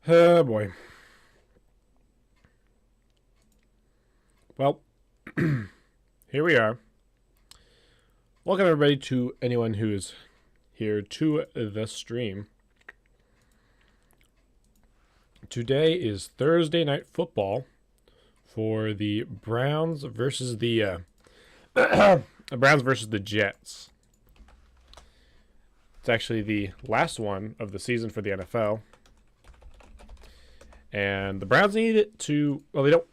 Oh boy. Well, here we are. Welcome everybody to anyone who is here to the stream. Today is Thursday night football for the Browns versus the Browns versus the Jets. It's actually the last one of the season for the NFL. And the Browns need it to, well, they don't.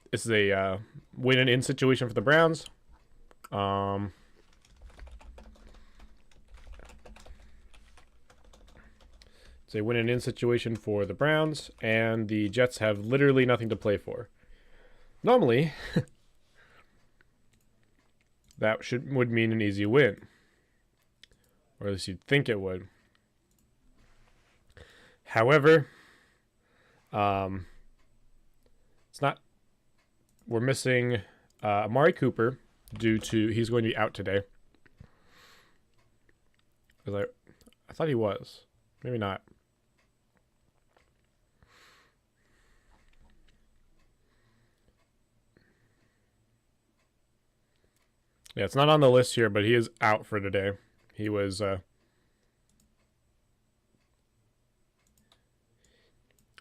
This is a win and in situation for the Browns. It's a win and in situation for the Browns, and the Jets have literally nothing to play for. Normally, that would mean an easy win, or at least you'd think it would. However, it's not. We're missing Amari Cooper due to he's going to be out today. I thought he was, maybe not. Yeah, it's not on the list here, but he is out for today. He was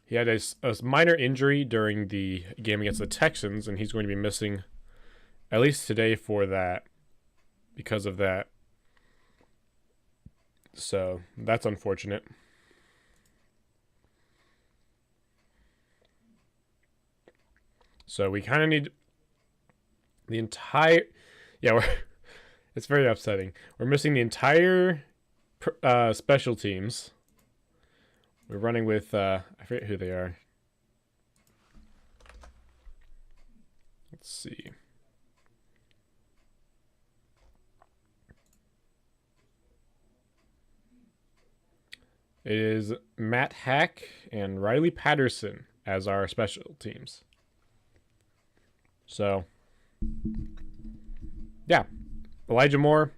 he had a minor injury during the game against the Texans, and he's going to be missing at least today for that, because of that. So that's unfortunate. So we kind of need the entire. Yeah, it's very upsetting. We're missing the entire special teams. We're running with I forget who they are. Let's see. It is Matt Hack and Riley Patterson as our special teams. So, yeah, Elijah Moore,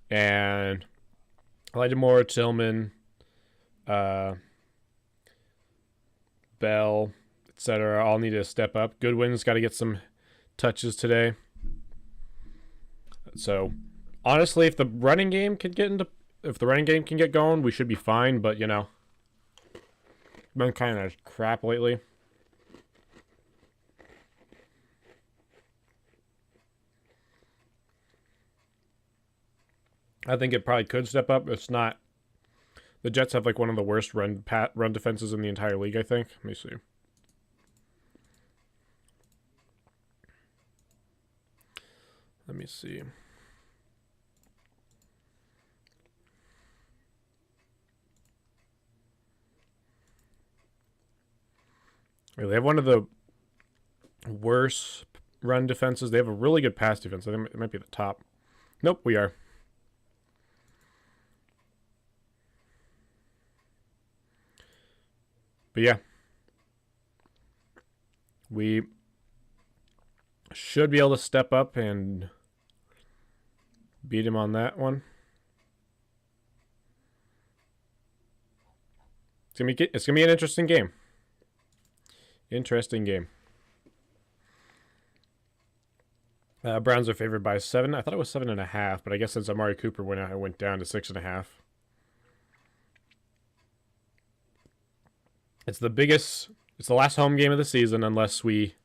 Tillman, Bell, etc. all need to step up. Goodwin's got to get some touches today. So, honestly, if the running game can get going, we should be fine. But been kind of crap lately. I think it probably could step up. It's not. The Jets have like one of the worst run defenses in the entire league, I think. Let me see. They have one of the worst run defenses. They have a really good pass defense. I think it might be the top. Nope, we are. But yeah, we should be able to step up and beat him on that one. It's gonna be an interesting game. Browns are favored by 7. I thought it was 7.5, but I guess since Amari Cooper went out, it went down to 6.5. It's the last home game of the season unless we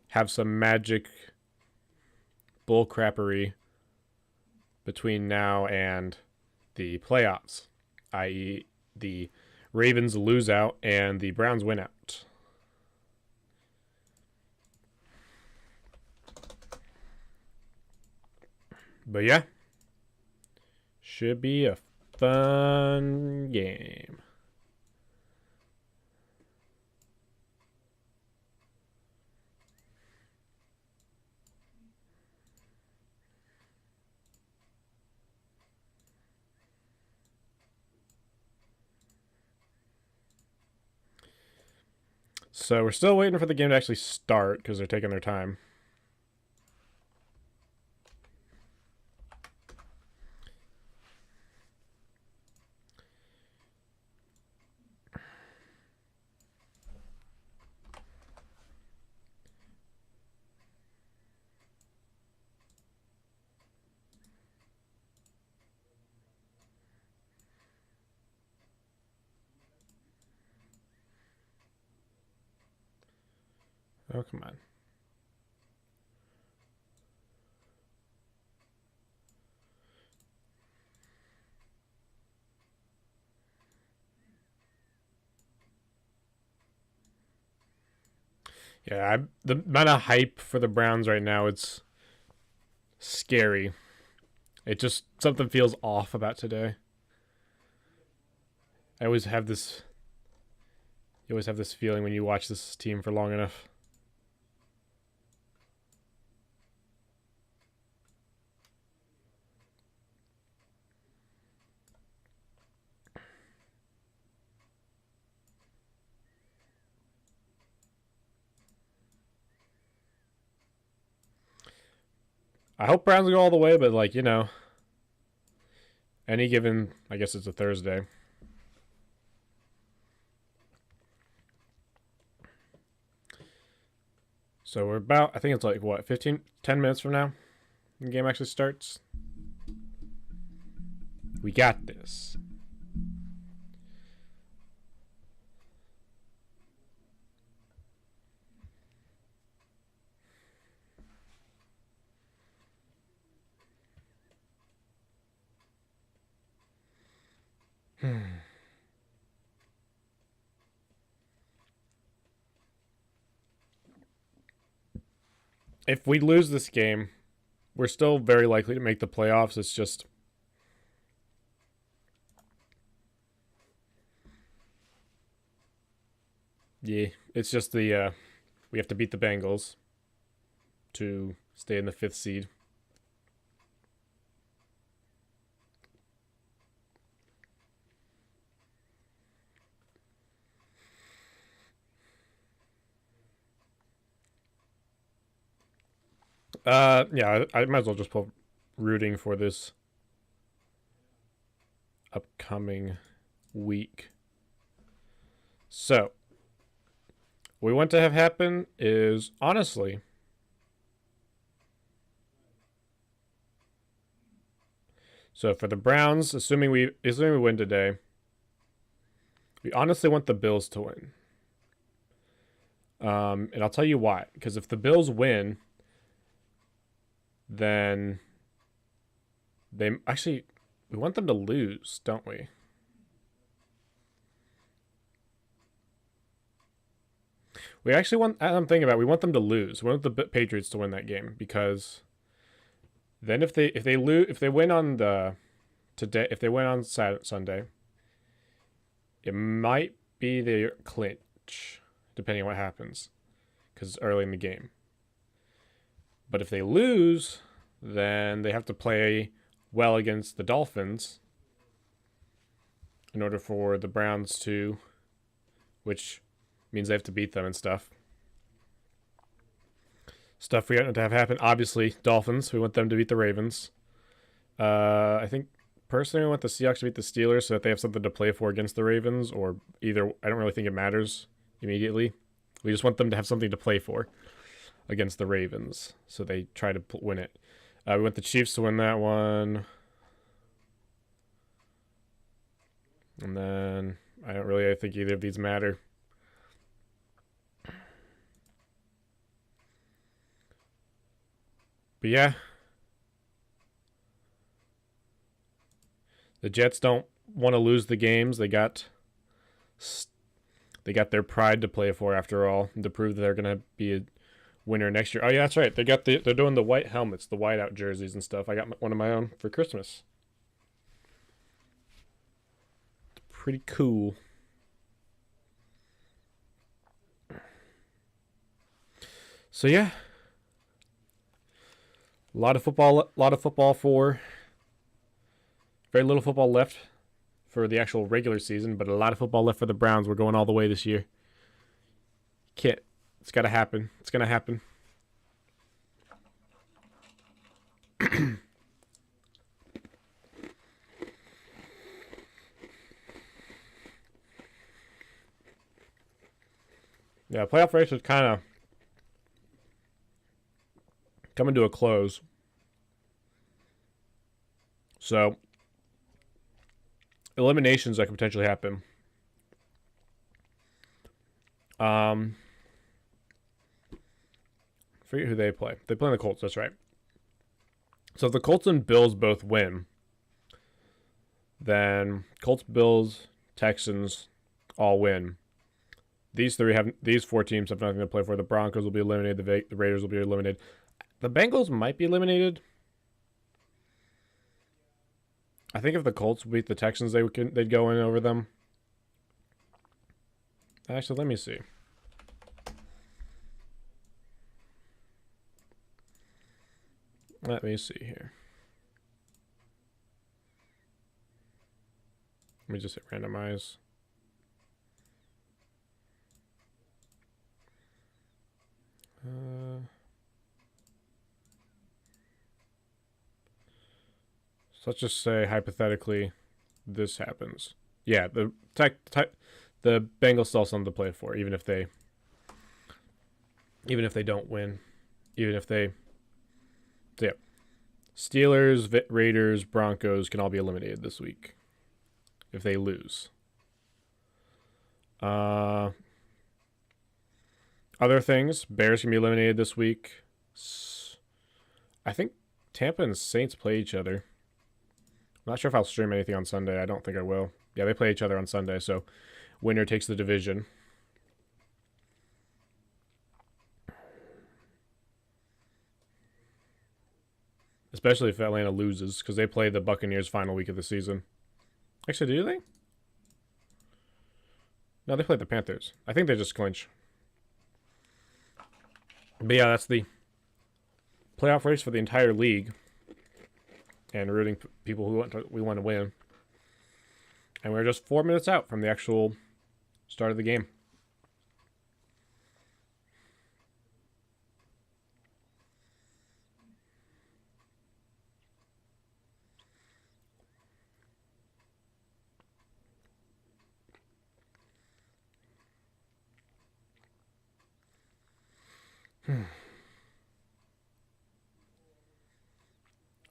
have some magic bullcrappery between now and the playoffs, i.e. the Ravens lose out and the Browns win out. But yeah, should be a fun game. So we're still waiting for the game to actually start because they're taking their time. Oh, come on. Yeah, the amount of hype for the Browns right now, it's scary. It just, something feels off about today. I always have this, you always have this feeling when you watch this team for long enough. I hope Browns go all the way, but like, you know, any given, I guess it's a Thursday. So we're about, I think it's like what, 10 minutes from now? The game actually starts. We got this. If we lose this game, we're still very likely to make the playoffs. It's just, yeah, it's just the we have to beat the Bengals to stay in the 5th seed. Yeah, I might as well just put rooting for this upcoming week. So, what we want to have happen is, honestly, so for the Browns, assuming we win today, we honestly want the Bills to win. And I'll tell you why. Because if the Bills win, then we want them to lose, don't we? We actually want, I'm thinking about it, we want them to lose. We want the Patriots to win that game, because then if they win on Sunday, it might be the clinch, depending on what happens, because it's early in the game. But if they lose, then they have to play well against the Dolphins in order for the Browns to, which means they have to beat them and stuff. Stuff we want to have happen. Obviously, Dolphins. We want them to beat the Ravens. I think personally, I want the Seahawks to beat the Steelers so that they have something to play for against the Ravens. Or either, I don't really think it matters immediately. We just want them to have something to play for against the Ravens, so they try to win it. We want the Chiefs to win that one. And then I think either of these matter. But yeah, the Jets don't want to lose the games. They got their pride to play for, after all, and to prove that they're going to be a winner next year. Oh yeah, that's right. They're doing the white helmets, the whiteout jerseys and stuff. I got one of my own for Christmas. It's pretty cool. So yeah, a lot of football for very little football left for the actual regular season, but a lot of football left for the Browns. We're going all the way this year. It's got to happen. It's going to happen. Yeah, playoff race is kind of coming to a close. So, eliminations that could potentially happen. forget who they play. They play the Colts. That's right. So if the Colts and Bills both win, then Colts, Bills, Texans all win. These 4 teams have nothing to play for. The Broncos will be eliminated. The Raiders will be eliminated. The Bengals might be eliminated. I think if the Colts beat the Texans, they'd go in over them. Actually, let me see. Let me see here. Let me just hit randomize. So let's just say hypothetically this happens. Yeah, the Bengals still have something to play for, even if they don't win, so yeah. Steelers, Raiders, Broncos can all be eliminated this week if they lose. Other things, Bears can be eliminated this week. I think Tampa and Saints play each other. I'm not sure if I'll stream anything on Sunday. I don't think I will. Yeah, they play each other on Sunday, so winner takes the division. Especially if Atlanta loses, because they play the Buccaneers final week of the season. Actually, do they? No, they play the Panthers. I think they just clinch. But yeah, that's the playoff race for the entire league. And rooting people who we want to win. And we're just 4 minutes out from the actual start of the game.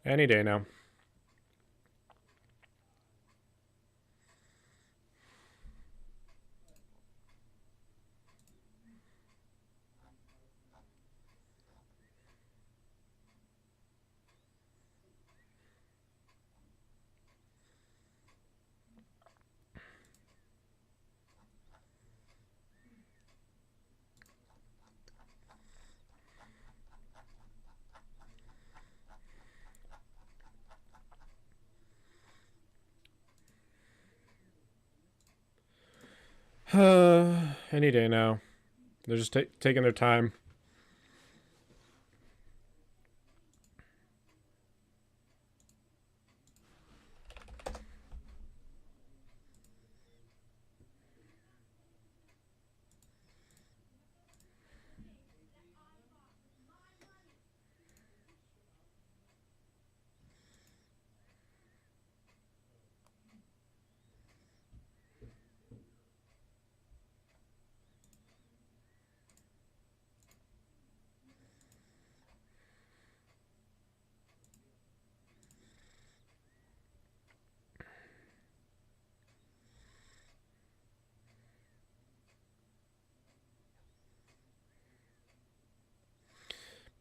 Any day now. Any day now. They're just taking their time.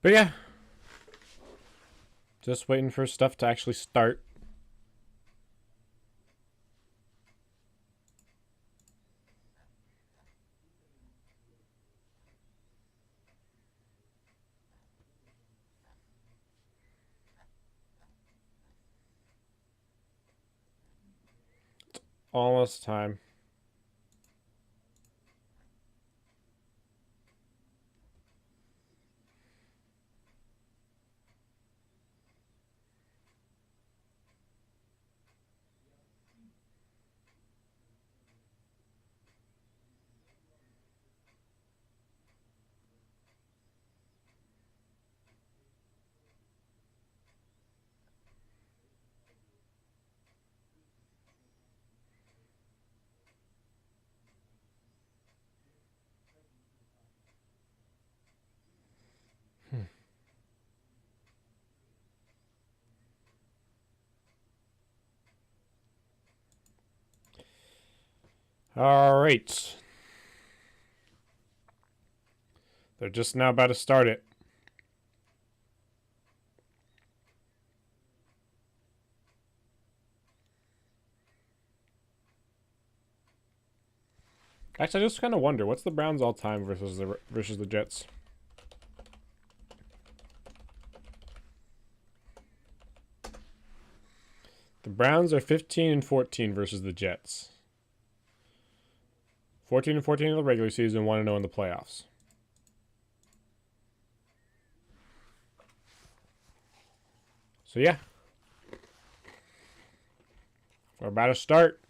But yeah, just waiting for stuff to actually start. It's almost time. All right. They're just now about to start it. Actually, I just kind of wonder, what's the Browns all-time versus the Jets? The Browns are 15-14 versus the Jets. 14-14 in the regular season, 1-0 in the playoffs. So yeah, we're about to start.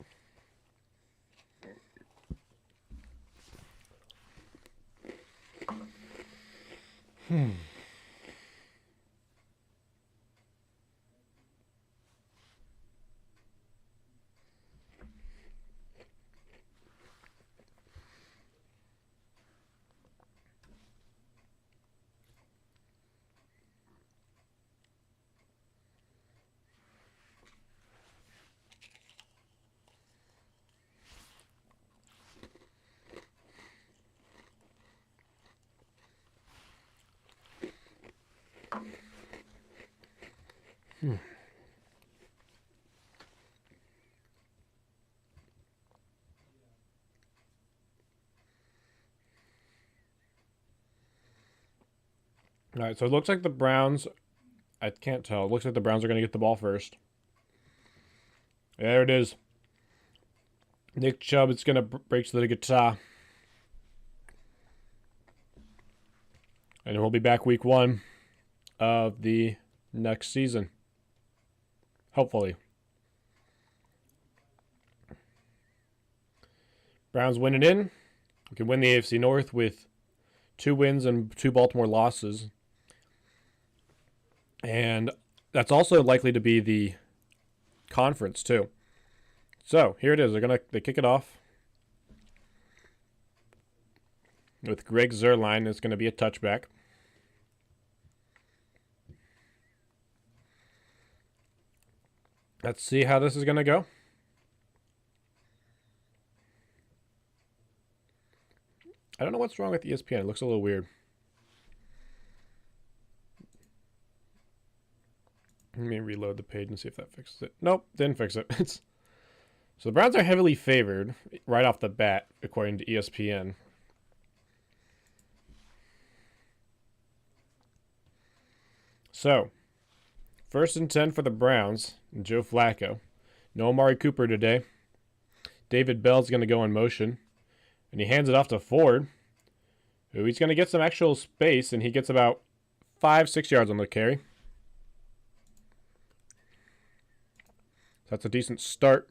All right, so it looks like the Browns, I can't tell. It looks like the Browns are going to get the ball first. There it is. Nick Chubb is going to break to the guitar. And we'll be back week 1 of the next season. Hopefully. Browns winning in. We can win the AFC North with 2 wins and 2 Baltimore losses. And that's also likely to be the conference too. So here it is. They kick it off with Greg Zuerlein. It's going to be a touchback. Let's see how this is going to go. I don't know what's wrong with ESPN. It looks a little weird. Let me reload the page and see if that fixes it. Nope, didn't fix it. So the Browns are heavily favored right off the bat, according to ESPN. So, 1st and 10 for the Browns, and Joe Flacco. No Amari Cooper today. David Bell's going to go in motion, and he hands it off to Ford, who he's going to get some actual space, and he gets about 5-6 yards on the carry. That's a decent start.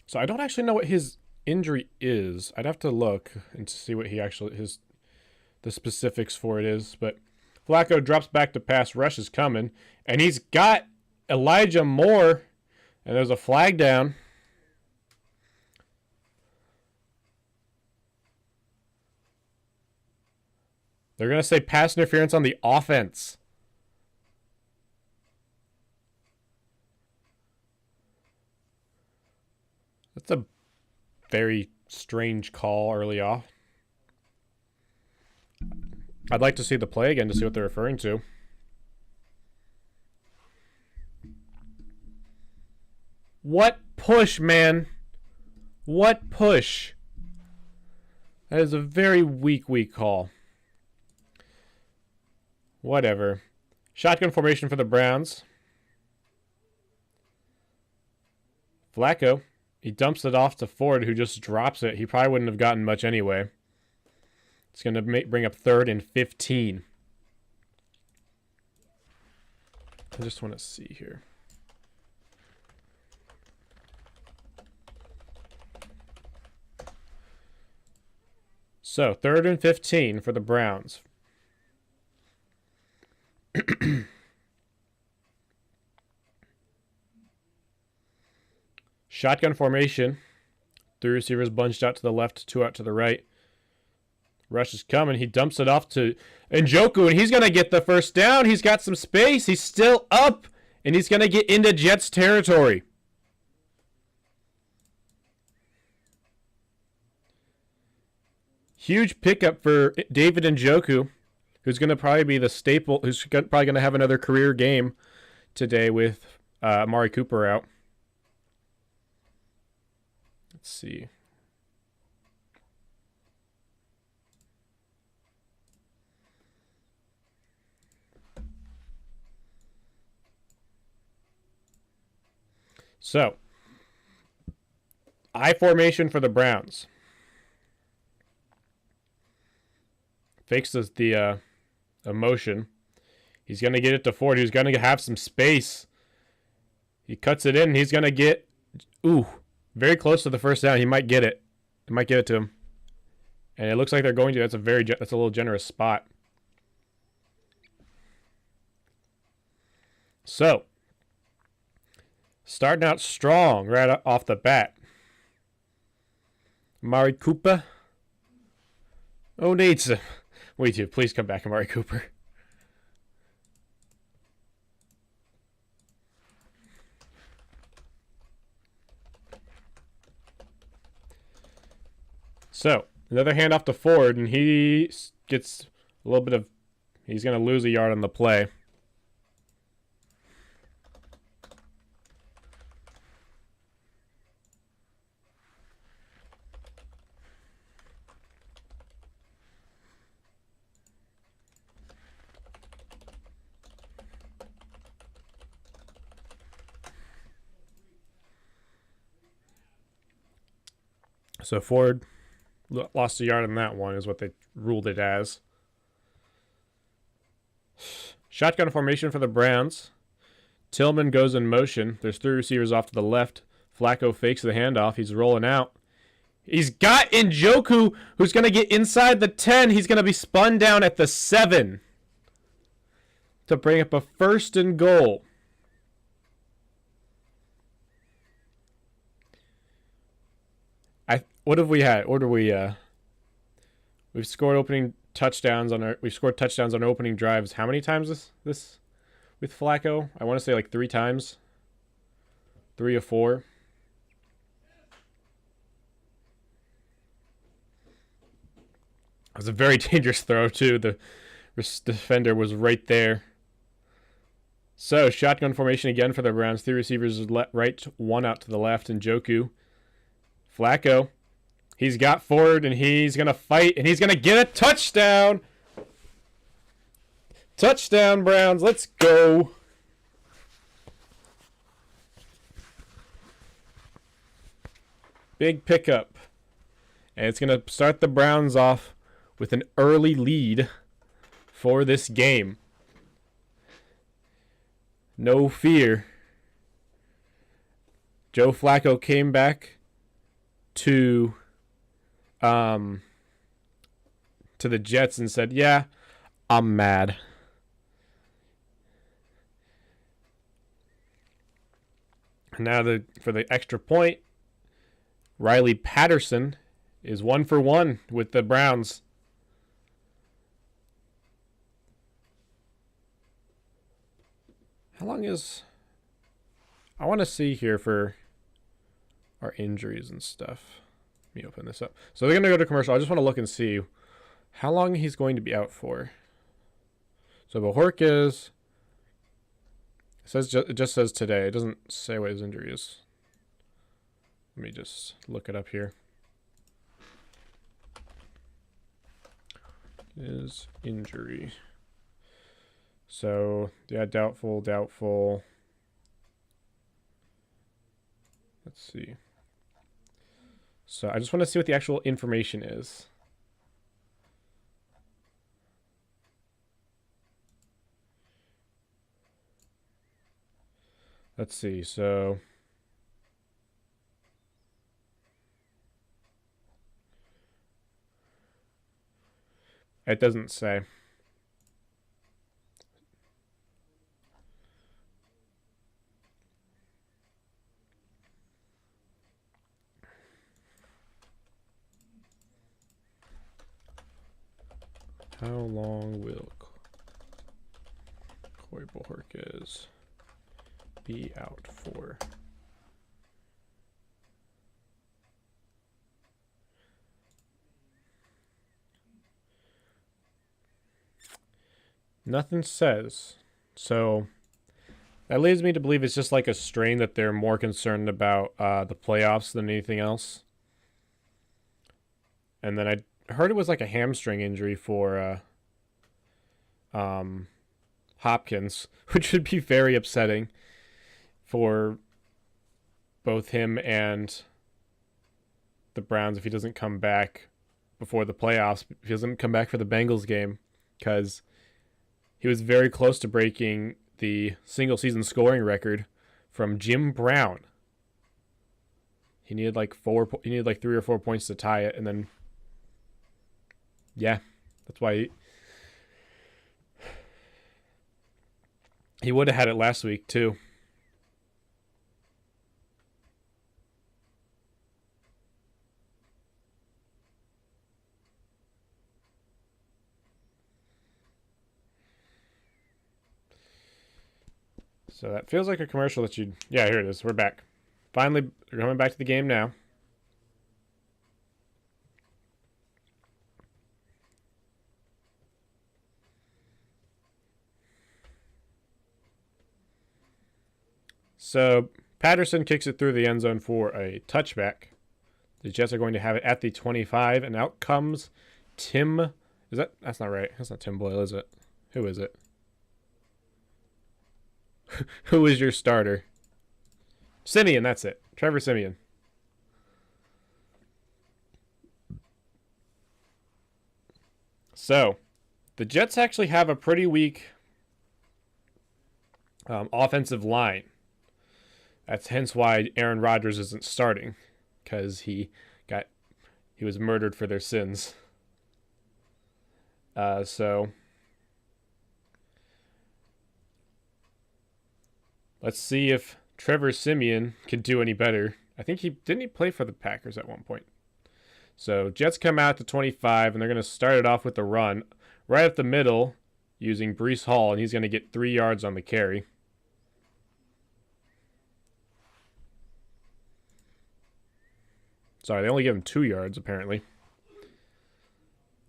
So I don't actually know what his injury is. I'd have to look and see what the specifics for it is. But Flacco drops back to pass. Rush is coming. And he's got Elijah Moore. And there's a flag down. They're going to say pass interference on the offense. That's a very strange call early off. I'd like to see the play again to see what they're referring to. What push, man? What push? That is a very weak call. Whatever. Shotgun formation for the Browns. Flacco. He dumps it off to Ford, who just drops it. He probably wouldn't have gotten much anyway. It's going to bring up 3rd and 15. I just want to see here. So, 3rd and 15 for the Browns. Shotgun formation. 3 receivers bunched out to the left, 2 out to the right. Rush is coming. He dumps it off to Njoku, and he's going to get the first down. He's got some space. He's still up, and he's going to get into Jets territory. Huge pickup for David Njoku, who's going to probably be the staple, who's probably going to have another career game today with Amari Cooper out. Let's see. So, I formation for the Browns. Fakes the motion. He's going to get it to Ford. He's going to have some space. He cuts it in. He's going to get... Ooh, very close to the first down. He might get it. He might get it to him. And it looks like they're going to. That's a little generous spot. So, starting out strong right off the bat. Amari Cooper. Oh, needs him. Wait, dude, please come back, Amari Cooper. So, another handoff to Ford, and he gets a little bit of... He's going to lose a yard on the play. So Ford lost a yard on that one, is what they ruled it as. Shotgun formation for the Browns. Tillman goes in motion. There's 3 receivers off to the left. Flacco fakes the handoff. He's rolling out. He's got Njoku, who's going to get inside the 10. He's going to be spun down at the 7 to bring up a 1st and goal. What have we had? What are we? We've scored touchdowns on our opening drives. How many times this with Flacco? I want to say like 3 times. 3 or 4. It was a very dangerous throw too. The defender was right there. So shotgun formation again for the Browns. 3 receivers right, 1 out to the left. Njoku. Flacco. He's got Ford, and he's going to fight, and he's going to get a touchdown. Touchdown, Browns. Let's go. Big pickup. And it's going to start the Browns off with an early lead for this game. No fear. Joe Flacco came back to the Jets and said, "Yeah, I'm mad." Now for the extra point, Riley Patterson is 1 for 1 with the Browns. How long is... I want to see here for our injuries and stuff. Let me open this up. So they're going to go to commercial. I just want to look and see how long he's going to be out for. So Bojorquez, it just says today. It doesn't say what his injury is. Let me just look it up here. His injury. So, yeah, doubtful. Let's see. So I just want to see what the actual information is. Let's see. So it doesn't say. How long will Corey Bojorquez be out for? Nothing says. So That leads me to believe it's just like a strain that they're more concerned about the playoffs than anything else. And then I heard it was like a hamstring injury for Hopkins, which would be very upsetting for both him and the Browns if he doesn't come back before the playoffs. If he doesn't come back for the Bengals game, because he was very close to breaking the single season scoring record from Jim Brown. He needed like 3 or 4 points to tie it, and then yeah, that's why he would have had it last week too. So that feels like a commercial that you'd... Yeah, here it is. We're back. Finally, we're coming back to the game now. So Patterson kicks it through the end zone for a touchback. The Jets are going to have it at the 25, and out comes Tim... That's not right. That's not Tim Boyle, is it? Who is it? Who is your starter? Simeon, that's it. Trevor Simeon. So, the Jets actually have a pretty weak offensive line. That's hence why Aaron Rodgers isn't starting, because he was murdered for their sins. So let's see if Trevor Simeon can do any better. I think he play for the Packers at one point. So Jets come out to 25, and they're going to start it off with the run right up the middle using Breece Hall, and he's going to get 3 yards on the carry. Sorry, they only give him 2 yards apparently.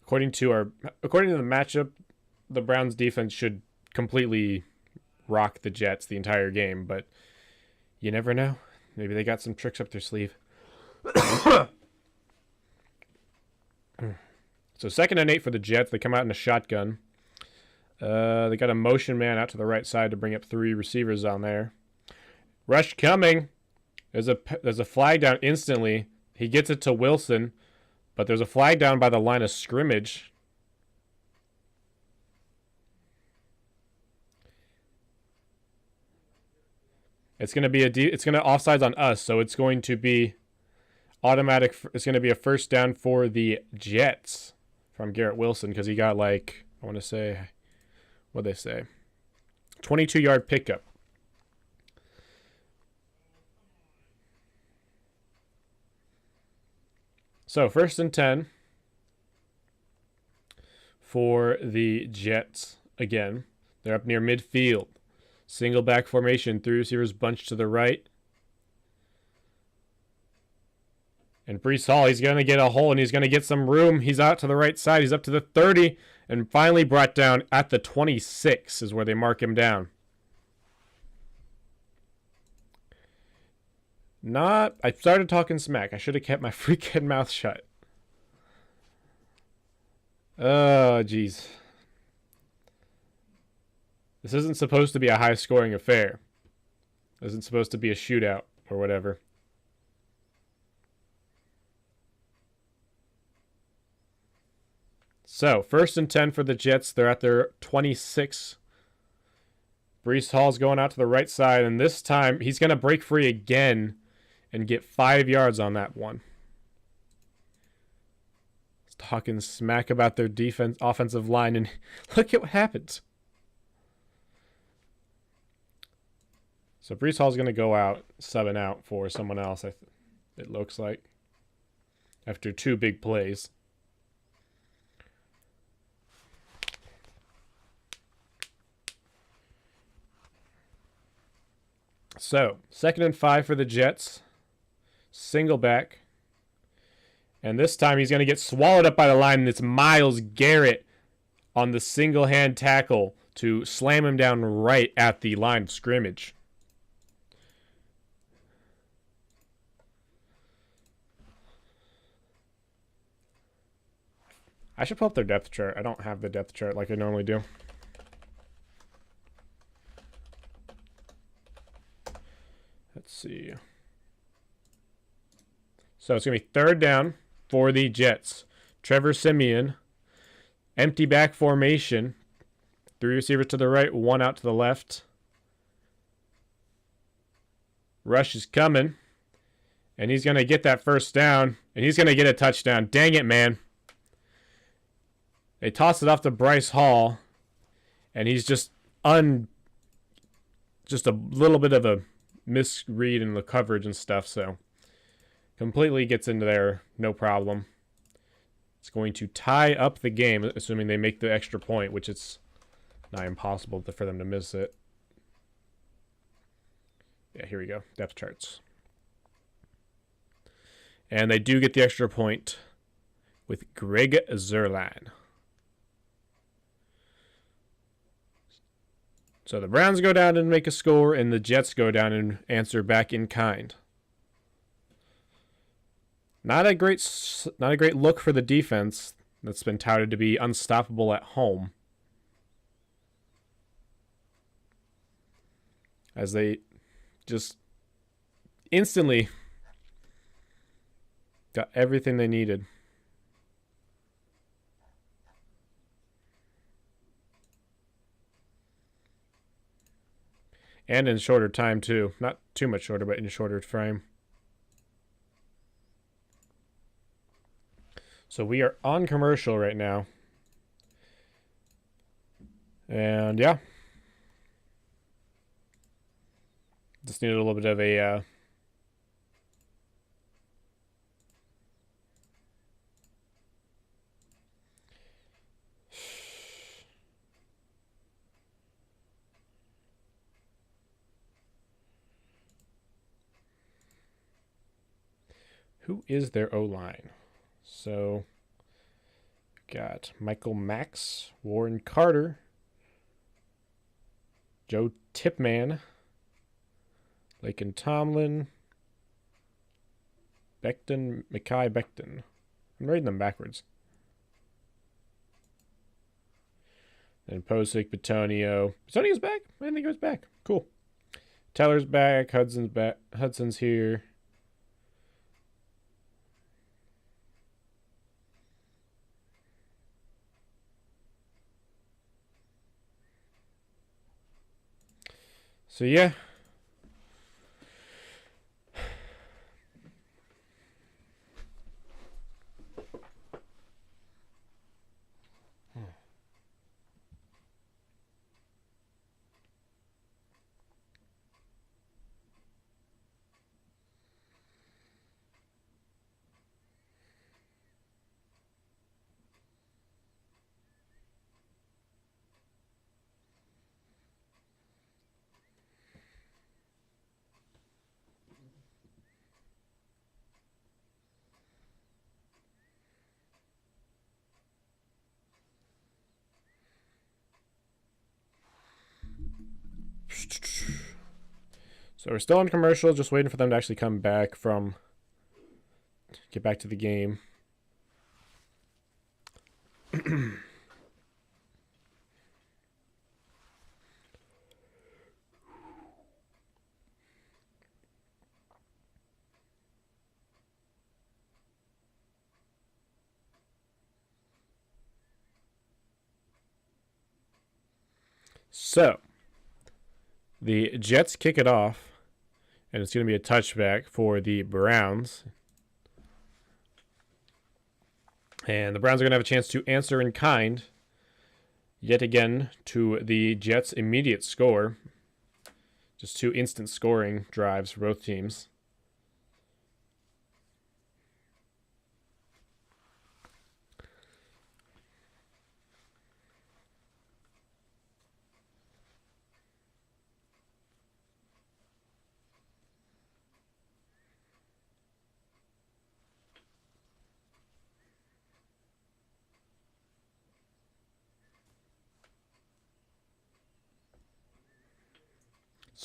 According to the matchup, the Browns defense should completely rock the Jets the entire game, but you never know. Maybe they got some tricks up their sleeve. So 2nd and 8 for the Jets. They come out in a shotgun. They got a motion man out to the right side to bring up 3 receivers on there. Rush coming. There's a flag down instantly. He gets it to Wilson, but there's a flag down by the line of scrimmage. It's going to be offsides on us, so it's going to be automatic. It's going to be a first down for the Jets from Garrett Wilson, because he got I want to say, what'd they say? 22-yard pickup. So 1st and 10 for the Jets again. They're up near midfield. Single back formation, 3 receivers bunched to the right. And Breece Hall, he's going to get a hole and he's going to get some room. He's out to the right side. He's up to the 30 and finally brought down at the 26 is where they mark him down. I started talking smack. I should have kept my freaking mouth shut. Oh, jeez. This isn't supposed to be a high-scoring affair. This isn't supposed to be a shootout or whatever. So, 1st and 10 for the Jets. They're at their 26. Breece Hall's going out to the right side, and this time he's going to break free again and get 5 yards on that one. Talking smack about their offensive line, and look at what happens. So Breece Hall's going to go out, subbing out for someone else, it looks like, after 2 big plays. So, 2nd and 5 for the Jets. Single back. And this time he's going to get swallowed up by the line, and it's Myles Garrett on the single-hand tackle to slam him down right at the line of scrimmage. I should pull up their depth chart. I don't have the depth chart like I normally do. Let's see. So it's going to be third down for the Jets. Trevor Siemian. Empty back formation. 3 receivers to the right, 1 out to the left. Rush is coming. And he's going to get that first down. And he's going to get a touchdown. Dang it, man. They toss it off to Bryce Hall. And he's just a little bit of a misread in the coverage and stuff. So completely gets into there. No problem. It's going to tie up the game, assuming they make the extra point, which it's not impossible for them to miss it. Yeah, here we go. Depth charts. And they do get the extra point with Greg Zuerlein. So the Browns go down and make a score, and the Jets go down and answer back in kind. Not a great look for the defense that's been touted to be unstoppable at home, as they just instantly got everything they needed. And in shorter time, too. Not too much shorter, but in a shorter frame. So we are on commercial right now. And yeah. Just needed a little bit of a... Who is their O-line? So, got Michael Max, Warren Carter, Joe Tipman, Laken Tomlin, Mekhi Becton. I'm reading them backwards. Then Posick, Bitonio. Bitonio's back? I didn't think he was back. Cool. Teller's back. Hudson's back. Hudson's here. So yeah. So we're still on commercial, just waiting for them to actually come back get back to the game. So, the Jets kick it off, and it's going to be a touchback for the Browns. And the Browns are going to have a chance to answer in kind, yet again, to the Jets' immediate score. Just 2 instant scoring drives for both teams.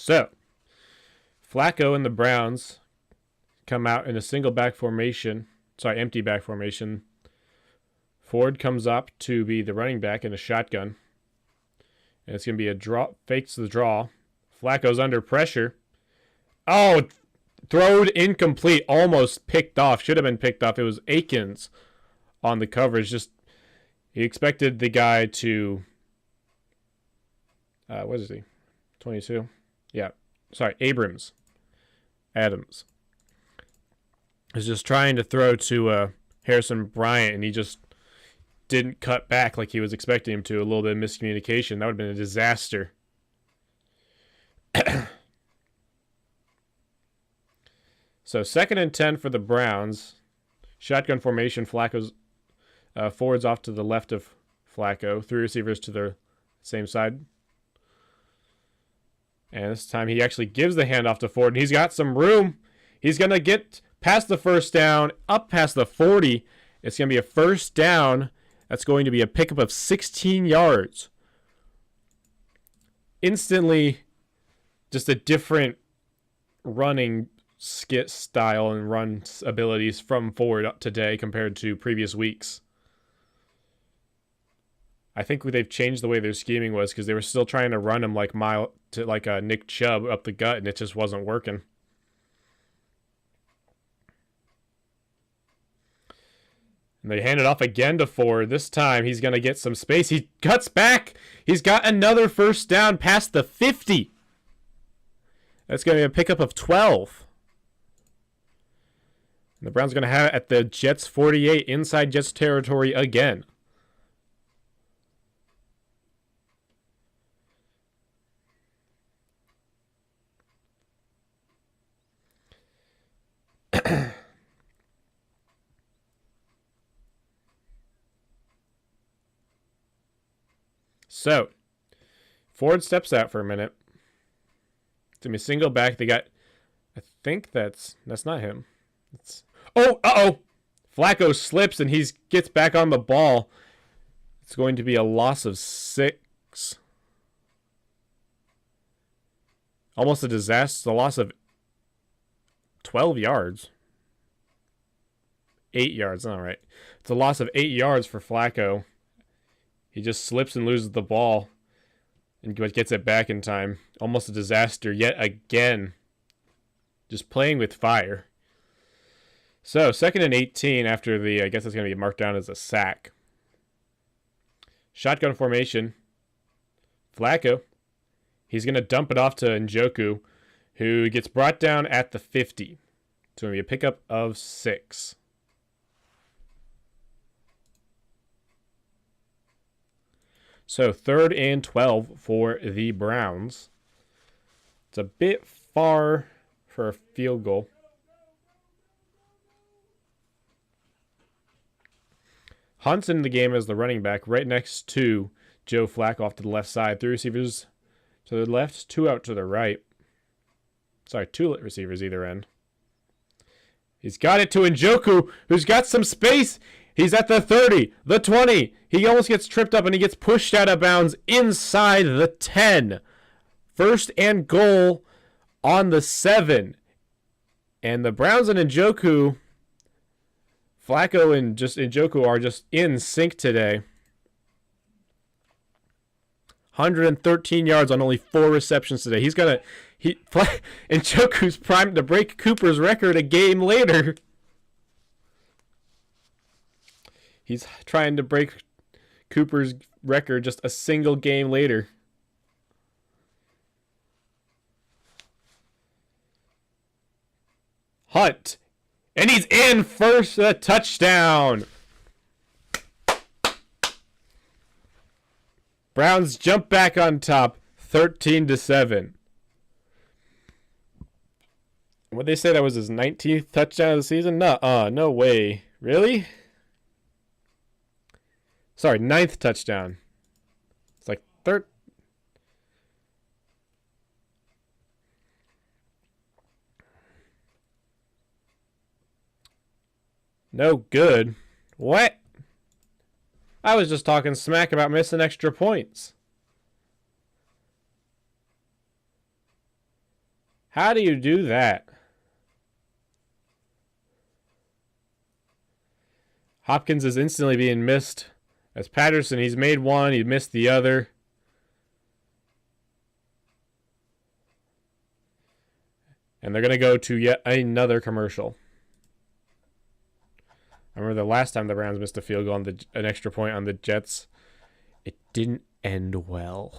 So, Flacco and the Browns come out in a single back formation. Sorry, empty back formation. Ford comes up to be the running back in a shotgun. And it's going to be a draw. Fakes the draw. Flacco's under pressure. Oh, throwed incomplete. Almost picked off. Should have been picked off. It was Hopkins on the coverage. Just he expected the guy to. What is he? 22. Yeah. Sorry, Adams. Is just trying to throw to Harrison Bryant, and he just didn't cut back like he was expecting him to. A little bit of miscommunication. That would have been a disaster. So 2nd and 10 for the Browns. Shotgun formation. Flacco's Ford's off to the left of Flacco. 3 receivers to the same side. And this time he actually gives the handoff to Ford. And he's got some room. He's going to get past the first down, up past the 40. It's going to be a first down. That's going to be a pickup of 16 yards. Instantly, just a different running skit style and run abilities from Ford today compared to previous weeks. I think they've changed the way their scheming was because they were still trying to run him like Nick Chubb up the gut, and it just wasn't working. And they hand it off again to Ford. This time he's going to get some space. He cuts back. He's got another first down past the 50. That's going to be a pickup of 12. And the Browns are going to have it at the Jets 48, inside Jets territory again. So, Ford steps out for a minute. It's going to be a single back. They got, I think that's not him. Uh-oh. Flacco slips and he gets back on the ball. It's going to be a loss of 6. Almost a disaster. A loss of 12 yards. 8 yards, all right. It's a loss of 8 yards for Flacco. He just slips and loses the ball and gets it back in time. Almost a disaster yet again. Just playing with fire. So, 2nd and 18 after I guess it's going to be marked down as a sack. Shotgun formation. Flacco. He's going to dump it off to Njoku, who gets brought down at the 50. It's going to be a pickup of 6. So 3rd and 12 for the Browns. It's a bit far for a field goal. Hunt's in the game as the running back right next to Joe Flacco off to the left side. 3 receivers to the left, 2 out to the right. Sorry, 2 receivers either end. He's got it to Njoku, who's got some space. He's at the 30, the 20. He almost gets tripped up and he gets pushed out of bounds inside the 10. 1st and goal on the 7. And the Browns and Njoku, Flacco and just Njoku are just in sync today. 113 yards on only 4 receptions today. Njoku's primed to break Cooper's record a game later. He's trying to break Cooper's record just a single game later. Hunt. And he's in first, a touchdown. Browns jump back on top, 13-7. What they say that was his 19th touchdown of the season? No way. Really? Sorry, 9th touchdown. It's like third. No good. What? I was just talking smack about missing extra points. How do you do that? Hopkins is instantly being missed. As Patterson, he's made one, he missed the other. And they're going to go to yet another commercial. I remember the last time the Browns missed a field goal on an extra point on the Jets. It didn't end well.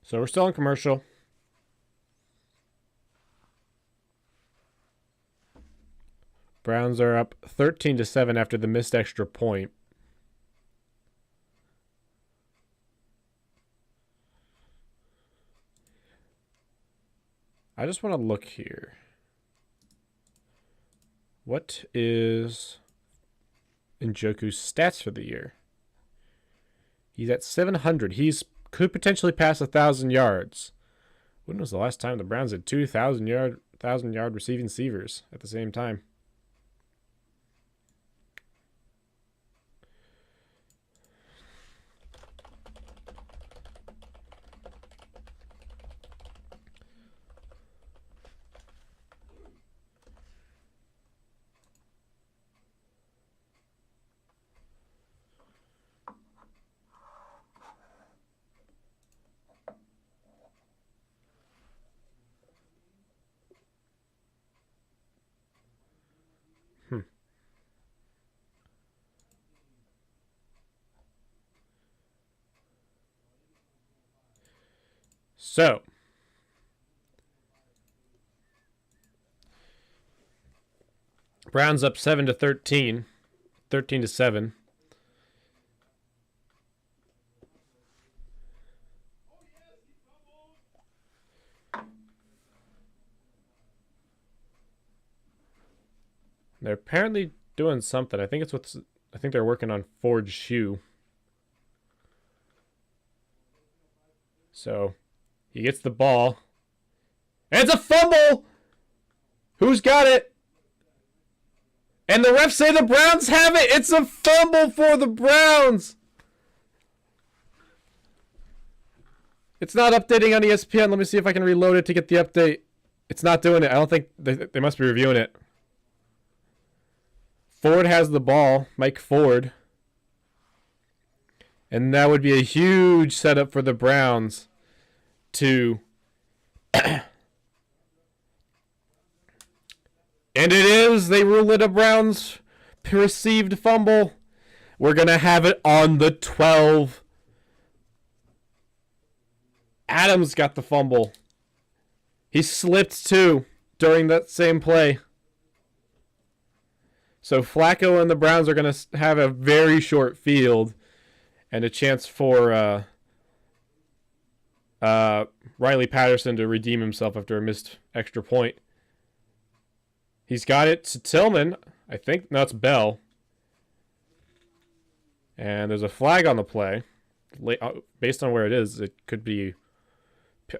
So we're still on commercial. Browns are up 13-7 after the missed extra point. I just want to look here. What is Njoku's stats for the year? He's at 700. He's could potentially pass 1,000 yards. When was the last time the Browns had 2,000-yard receiving receivers at the same time? So, Browns up 7-13, 13-7. They're apparently doing something. I think they're working on Ford's shoe. So, he gets the ball. And it's a fumble! Who's got it? And the refs say the Browns have it! It's a fumble for the Browns! It's not updating on ESPN. Let me see if I can reload it to get the update. It's not doing it. I don't think they must be reviewing it. Ford has the ball. Mike Ford. And that would be a huge setup for the Browns to... And it is. They rule it a Browns received fumble. We're going to have it on the 12. Adams got the fumble. He slipped too during that same play. So Flacco and the Browns are going to have a very short field and a chance for Riley Patterson to redeem himself after a missed extra point. He's got it to Tillman. I think, no, it's Bell. And there's a flag on the play. Based on where it is, it could be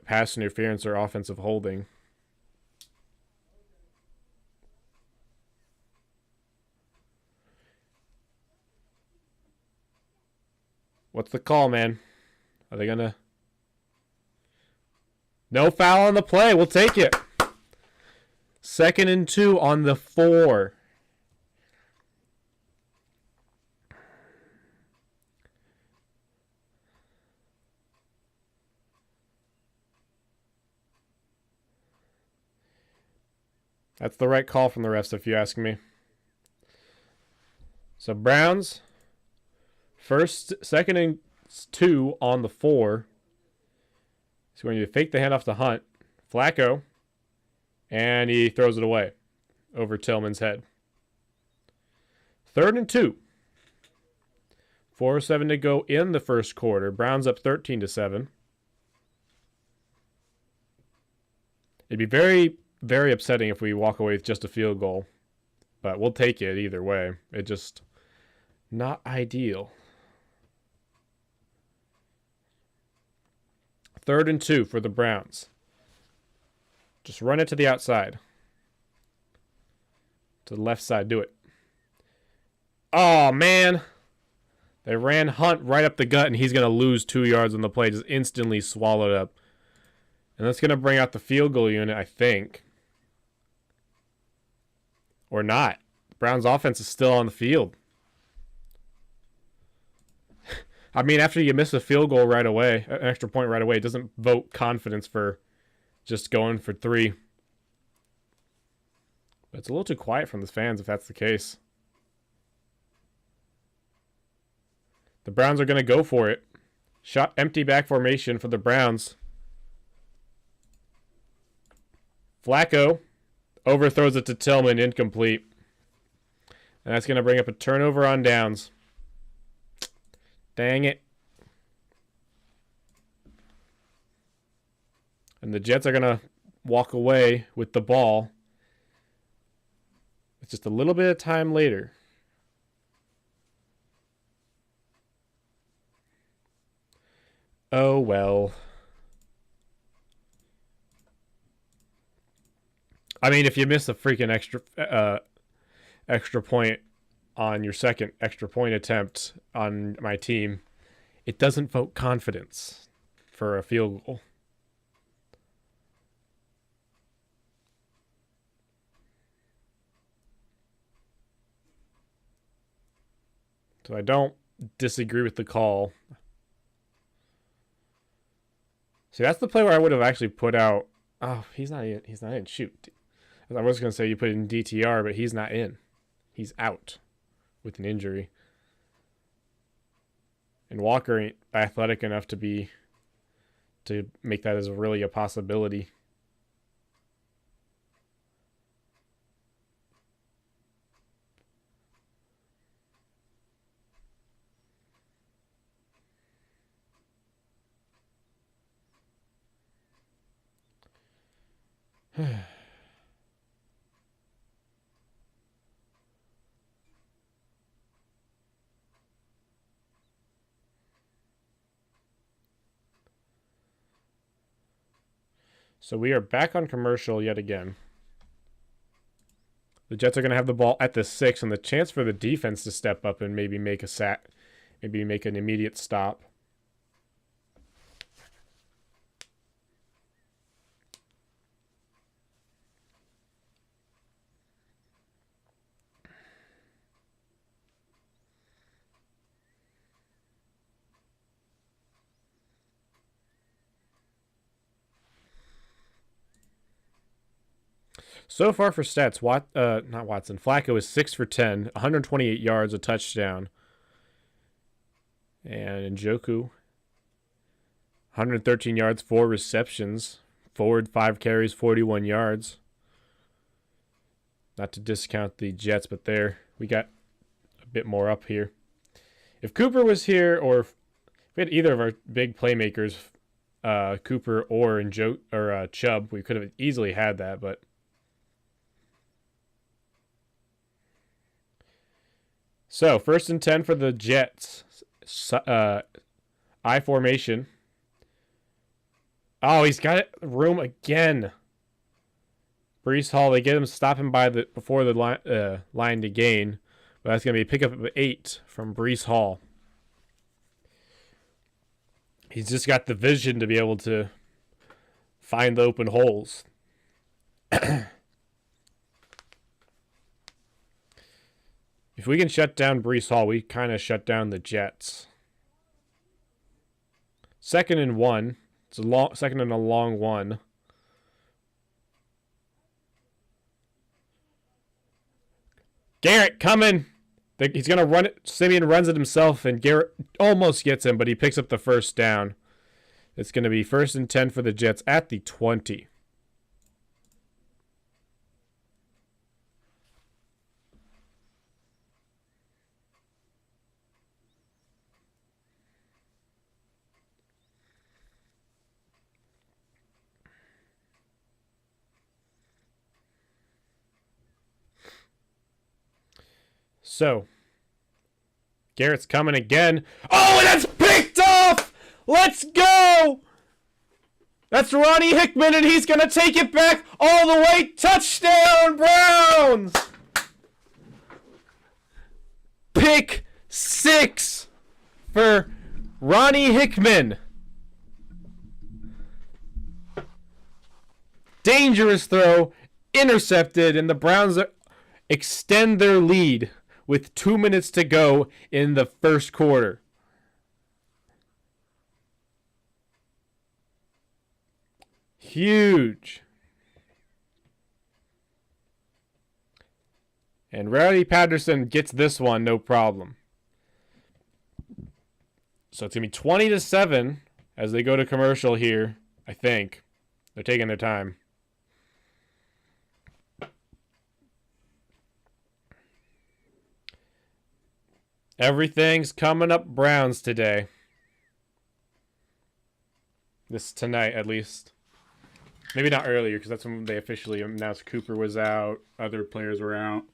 pass interference or offensive holding. What's the call, man? Are they going to... No foul on the play. We'll take it. 2nd and 2 on the 4. That's the right call from the refs, if you ask me. So Browns, 2nd and 2 on the 4. He's going to fake the handoff to Hunt. Flacco. And he throws it away over Tillman's head. 3rd and 2. 4:07 to go in the first quarter. Browns up 13-7. It'd be very, very upsetting if we walk away with just a field goal. But we'll take it either way. It just not ideal. 3rd and 2 for the Browns. Just run it to the outside. To the left side. Do it. Oh, man. They ran Hunt right up the gut, and he's going to lose 2 yards on the play. Just instantly swallowed up. And that's going to bring out the field goal unit, I think. Or not. Browns offense is still on the field. I mean, after you miss a field goal right away, an extra point right away, it doesn't vote confidence for just going for 3. But it's a little too quiet from the fans if that's the case. The Browns are going to go for it. Shot empty back formation for the Browns. Flacco overthrows it to Tillman, incomplete. And that's going to bring up a turnover on downs. Dang it. And the Jets are going to walk away with the ball. With just a little bit of time later. Oh, well. I mean, if you miss a freaking extra point on your second extra point attempt on my team, it doesn't vote confidence for a field goal. So I don't disagree with the call. See, that's the play where I would have actually put out. Oh, he's not in. He's not in. Shoot. I was going to say you put in DTR, but he's not in. He's out with an injury. And Walker ain't athletic enough to make that as really a possibility. So we are back on commercial yet again. The Jets are going to have the ball at the 6, and the chance for the defense to step up and maybe make a sack, maybe make an immediate stop. So far for stats, Flacco is 6 for 10, 128 yards, a touchdown. And Njoku, 113 yards, 4 receptions. Forward, 5 carries, 41 yards. Not to discount the Jets, but we got a bit more up here. If Cooper was here, or if we had either of our big playmakers, Cooper or Chubb, we could have easily had that, but so, 1st and 10 for the Jets. I formation. Oh, he's got room again. Breece Hall, they get him, stop him before the line to gain. But that's going to be a pickup of 8 from Breece Hall. He's just got the vision to be able to find the open holes. If we can shut down Breece Hall, we kind of shut down the Jets. 2nd and 1. It's a second and a long one. Garrett coming. He's going to run it. Simeon runs it himself, and Garrett almost gets him, but he picks up the first down. It's going to be 1st and 10 for the Jets at the 20. So, Garrett's coming again. Oh, and that's picked off! Let's go! That's Ronnie Hickman, and he's going to take it back all the way. Touchdown, Browns! Pick 6 for Ronnie Hickman. Dangerous throw, intercepted, and the Browns extend their lead with 2 minutes to go in the first quarter. Huge. And Rowdy Patterson gets this one, no problem. So it's going to be 20-7 as they go to commercial here, I think. They're taking their time. Everything's coming up Browns today. Tonight, at least. Maybe not earlier, because that's when they officially announced Cooper was out. Other players were out.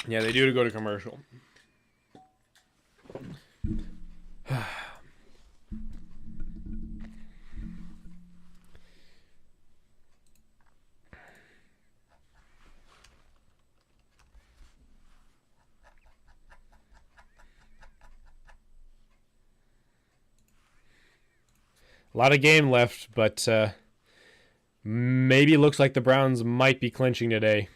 Yeah, they do to go to commercial. A lot of game left, but maybe looks like the Browns might be clinching today.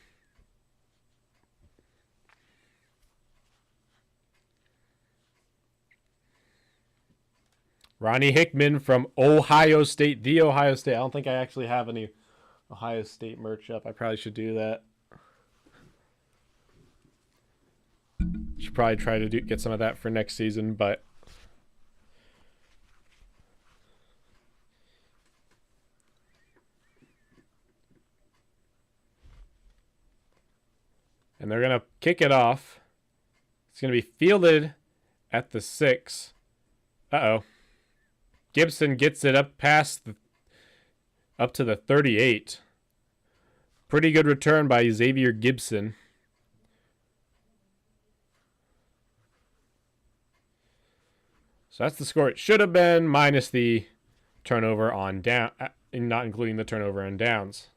Ronnie Hickman from Ohio State, the Ohio State. I don't think I actually have any Ohio State merch up. I probably should do that. Should probably try to get some of that for next season, but and they're going to kick it off. It's going to be fielded at the 6. Uh-oh. Gibson gets it up to the 38. Pretty good return by Xavier Gibson. So that's the score it should have been, minus the turnover on down, not including the turnover on downs.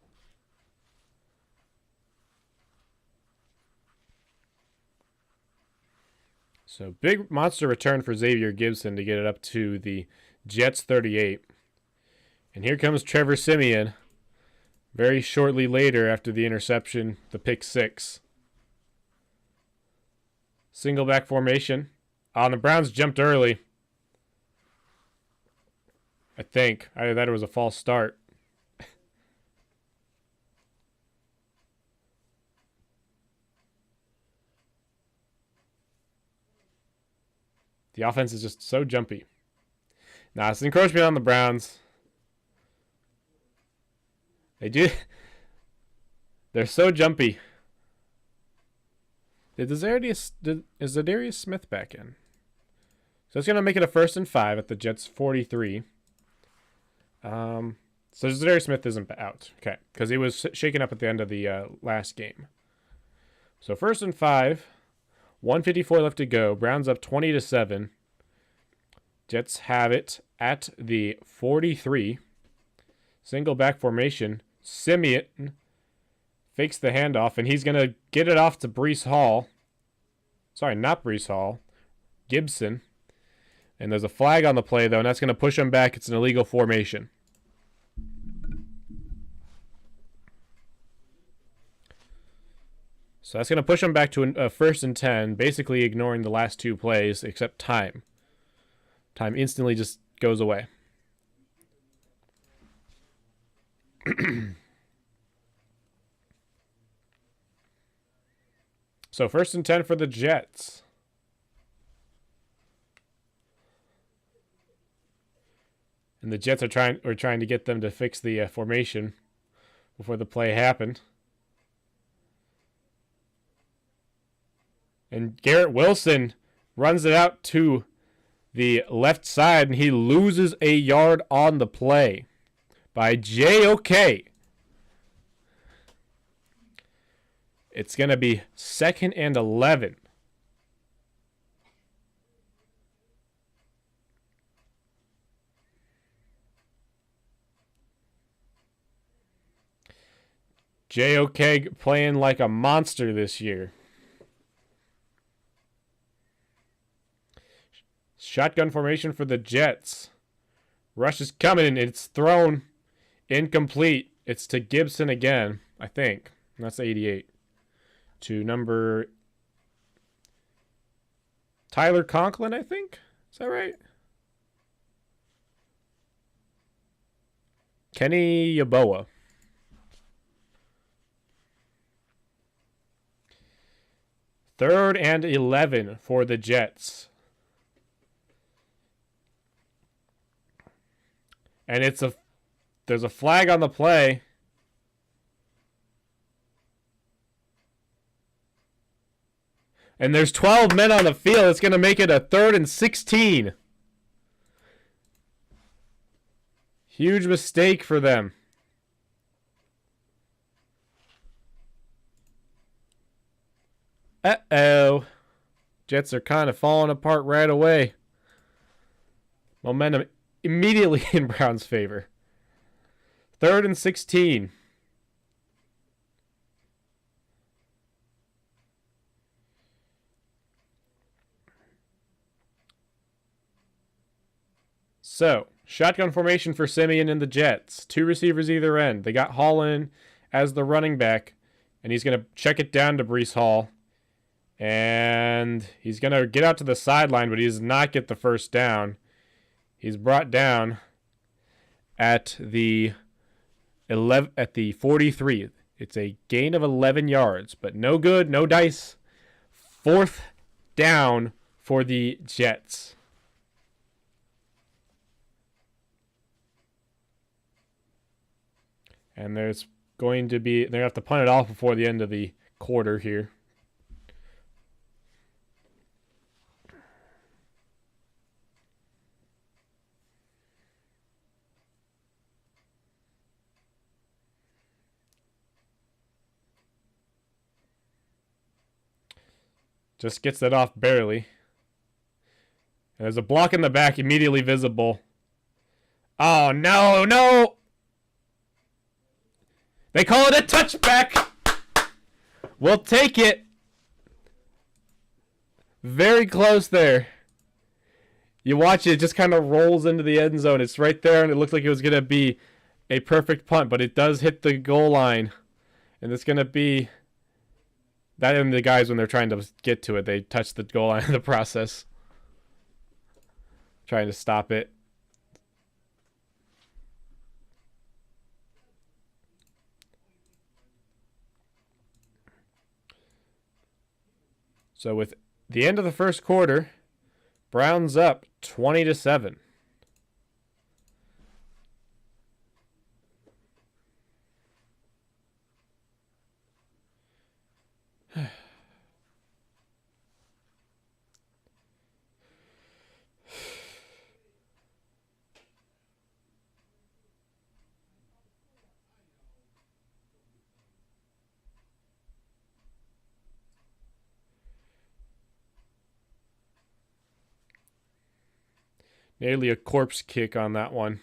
So big monster return for Xavier Gibson to get it up to the Jets 38. And here comes Trevor Siemian very shortly later after the interception, the pick 6. Single back formation. The Browns jumped early. I think. Either that or it was a false start. The offense is just so jumpy. Nah, it's an encroachment on the Browns. They're so jumpy. Is Zadarius Smith back in? So it's going to make it a 1st and 5 at the Jets 43. So Zadarius Smith isn't out. Okay, because he was shaken up at the end of the last game. So 1st and 5. 1:54 left to go. Browns up 20-7. Jets have it at the 43. Single back formation. Siemian fakes the handoff, and he's going to get it off to Breece Hall. Sorry, not Breece Hall. Gibson. And there's a flag on the play, though, and that's going to push him back. It's an illegal formation. So that's going to push him back to a 1st and 10, basically ignoring the last 2 plays, except time. Time instantly just goes away. So 1st and 10 for the Jets. And the Jets are trying to get them to fix the formation before the play happened. And Garrett Wilson runs it out to the left side, and he loses a yard on the play by JOK. It's going to be 2nd and 11. JOK playing like a monster this year. Shotgun formation for the Jets. Rush is coming, and it's thrown incomplete. It's to Gibson again, I think. That's 88. To number Tyler Conklin, I think. Is that right? Kenny Yeboah. Third and 11 for the Jets. And there's a flag on the play. And there's 12 men on the field. It's going to make it a 3rd and 16. Huge mistake for them. Uh-oh. Jets are kind of falling apart right away. Momentum immediately in Brown's favor. 3rd and 16. So, shotgun formation for Simeon and the Jets. 2 receivers either end. They got Hall in as the running back, and he's going to check it down to Breece Hall. And he's going to get out to the sideline, but he does not get the first down. He's brought down at the 43. It's a gain of 11 yards, but no good, no dice. 4th down for the Jets. And there's going to be, they're going to have to punt it off before the end of the quarter here. Just gets that off barely. And there's a block in the back immediately visible. Oh, no, no! They call it a touchback! We'll take it. Very close there. You watch it, it just kind of rolls into the end zone. It's right there, and it looked like it was going to be a perfect punt, but it does hit the goal line. And it's going to be... That and the guys, when they're trying to get to it, they touch the goal line in the process. Trying to stop it. So with the end of the first quarter, Browns up 20-7. Nearly a corpse kick on that one.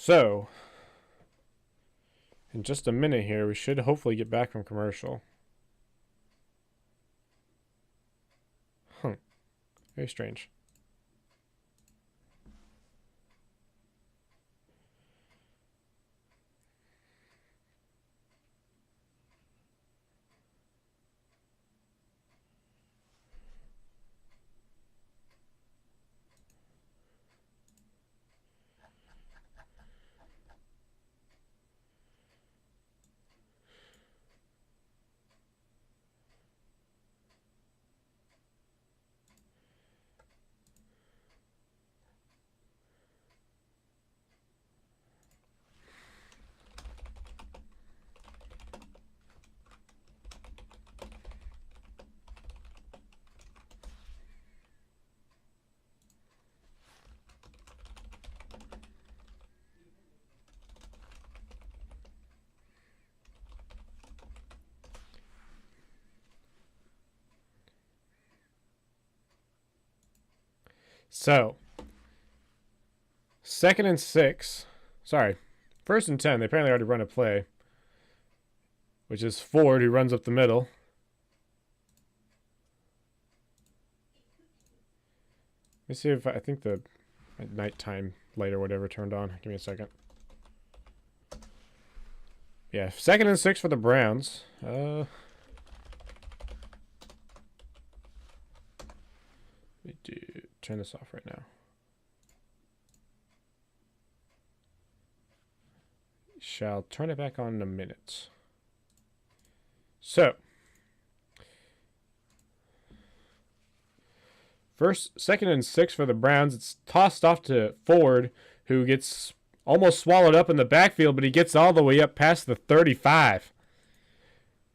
So, in just a minute here, we should hopefully get back from commercial. Very strange. So, 2nd and 6. Sorry, 1st and 10. They apparently already run a play, which is Ford, who runs up the middle. Let me see if I think the nighttime light or whatever turned on. Give me a second. Yeah, 2nd and 6 for the Browns. Let me turn this off right now. Shall turn it back on in a minute. So, 2nd and 6 for the Browns. It's tossed off to Ford, who gets almost swallowed up in the backfield, but he gets all the way up past the 35.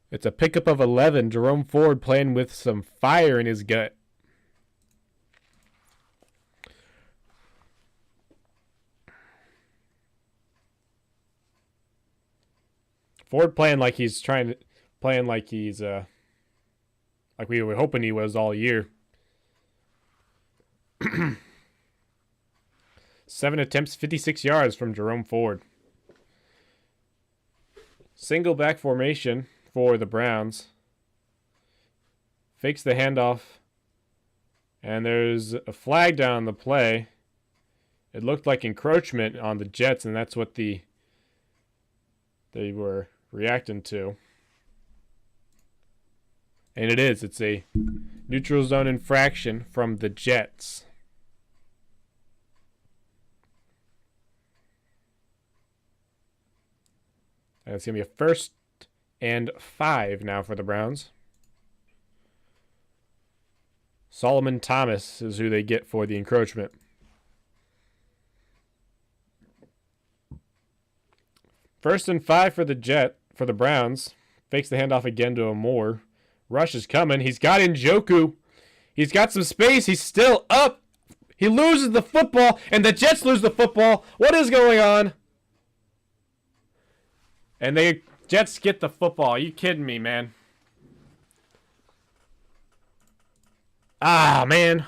It's a pickup of 11. Jerome Ford playing with some fire in his gut. Ford playing like he's like we were hoping he was all year. 7 attempts, 56 yards from Jerome Ford. Single back formation for the Browns. Fakes the handoff. And there's a flag down the play. It looked like encroachment on the Jets, and that's what they were reacting to. And it is. It's a neutral zone infraction from the Jets. And it's going to be a 1st and 5 now for the Browns. Solomon Thomas is who they get for the encroachment. First and 5 for the Browns. Fakes the handoff again to Moore. Rush is coming. He's got Njoku. He's got some space. He's still up. He loses the football, and the Jets lose the football. What is going on? And the Jets get the football. Are you kidding me, man? Ah, man.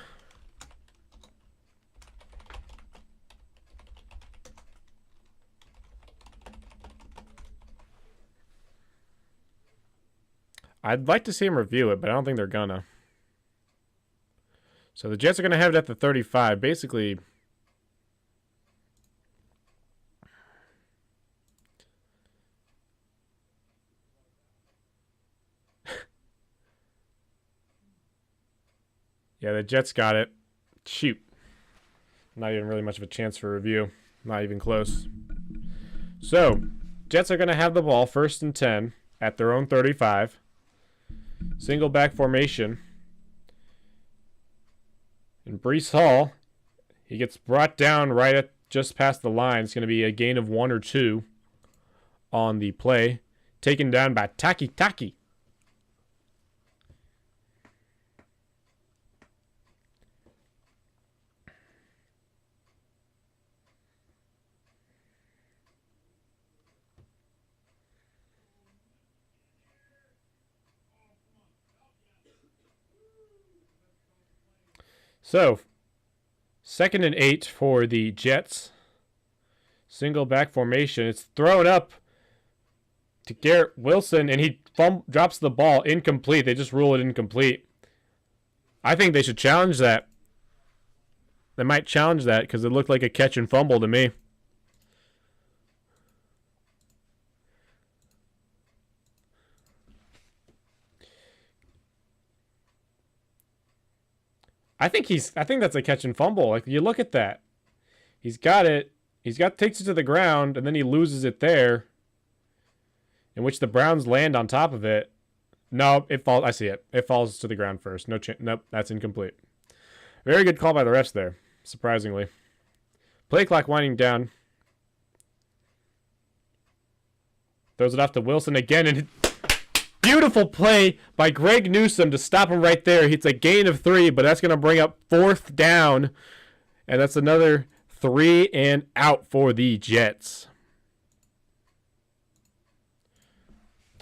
I'd like to see him review it, but I don't think they're gonna. So the Jets are gonna have it at the 35. Basically, yeah, the Jets got it. Shoot. Not even really much of a chance for review. Not even close. So, Jets are gonna have the ball 1st and 10 at their own 35. Single back formation. And Breece Hall, he gets brought down right at just past the line. It's going to be a gain of 1 or 2 on the play. Taken down by Taki. So, 2nd and 8 for the Jets. Single back formation. It's thrown up to Garrett Wilson, and he drops the ball incomplete. They just rule it incomplete. I think they should challenge that. They might challenge that because it looked like a catch and fumble to me. I think that's a catch and fumble. Like, you look at that. He's got it. Takes it to the ground, and then he loses it there. In which the Browns land on top of it. No, it falls. I see it. It falls to the ground first. Nope, that's incomplete. Very good call by the refs there, surprisingly. Play clock winding down. Throws it off to Wilson again, and beautiful play by Greg Newsome to stop him right there. It's a gain of 3, but that's going to bring up 4th down, and that's another 3 and out for the Jets.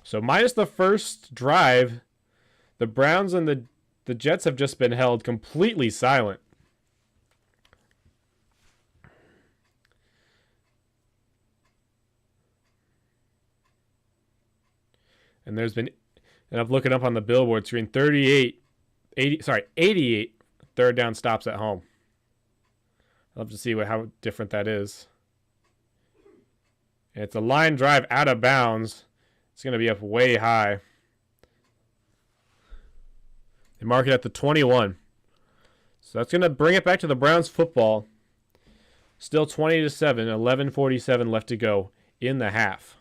So minus the first drive, the Browns and the Jets have just been held completely silent. And I'm looking up on the billboard screen, 88 third down stops at home. I'd love to see how different that is. And it's a line drive out of bounds. It's going to be up way high. They mark it at the 21. So that's going to bring it back to the Browns football. Still 20-7, 11:47 left to go in the half.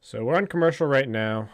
So we're on commercial right now.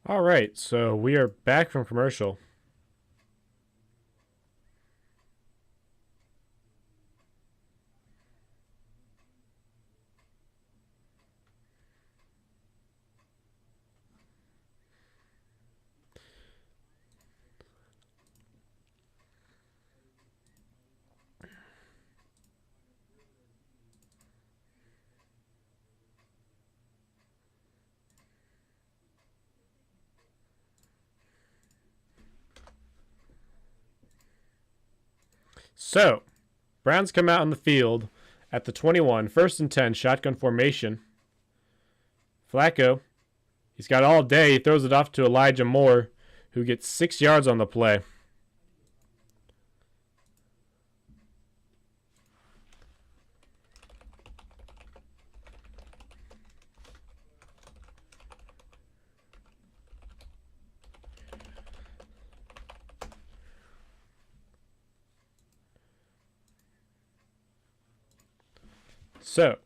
All right, so we are back from commercial. So, Browns come out on the field at the 21, 1st and 10, shotgun formation. Flacco, he's got all day. He throws it off to Elijah Moore, who gets 6 yards on the play. So,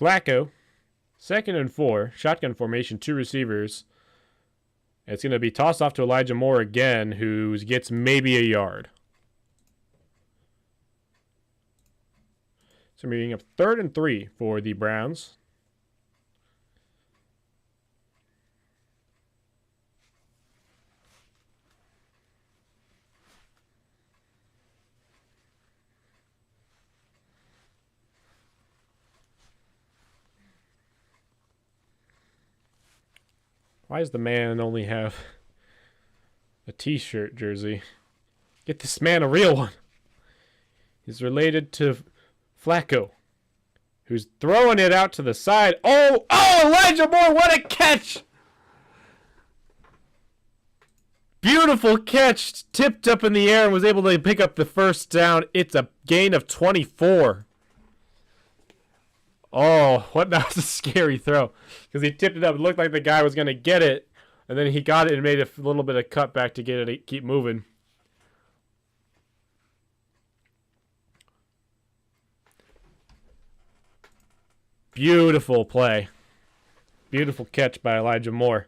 Flacco, 2nd and 4, shotgun formation, 2 receivers. It's going to be tossed off to Elijah Moore again, who gets maybe a yard. So we're being up 3rd and 3 for the Browns. Why does the man only have a t-shirt jersey? Get this man a real one. He's related to Flacco, who's throwing it out to the side. Oh, Elijah Moore, what a catch! Beautiful catch, tipped up in the air and was able to pick up the first down. It's a gain of 24. Oh, that was a scary throw. Because he tipped it up. It looked like the guy was going to get it. And then he got it and made a little bit of cutback to get it to keep moving. Beautiful play. Beautiful catch by Elijah Moore.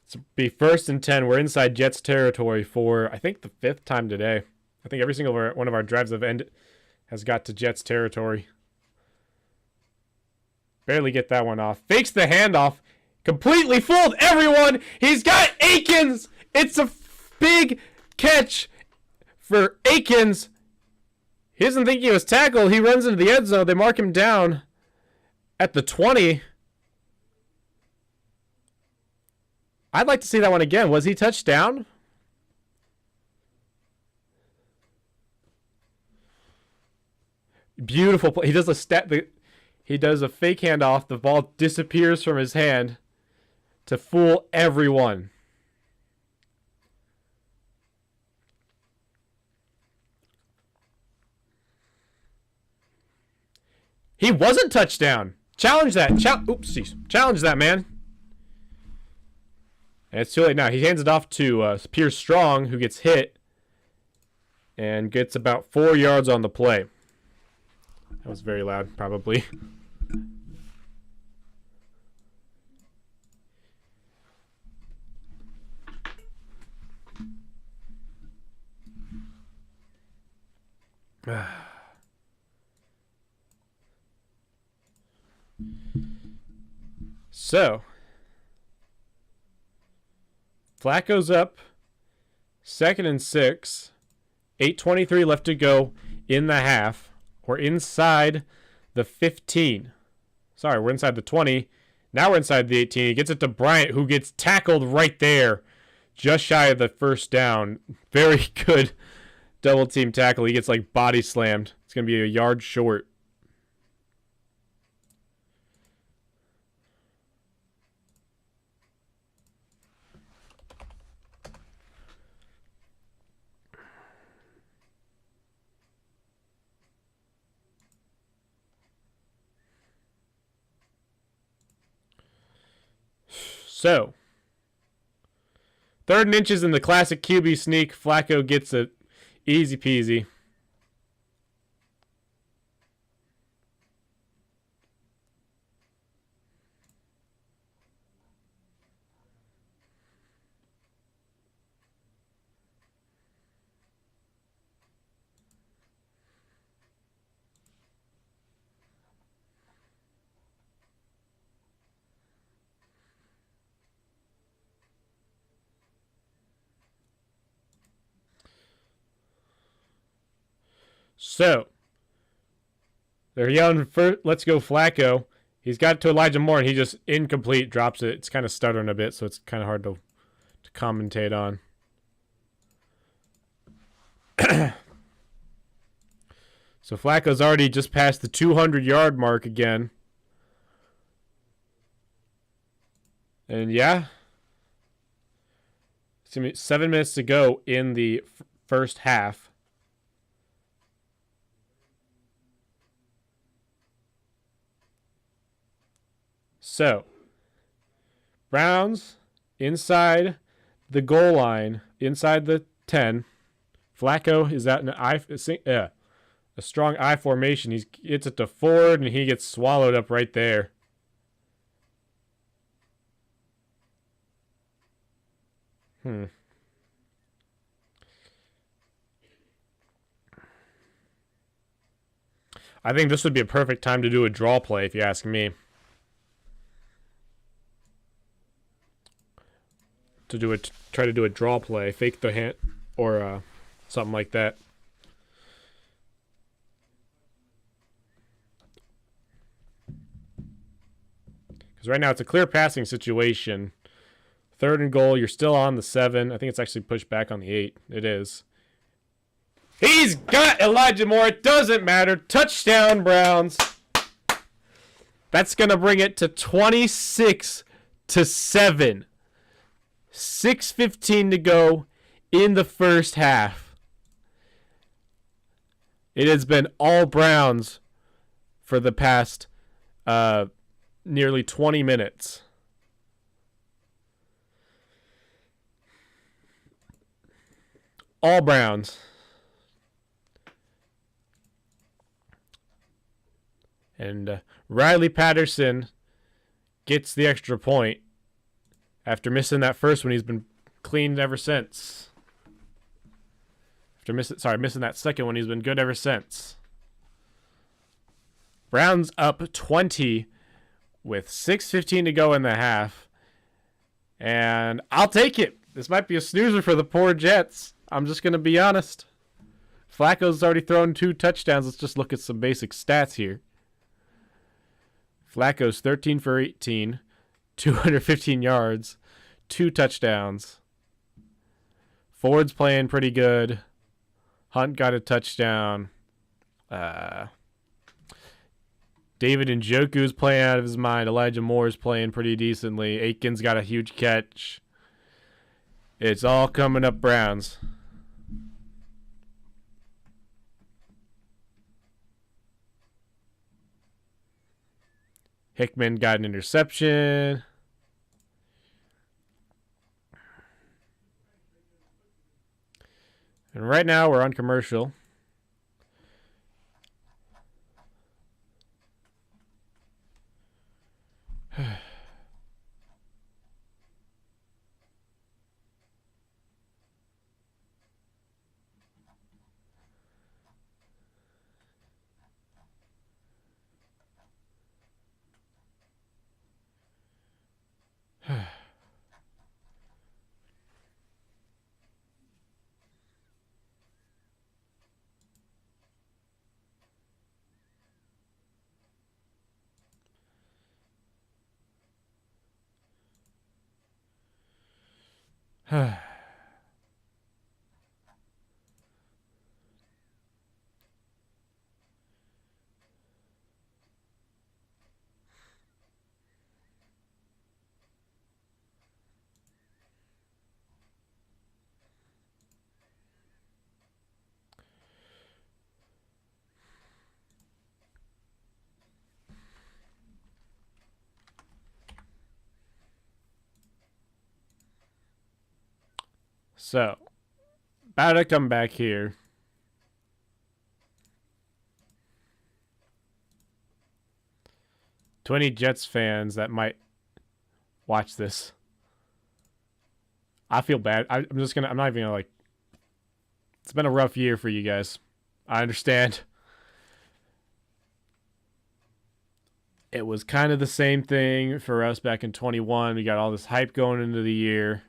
It's be 1st and 10. We're inside Jets territory for, I think, the 5th time today. I think every single one of our drives has got to Jets territory. Barely get that one off. Fakes the handoff. Completely fooled everyone. He's got Hopkins. It's a big catch for Hopkins. He doesn't think he was tackled. He runs into the end zone. They mark him down at the 20. I'd like to see that one again. Was he touchdown? Beautiful play. He does a fake handoff. The ball disappears from his hand to fool everyone. He wasn't touchdown. Challenge that. Challenge that, man. And it's too late now. He hands it off to Pierce Strong, who gets hit and gets about 4 yards on the play. That was very loud, probably. So, Flacco's up, 2nd and 6, 8:23 left to go in the half. We're inside the 15. Sorry, we're inside the 20. Now we're inside the 18. He gets it to Bryant, who gets tackled right there, just shy of the first down. Very good double team tackle. He gets like body slammed. It's going to be a yard short. So, 3rd and inches in the classic QB sneak. Flacco gets it easy peasy. So, they're yelling, let's go Flacco. He's got it to Elijah Moore, and he just incomplete, drops it. It's kind of stuttering a bit, so it's kind of hard to commentate on. So Flacco's already just past the 200-yard mark again. And yeah, it's going to be 7 minutes to go in the first half. So, Browns inside the goal line, inside the 10. Flacco is at a a strong I formation. He gets it to Ford, and he gets swallowed up right there. I think this would be a perfect time to do a draw play, if you ask me. Try to do a draw play, fake the hand, or something like that. Because right now it's a clear passing situation. 3rd and goal, you're still on the 7. I think it's actually pushed back on the 8. It is. He's got Elijah Moore. It doesn't matter. Touchdown, Browns. That's going to bring it to 26-7. 6:15 to go in the first half. It has been all Browns for the past nearly 20 minutes. All Browns. And Riley Patterson gets the extra point after missing that first one. He's been clean ever since. Missing that second one, he's been good ever since. Browns up 20 with 6:15 to go in the half. And I'll take it. This might be a snoozer for the poor Jets. I'm just going to be honest. Flacco's already thrown 2 touchdowns. Let's just look at some basic stats here. Flacco's 13 for 18, 215 yards, 2 touchdowns. Ford's playing pretty good. Hunt got a touchdown. David Njoku's playing out of his mind. Elijah Moore's playing pretty decently. Aikens got a huge catch. It's all coming up Browns. Hickman got an interception. And right now we're on commercial. So, about to come back here. To any Jets fans that might watch this, I feel bad. I'm not even gonna like. It's been a rough year for you guys. I understand. It was kind of the same thing for us back in 21. We got all this hype going into the year,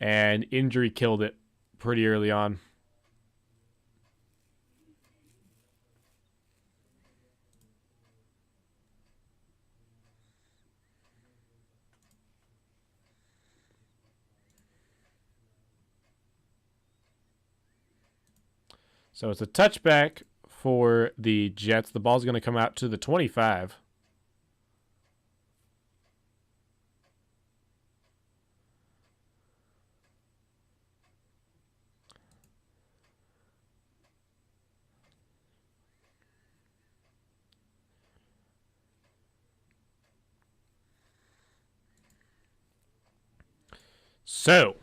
and injury killed it pretty early on. So it's a touchback for the Jets. The ball's going to come out to the 25. So,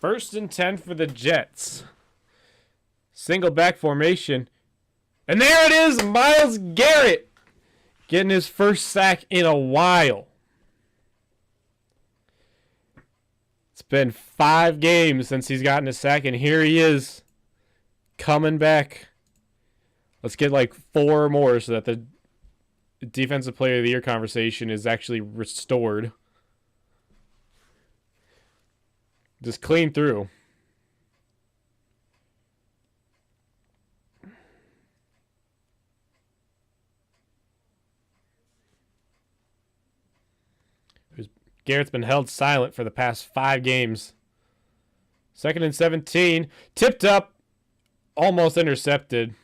1st and 10 for the Jets. Single back formation. And there it is, Myles Garrett getting his first sack in a while. It's been 5 games since he's gotten a sack, and here he is coming back. Let's get like 4 more so that the Defensive Player of the Year conversation is actually restored. Just clean through. Garrett's been held silent for the past 5 games. 2nd and 17. Tipped up. Almost intercepted.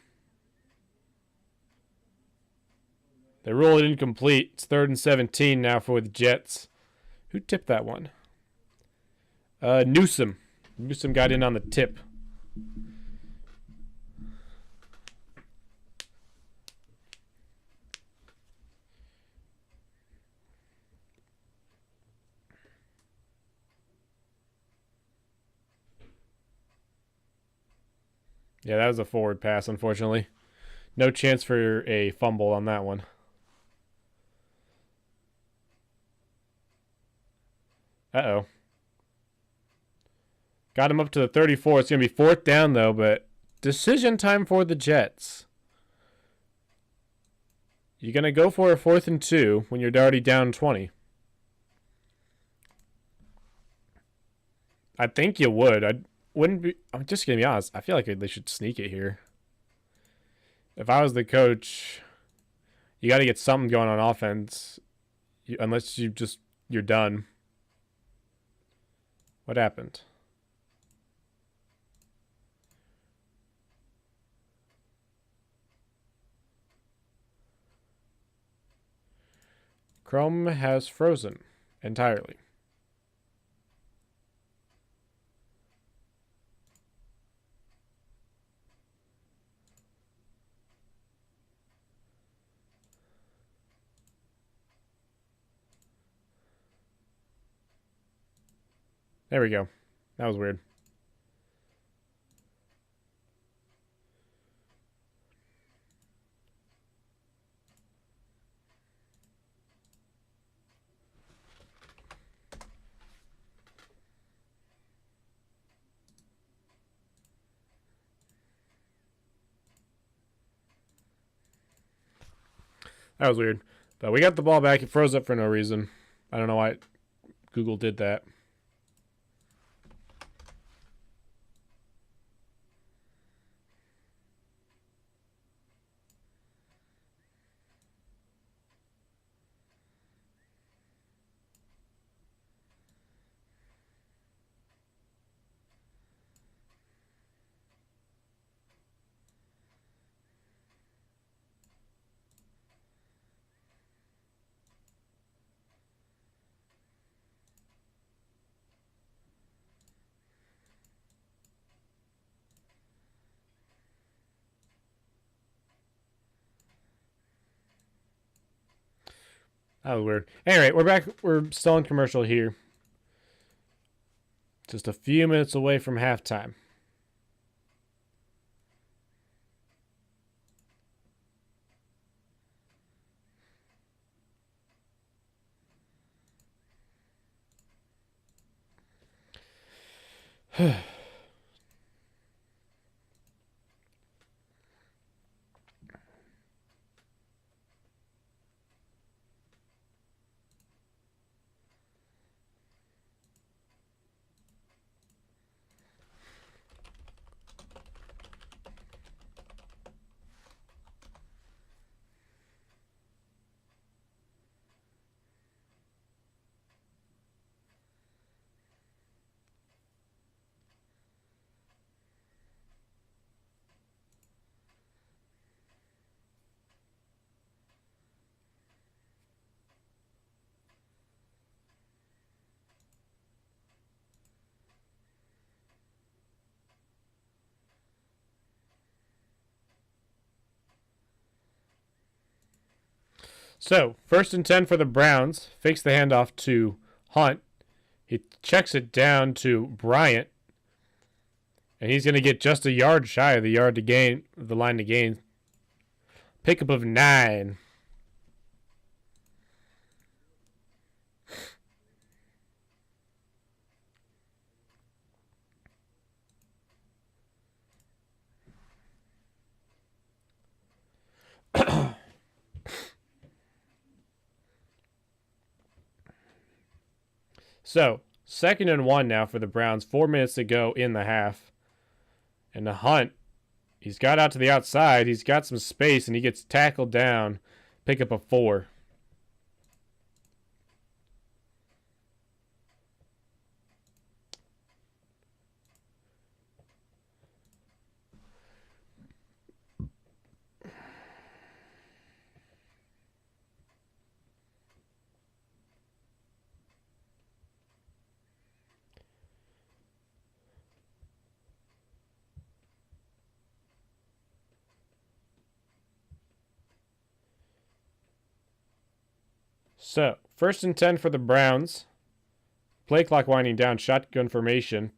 They rule it incomplete. It's 3rd and 17 now for the Jets. Who tipped that one? Newsom. Newsom got in on the tip. Yeah, that was a forward pass, unfortunately. No chance for a fumble on that one. Uh-oh. Got him up to the 34. It's going to be 4th down, though, but decision time for the Jets. You're going to go for a 4th and 2 when you're already down 20. I think you would. I'm just going to be honest. I feel like they should sneak it here. If I was the coach, you got to get something going on offense. Unless you're done. What happened? Chrome has frozen entirely. There we go. That was weird. That was weird. But we got the ball back. It froze up for no reason. I don't know why Google did that. That was weird. Anyway, we're back. We're still in commercial here. Just a few minutes away from halftime. So, 1st and 10 for the Browns. Fakes the handoff to Hunt. He checks it down to Bryant. And he's going to get just a yard shy of the yard to gain, the line to gain. Pickup of 9. So, 2nd and 1 now for the Browns. 4 minutes to go in the half. And the Hunt, he's got out to the outside. He's got some space, and he gets tackled down. Pick up a 4. So, 1st and 10 for the Browns. Play clock winding down, shotgun formation.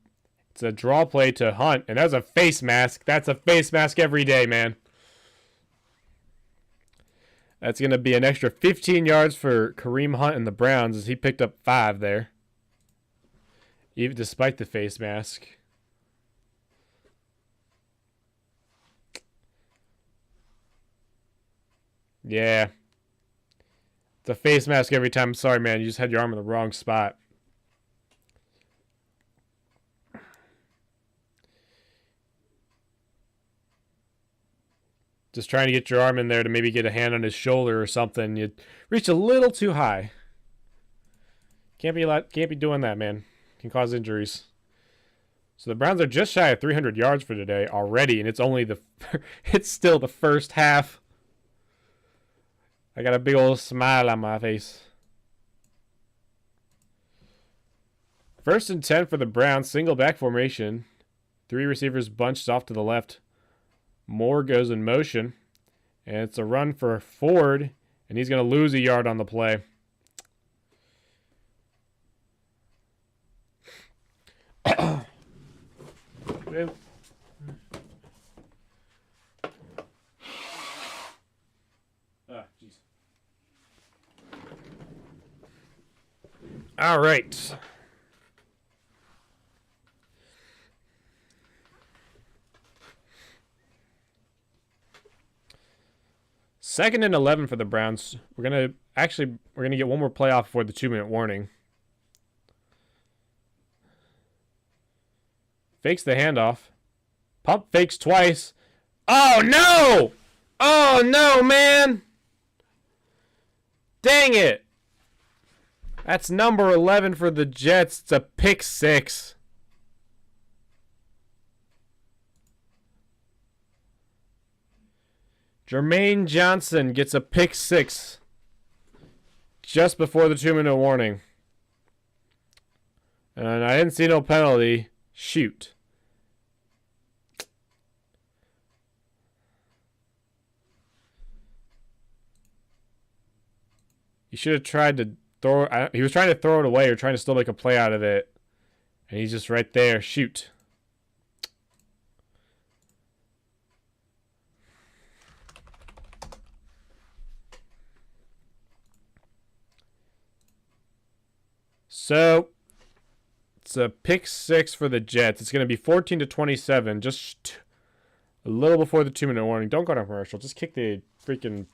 It's a draw play to Hunt, and that's a face mask. That's a face mask every day, man. That's going to be an extra 15 yards for Kareem Hunt and the Browns as he picked up 5 there. Even despite the face mask. Yeah. It's a face mask every time. Sorry, man. You just had your arm in the wrong spot. Just trying to get your arm in there to maybe get a hand on his shoulder or something. You reach a little too high. Can't be doing that, man. Can cause injuries. So the Browns are just shy of 300 yards for today already, and it's still the first half. I got a big old smile on my face. 1st and 10 for the Browns. Single back formation. 3 receivers bunched off to the left. Moore goes in motion. And it's a run for Ford. And he's going to lose a yard on the play. All right. Second and 11 for the Browns. We're gonna get one more playoff before the 2-minute warning. Fakes the handoff. Pump fakes twice. Oh no! Oh no, man! Dang it! That's number 11 for the Jets. It's a pick 6. Jermaine Johnson gets a pick 6 just before the 2-minute warning. And I didn't see no penalty. Shoot. He should have tried to he was trying to throw it away or trying to still make a play out of it. And he's just right there. Shoot. So, it's a pick 6 for the Jets. It's going to be 14-27, just a little before the 2-minute warning. Don't go to commercial. Just kick the freaking...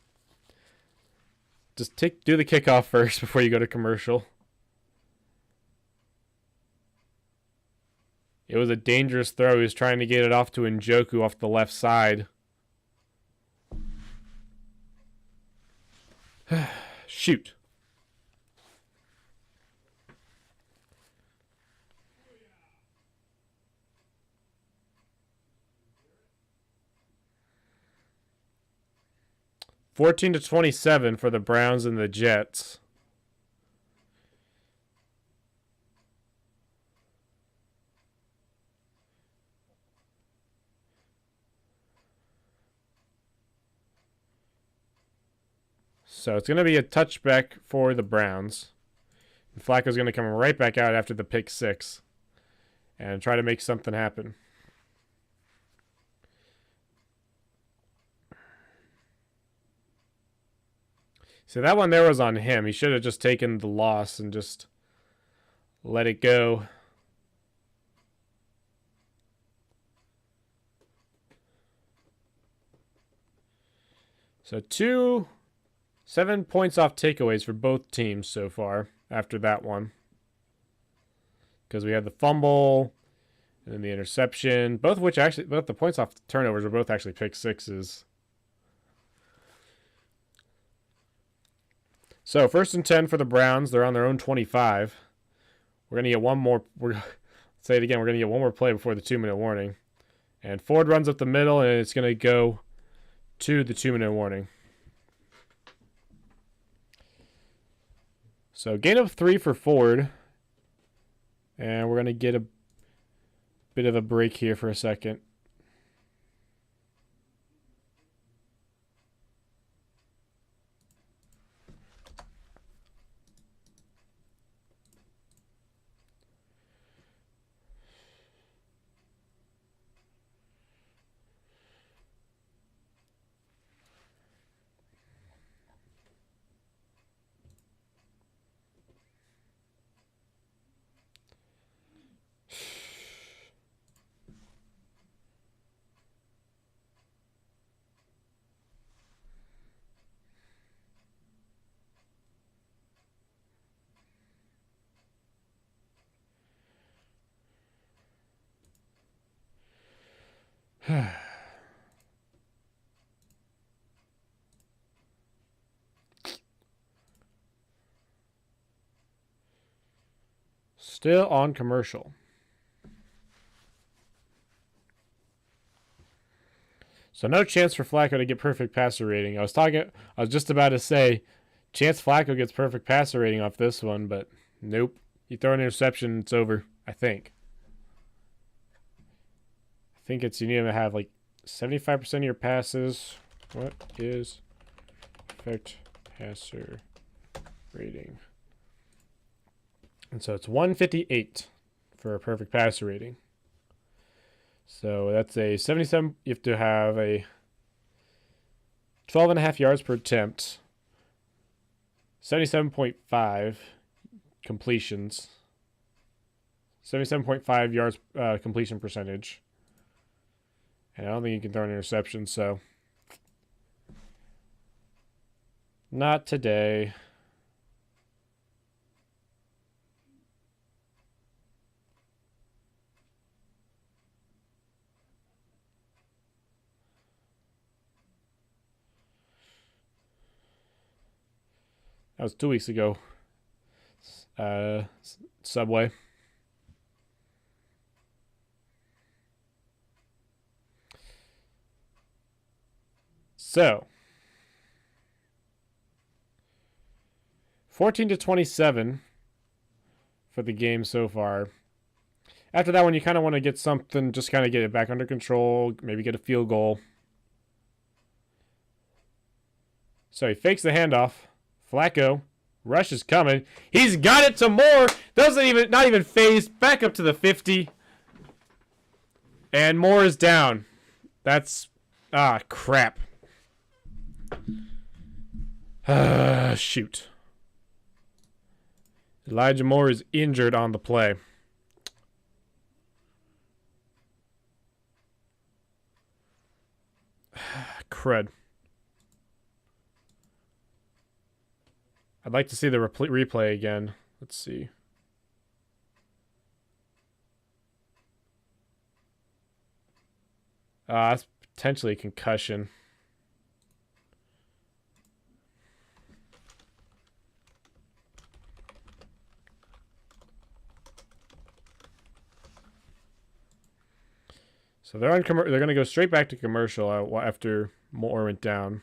do the kickoff first before you go to commercial. It was a dangerous throw. He was trying to get it off to Njoku off the left side. Shoot. Fourteen to 27 for the Browns and the Jets. So it's going to be a touchback for the Browns. And Flacco's going to come right back out after the pick 6 and try to make something happen. So that one there was on him. He should have just taken the loss and just let it go. So 7 points off takeaways for both teams so far after that one. Because we had the fumble and then the interception. Both the points off turnovers were both actually pick sixes. So 1st and 10 for the Browns. They're on their own 25. We're going to get one more. Say it again. We're going to get one more play before the 2-minute warning. And Ford runs up the middle, and it's going to go to the 2-minute warning. So gain of 3 for Ford. And we're going to get a bit of a break here for a second. Still on commercial. So no chance for Flacco to get perfect passer rating. I was just about to say, chance Flacco gets perfect passer rating off this one, but nope. You throw an interception, it's over, I think. I think it's you need to have like 75% of your passes. What is perfect passer rating? And so it's 158 for a perfect passer rating. So that's a 77. You have to have a 12.5 yards per attempt, 77.5 completions, 77.5 yards completion percentage. And I don't think you can throw an interception, so not today. That was 2 weeks ago. Subway. So, 14-27 for the game so far. After that one, you kind of want to get something, just kind of get it back under control, maybe get a field goal. So he fakes the handoff. Flacco, rush is coming. He's got it to Moore. Not even phased. Back up to the 50. And Moore is down. That's, crap. Shoot. Elijah Moore is injured on the play. Crud. I'd like to see the replay again. Let's see. That's potentially a concussion. So they're going to go straight back to commercial after Moore went down.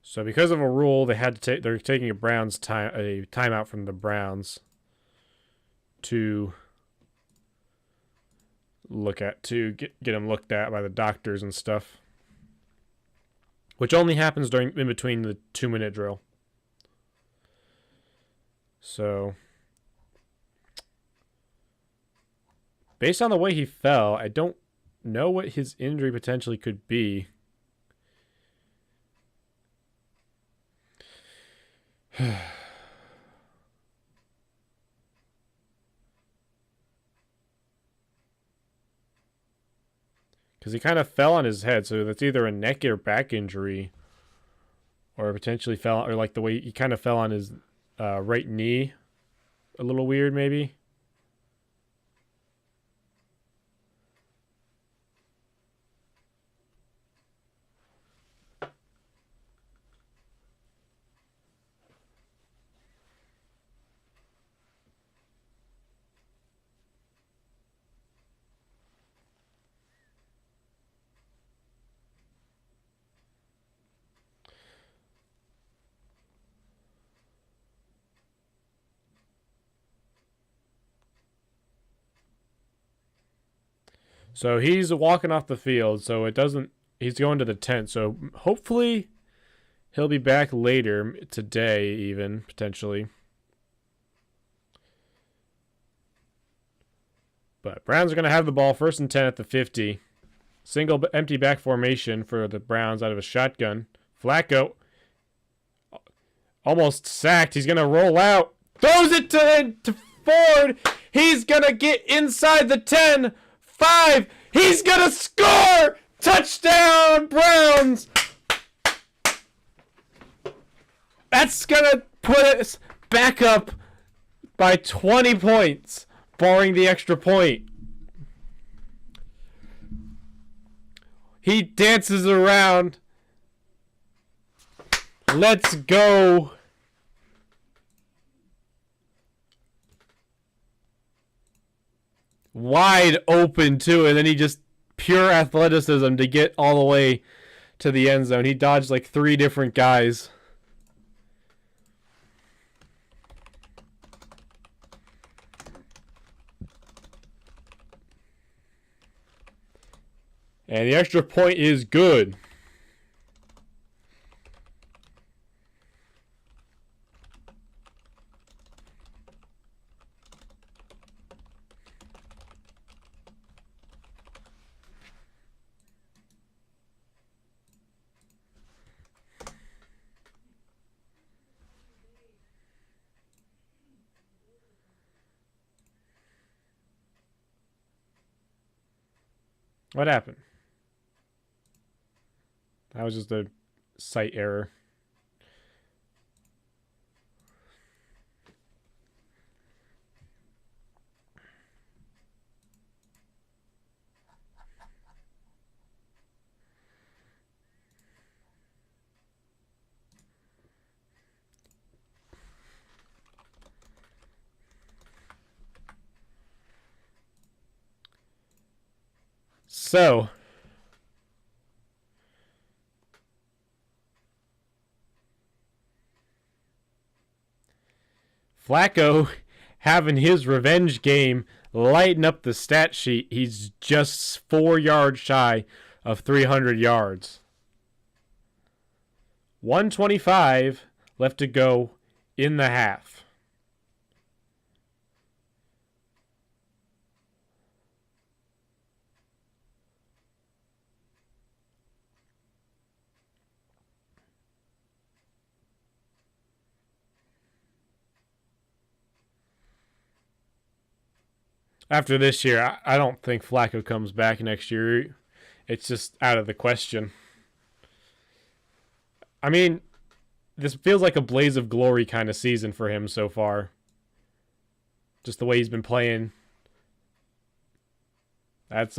So because of a rule, they had to take. They're taking a timeout from the Browns to get them looked at by the doctors and stuff, which only happens in between the 2-minute drill. So, based on the way he fell, I don't know what his injury potentially could be. Because he kind of fell on his head, so that's either a neck or back injury, or potentially fell, or like the way he kind of fell on his right knee, a little weird maybe. So he's walking off the field, so it doesn't. He's going to the tent, so hopefully he'll be back later today, even potentially. But Browns are going to have the ball 1st and 10 at the 50. Single empty back formation for the Browns out of a shotgun. Flacco almost sacked. He's going to roll out. Throws it to Ford. He's going to get inside the 10. 5. He's going to score. Touchdown, Browns. That's going to put us back up by 20 points, barring the extra point. He dances around. Let's go. Wide open, too. And then he just pure athleticism to get all the way to the end zone. He dodged like 3 different guys. And the extra point is good. What happened? That was just a site error. So, Flacco having his revenge game, lighting up the stat sheet. He's just 4 yards shy of 300 yards. 125 left to go in the half. After this year, I don't think Flacco comes back next year. It's just out of the question. I mean, this feels like a blaze of glory kind of season for him so far. Just the way he's been playing. That's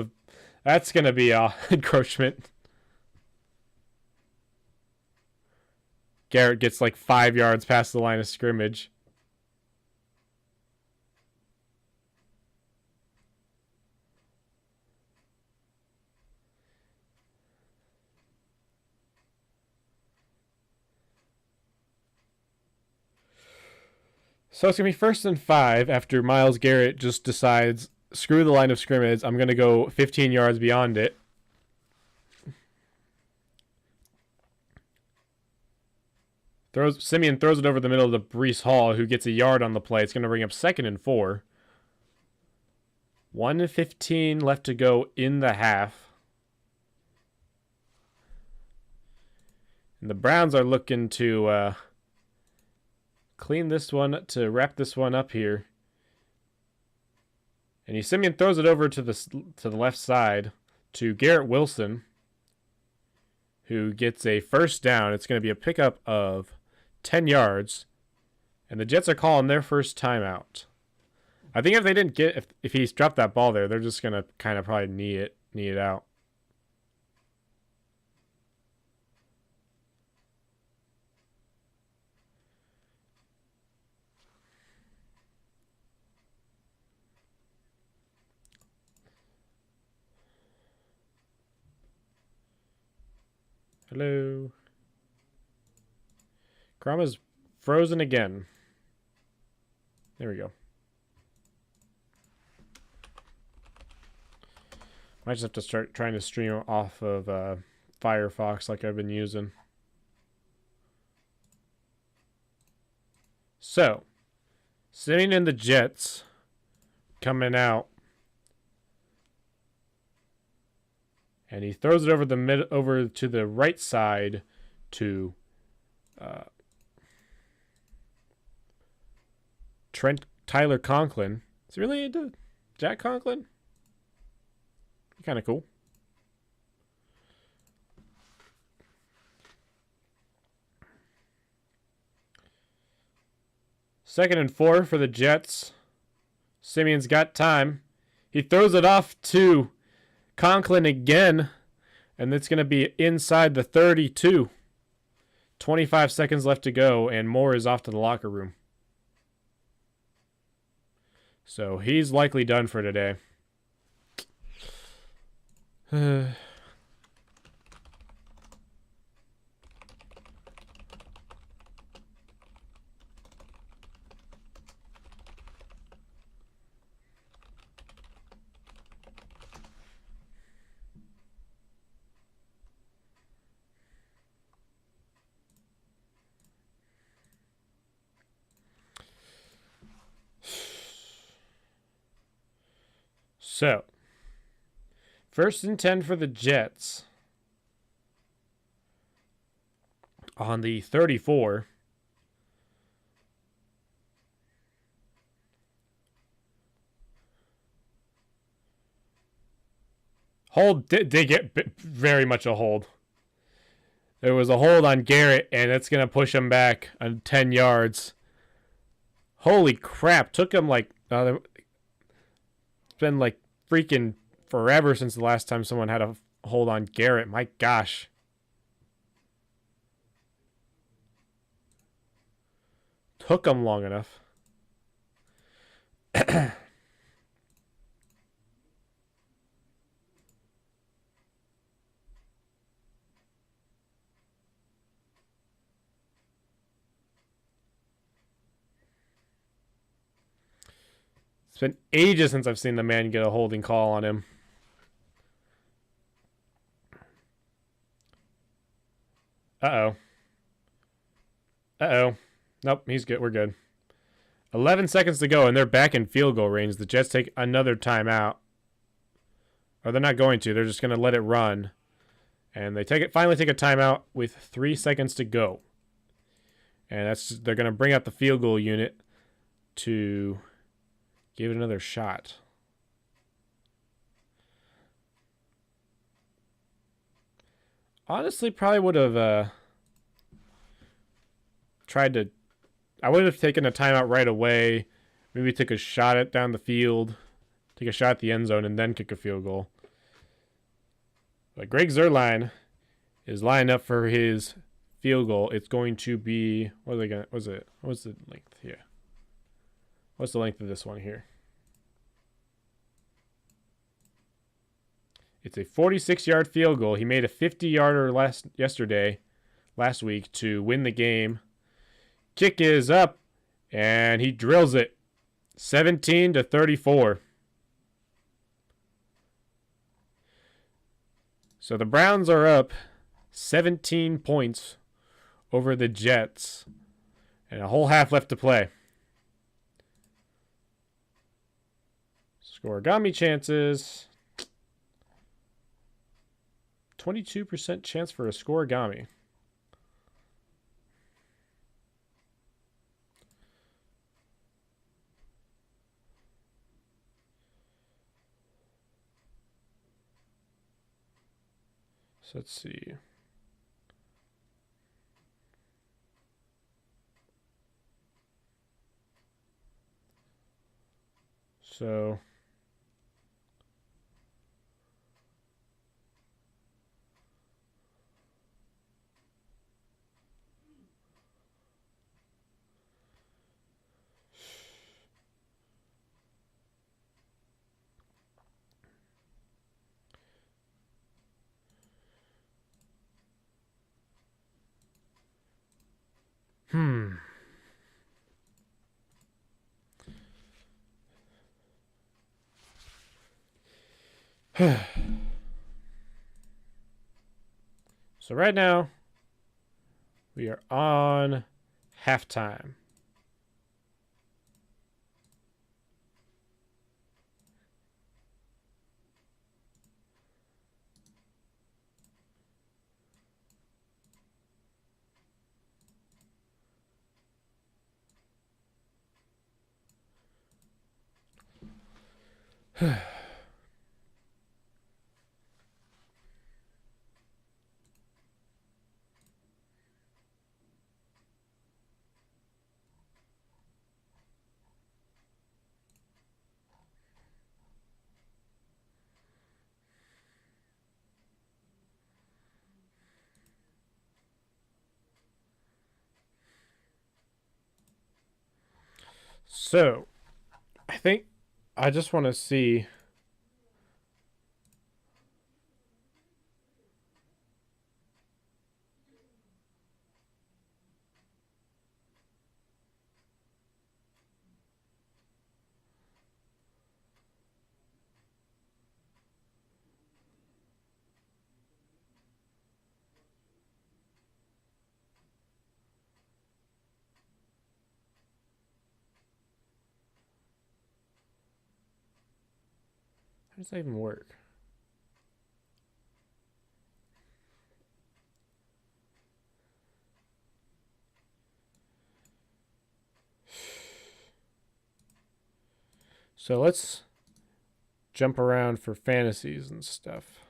gonna be encroachment. Garrett gets like 5 yards past the line of scrimmage. So it's going to be 1st and 5 after Myles Garrett just decides, screw the line of scrimmage. I'm going to go 15 yards beyond it. Simeon throws it over the middle to Breece Hall, who gets a yard on the play. It's going to bring up 2nd and 4. 1:15 left to go in the half. And the Browns are looking to clean this one, to wrap this one up here. And Simeon throws it over to the left side to Garrett Wilson, who gets a 1st down. It's going to be a pickup of 10 yards. And the Jets are calling their first timeout. I think if they didn't get, if he's dropped that ball there, they're just going to kind of probably knee it out. Hello. Krama's frozen again. There we go. Might just have to start trying to stream off of Firefox like I've been using. So, Simeon and the Jets coming out. And he throws it over to the right side to Tyler Conklin. Is he really into Jack Conklin? Kind of cool. Second and 4 for the Jets. Simeon's got time. He throws it off to Conklin again, and it's going to be inside the 32. 25 seconds left to go, and Moore is off to the locker room. So he's likely done for today. So, 1st and 10 for the Jets on the 34. Hold did get very much a hold. There was a hold on Garrett, and it's going to push him back on 10 yards. Holy crap. Took him like... it's been like freaking forever since the last time someone had a hold on Garrett. My gosh. Took him long enough. It's been ages since I've seen the man get a holding call on him. Uh-oh. Nope, he's good. We're good. 11 seconds to go, and they're back in field goal range. The Jets take another timeout. Or they're not going to. They're just going to let it run. And they finally take a timeout with 3 seconds to go. And they're going to bring out the field goal unit to give it another shot. Honestly, probably would have tried to... I would have taken a timeout right away. Maybe take a shot at down the field. Take a shot at the end zone and then kick a field goal. But Greg Zuerlein is lined up for his field goal. It's going to be... What's the length here? What's the length of this one here? It's a 46-yard field goal. He made a 50-yarder last week to win the game. Kick is up, And he drills it. 17-34. So the Browns are up 17 points over the Jets. And a whole half left to play. Scoregami chances. 22% chance for a scoregami. So let's see. So So right now, we are on halftime. So, I think I just want to see. How does that even work? So let's jump around for fantasies and stuff.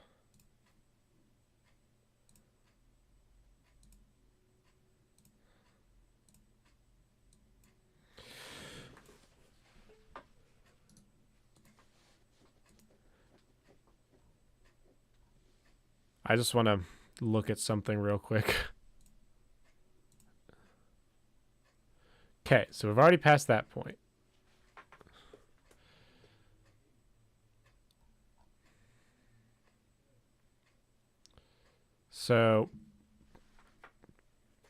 I just want to look at something real quick. Okay, so we've already passed that point. So,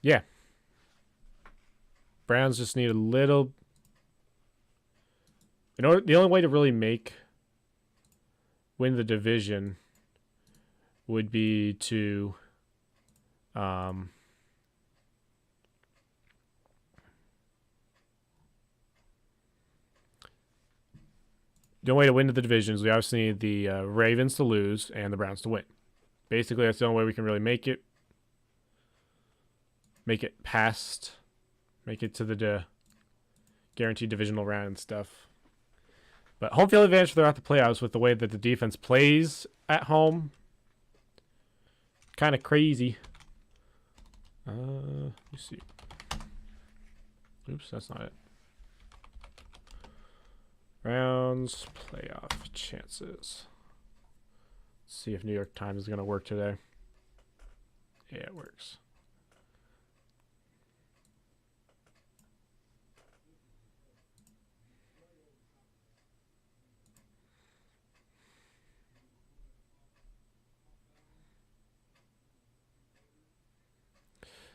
yeah. Browns just need a little. You know, the only way to really win the division would be to the only way to win the division is we obviously need the Ravens to lose and the Browns to win. Basically, that's the only way we can really make it past, make it to the guaranteed divisional round and stuff. But home field advantage throughout the playoffs with the way that the defense plays at home, kind of crazy. Let me see. Oops, that's not it. Browns playoff chances. Let's see if New York Times is going to work today. Yeah, it works.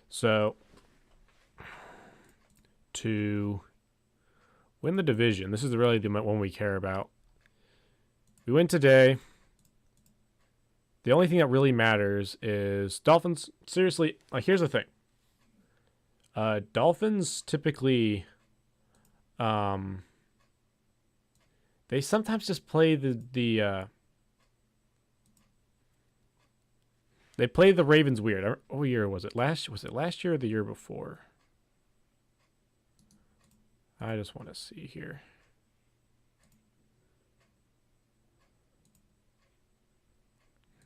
So, to Win the division. This is really the one we care about. We win today. The only thing that really matters is Dolphins. Seriously, like, here's the thing. Dolphins typically, they sometimes just play they play the Ravens weird. What year was it? Was it last year or the year before? I just want to see here.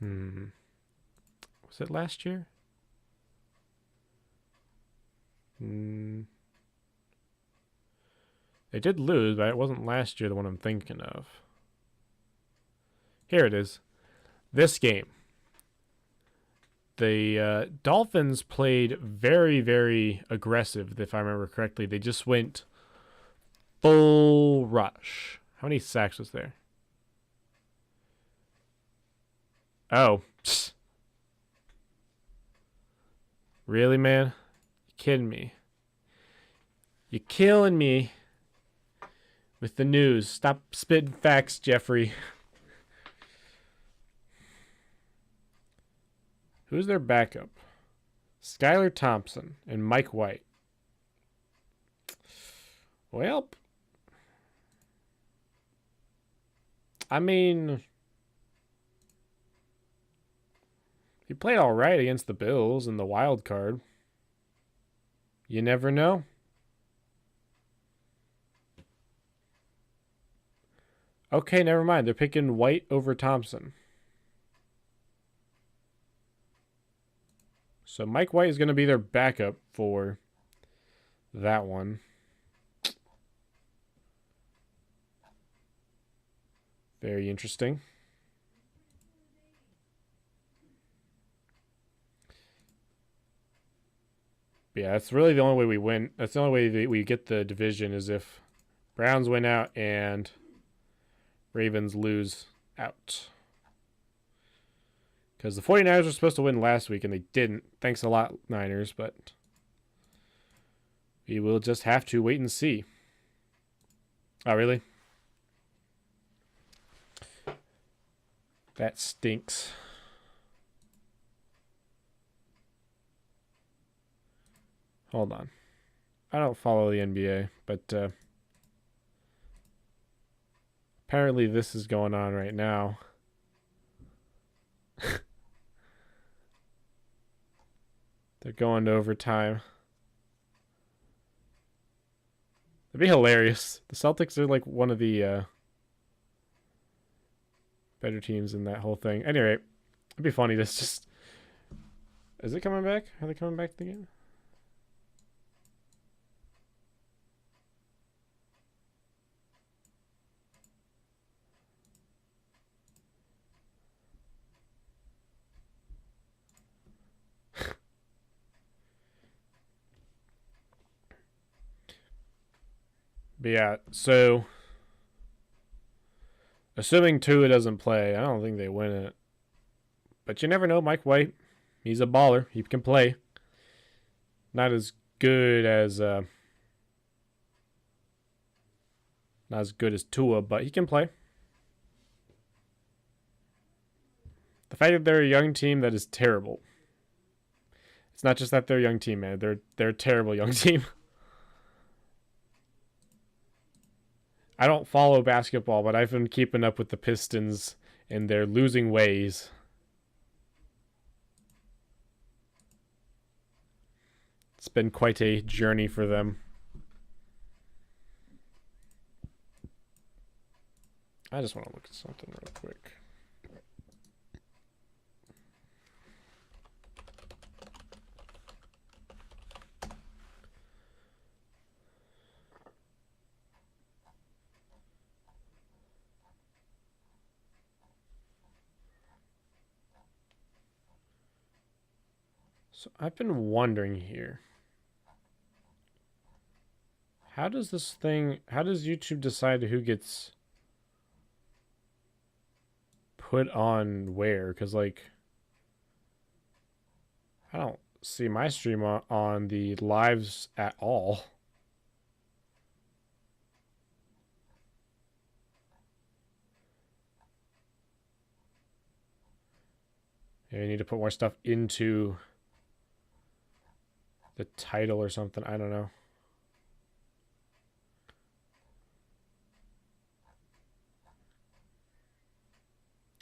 Was it last year? They did lose, but it wasn't last year, the one I'm thinking of. Here it is. This game. The Dolphins played very, very aggressive, if I remember correctly. They just went full rush. How many sacks was there? Oh. Really, man? You kidding me? You're killing me with the news. Stop spitting facts, Jeffrey. Who's their backup? Skylar Thompson and Mike White. Well, I mean, he played all right against the Bills in the wild card. You never know. Okay, never mind. They're picking White over Thompson. So Mike White is going to be their backup for that one. Very interesting. But yeah, that's really the only way we win. That's the only way that we get the division is if Browns win out and Ravens lose out. Because the 49ers were supposed to win last week and they didn't. Thanks a lot, Niners, but we will just have to wait and see. Oh, really? That stinks. Hold on. I don't follow the NBA, but apparently this is going on right now. They're going to overtime. That'd be hilarious. The Celtics are like one of the better teams in that whole thing. Anyway, it'd be funny to just... Is it coming back? Are they coming back to the game? But yeah, so assuming Tua doesn't play, I don't think they win it. But you never know. Mike White, he's a baller. He can play. Not as good as Tua, but he can play. The fact that they're a young team that is terrible. It's not just that they're a young team, man. They're a terrible young team. I don't follow basketball, but I've been keeping up with the Pistons and their losing ways. It's been quite a journey for them. I just want to look at something real quick. So I've been wondering here. How does YouTube decide who gets put on where? Because, like, I don't see my stream on the lives at all. Maybe I need to put more stuff into the title or something. I don't know.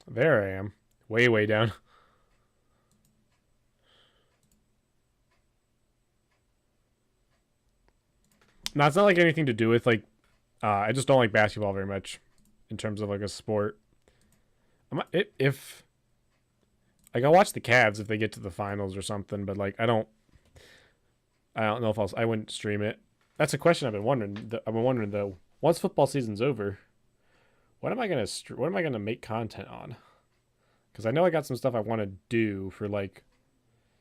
There I am. Way, way down. No, it's not like anything to do with like I just don't like basketball very much in terms of like a sport. If like I'll watch the Cavs if they get to the finals or something, but like I don't know if I wouldn't stream it. That's a question I've been wondering. I've been wondering though. Once football season's over, what am I gonna make content on? Because I know I got some stuff I want to do for like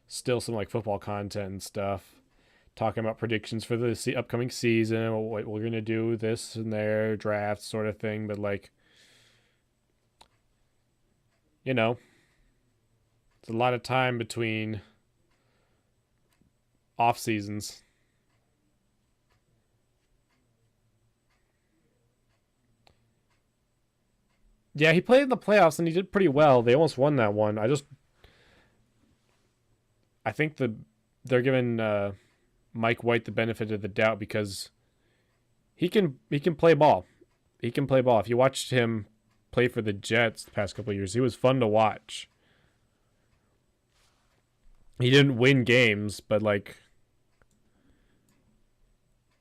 still some like football content and stuff. Talking about predictions for the upcoming season, what we're gonna do, this and there, draft sort of thing. But like, you know, it's a lot of time between off seasons. Yeah, he played in the playoffs and he did pretty well. They almost won that one. I think they're giving Mike White the benefit of the doubt because he can play ball. He can play ball. If you watched him play for the Jets the past couple of years, he was fun to watch. He didn't win games, but like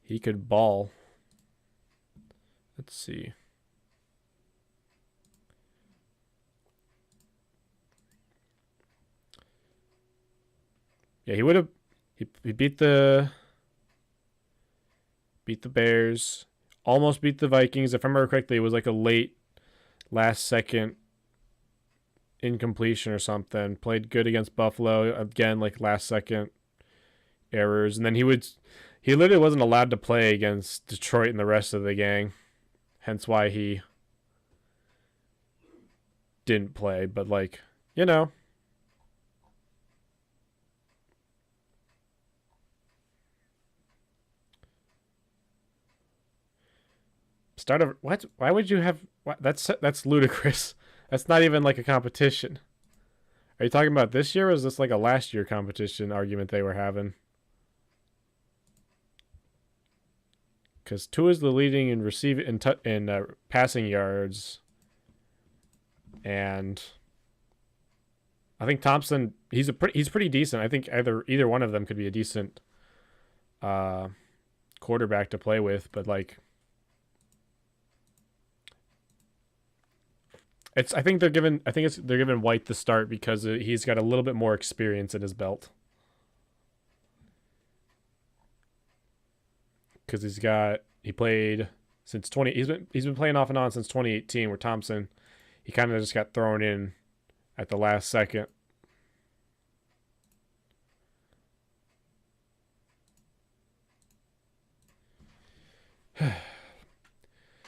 he could ball. Let's see. Yeah, he would have. He beat the Bears. Almost beat the Vikings. If I remember correctly, it was like a late, last second incompletion or something. Played good against Buffalo again, like last second errors, and then he literally wasn't allowed to play against Detroit and the rest of the gang. Hence why he didn't play. But like, you know. Start of what? Why would you have? What? That's ludicrous. That's not even like a competition. Are you talking about this year, or is this like a last year competition argument they were having? Because Tua is the leading in receiving in passing yards, and I think Thompson he's pretty decent. I think either one of them could be a decent quarterback to play with, but like. I think they're giving White the start because he's got a little bit more experience in his belt. Because he played since 20. He's been playing off and on since 2018. Where Thompson, he kind of just got thrown in at the last second.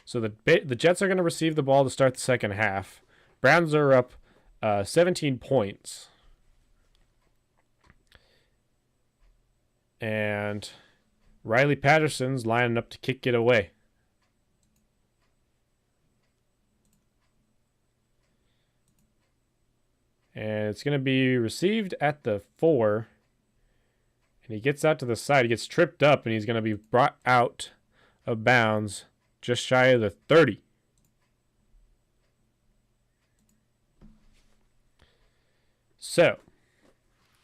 So the Jets are going to receive the ball to start the second half. Browns are up 17 points. And Riley Patterson's lining up to kick it away. And it's going to be received at the 4. And he gets out to the side. He gets tripped up, and he's going to be brought out of bounds just shy of the 30. So,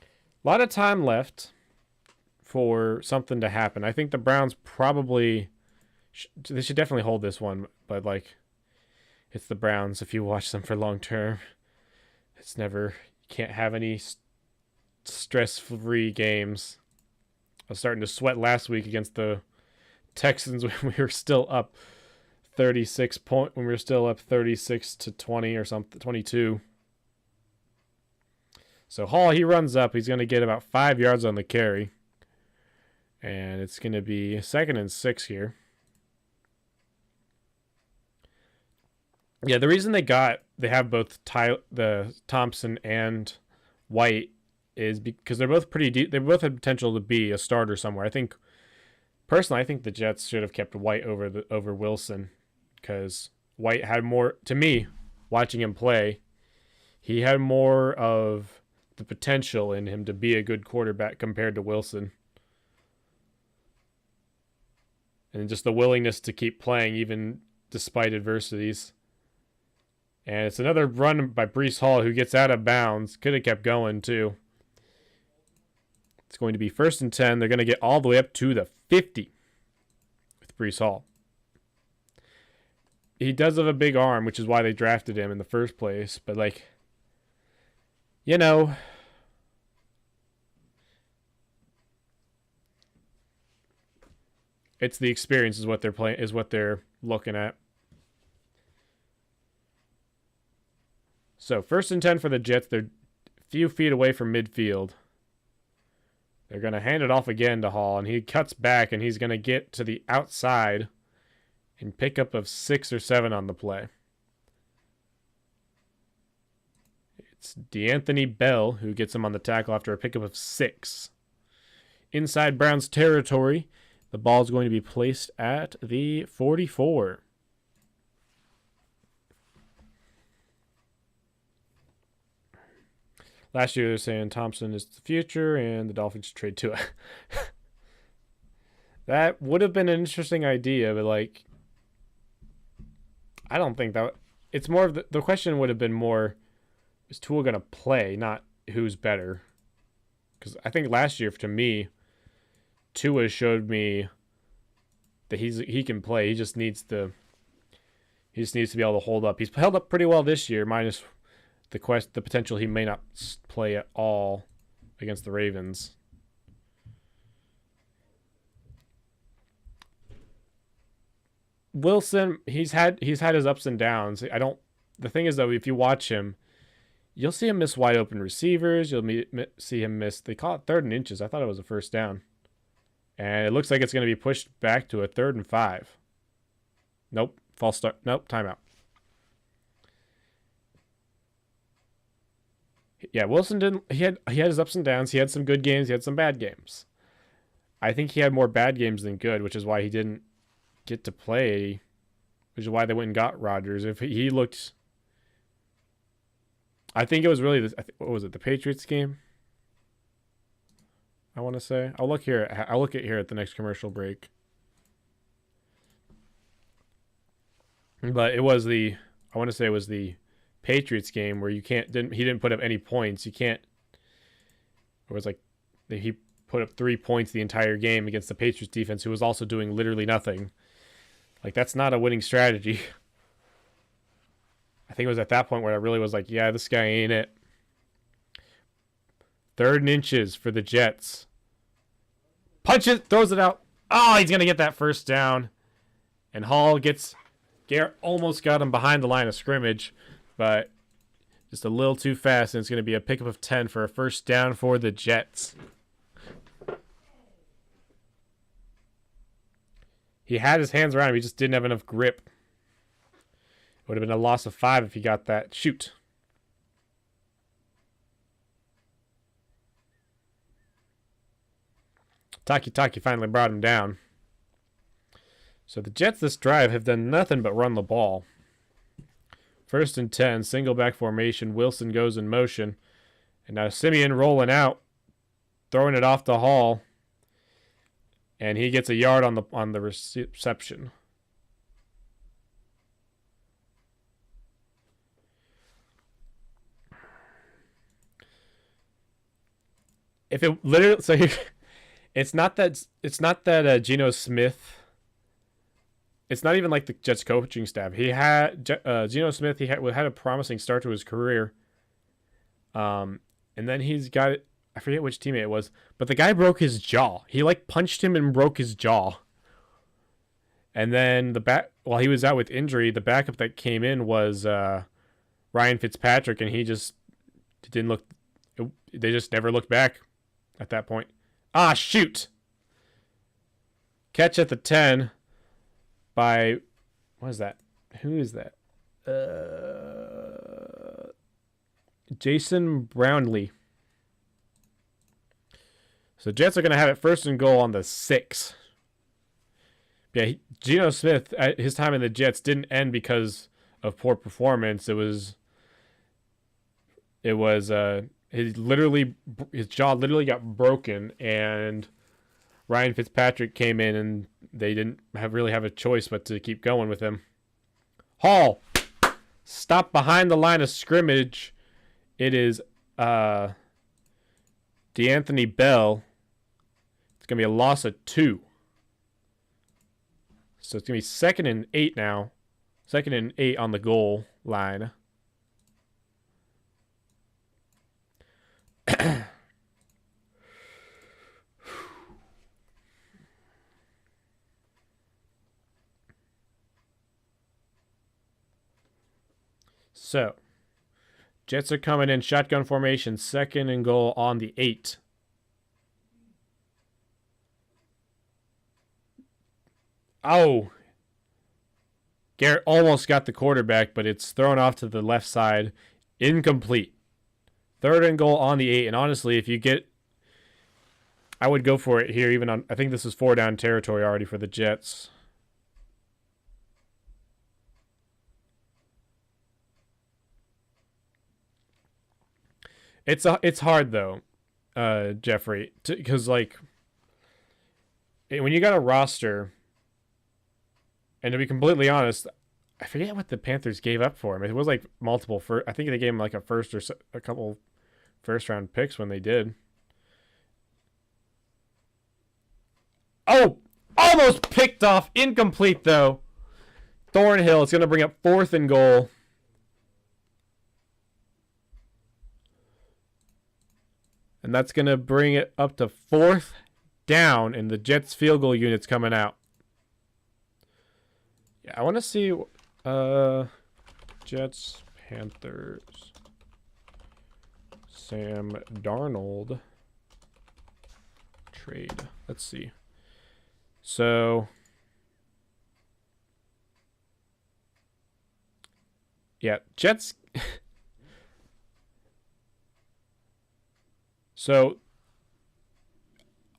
a lot of time left for something to happen. I think the Browns probably they should definitely hold this one, but like it's the Browns. If you watch them for long term, it's never you can't have any stress-free games. I was starting to sweat last week against the Texans when we were still up 36 when we were still up 36 to 20 or something, 22. So Hall, he runs up. He's going to get about 5 yards on the carry. And it's going to be 2nd and 6 here. Yeah, the reason they have both the Thompson and White is because they're both they both have potential to be a starter somewhere. Personally, I think the Jets should have kept White over Wilson because White had more, to me, watching him play, he had more of the potential in him to be a good quarterback compared to Wilson. And just the willingness to keep playing even despite adversities. And it's another run by Breece Hall who gets out of bounds. Could have kept going too. It's going to be 1st and 10. They're going to get all the way up to the 50 with Breece Hall. He does have a big arm, which is why they drafted him in the first place. But, like, you know, it's the experience is what they're playing, is what they're looking at. So 1st and 10 for the Jets. They're a few feet away from midfield. They're going to hand it off again to Hall, and he cuts back, and he's going to get to the outside and pick up of 6 or 7 on the play. It's D'Anthony Bell who gets him on the tackle after a pickup of 6. Inside Browns territory, the ball is going to be placed at the 44. Last year, they're saying Thompson is the future, and the Dolphins trade Tua. That would have been an interesting idea, but, like, I don't think that... It's more of the question would have been more, is Tua going to play, not who's better? Because I think last year, to me, Tua showed me that he can play. He just needs to be able to hold up. He's held up pretty well this year, minus the potential he may not play at all against the Ravens. Wilson, he's had his ups and downs. The thing is though, if you watch him, you'll see him miss wide open receivers. You'll see him miss. They call it 3rd and inches. I thought it was a 1st down, and it looks like it's going to be pushed back to a 3rd and 5. Nope, false start. Nope, timeout. Yeah, Wilson didn't. He had his ups and downs. He had some good games. He had some bad games. I think he had more bad games than good, which is why he didn't get to play. Which is why they went and got Rodgers. If he looked, I think it was really what was it? The Patriots game. I want to say. I'll look here. I'll look at here at the next commercial break. But it was I want to say it was the Patriots game where he didn't put up any points. You can't. It was like he put up 3 points the entire game against the Patriots defense, who was also doing literally nothing. Like, that's not a winning strategy. I think it was at that point where I really was like, yeah, this guy ain't it. 3rd and inches for the Jets. Punches, throws it out. Oh, he's going to get that 1st down. And Hall almost got him behind the line of scrimmage, but just a little too fast, and it's going to be a pickup of 10 for a 1st down for the Jets. He had his hands around him. He just didn't have enough grip. It would have been a loss of 5 if he got that shoot. Taki finally brought him down. So the Jets this drive have done nothing but run the ball. 1st and 10, single back formation. Wilson goes in motion. And now Simeon rolling out, throwing it off to Hall. And he gets a yard on the reception. If it literally, so it's not that Geno Smith. It's not even like the Jets coaching staff. He had Geno Smith. He had a promising start to his career. And then he's got, I forget which teammate it was, but the guy broke his jaw. He like punched him and broke his jaw. And then while he was out with injury, the backup that came in was Ryan Fitzpatrick, and he just didn't look. They just never looked back at that point. Ah, shoot! Catch at the 10 by, what is that? Who is that? Jason Brownlee. So Jets are going to have it 1st and goal on the 6. Yeah, Geno Smith, at his time in the Jets, didn't end because of poor performance. It was his jaw literally got broken, and Ryan Fitzpatrick came in, and they didn't really have a choice but to keep going with him. Hall, stop behind the line of scrimmage. It is DeAnthony Bell. It's gonna be a loss of 2. So it's gonna be 2nd and 8 now. 2nd and 8 on the goal line. So, Jets are coming in shotgun formation, 2nd and goal on the 8. Oh, Garrett almost got the quarterback, but it's thrown off to the left side. Incomplete. 3rd and goal on the 8. And honestly, if you get... I would go for it here, even on... I think this is 4 down territory already for the Jets. It's hard, though, Jeffrey, because, like, when you got a roster... And to be completely honest, I forget what the Panthers gave up for him. It was like multiple I think they gave him like a first or a couple first-round picks when they did. Oh, almost picked off. Incomplete, though. Thornhill, it's going to bring up 4th and goal. And that's going to bring it up to 4th down, and the Jets field goal unit's coming out. Yeah, I want to see Jets, Panthers, Sam Darnold trade. Let's see. So, yeah, Jets. So,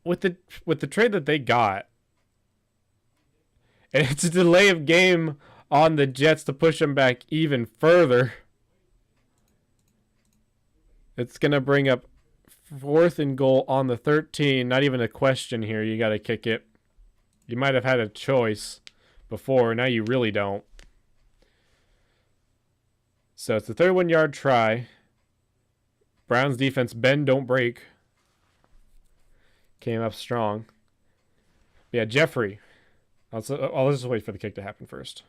with the trade that they got, and it's a delay of game on the Jets to push them back even further. It's going to bring up 4th and goal on the 13. Not even a question here. You got to kick it. You might have had a choice before. Now you really don't. So it's a 31-yard try. Browns defense, bend, don't break. Came up strong. Yeah, Jeffrey. Let's just wait for the kick to happen first.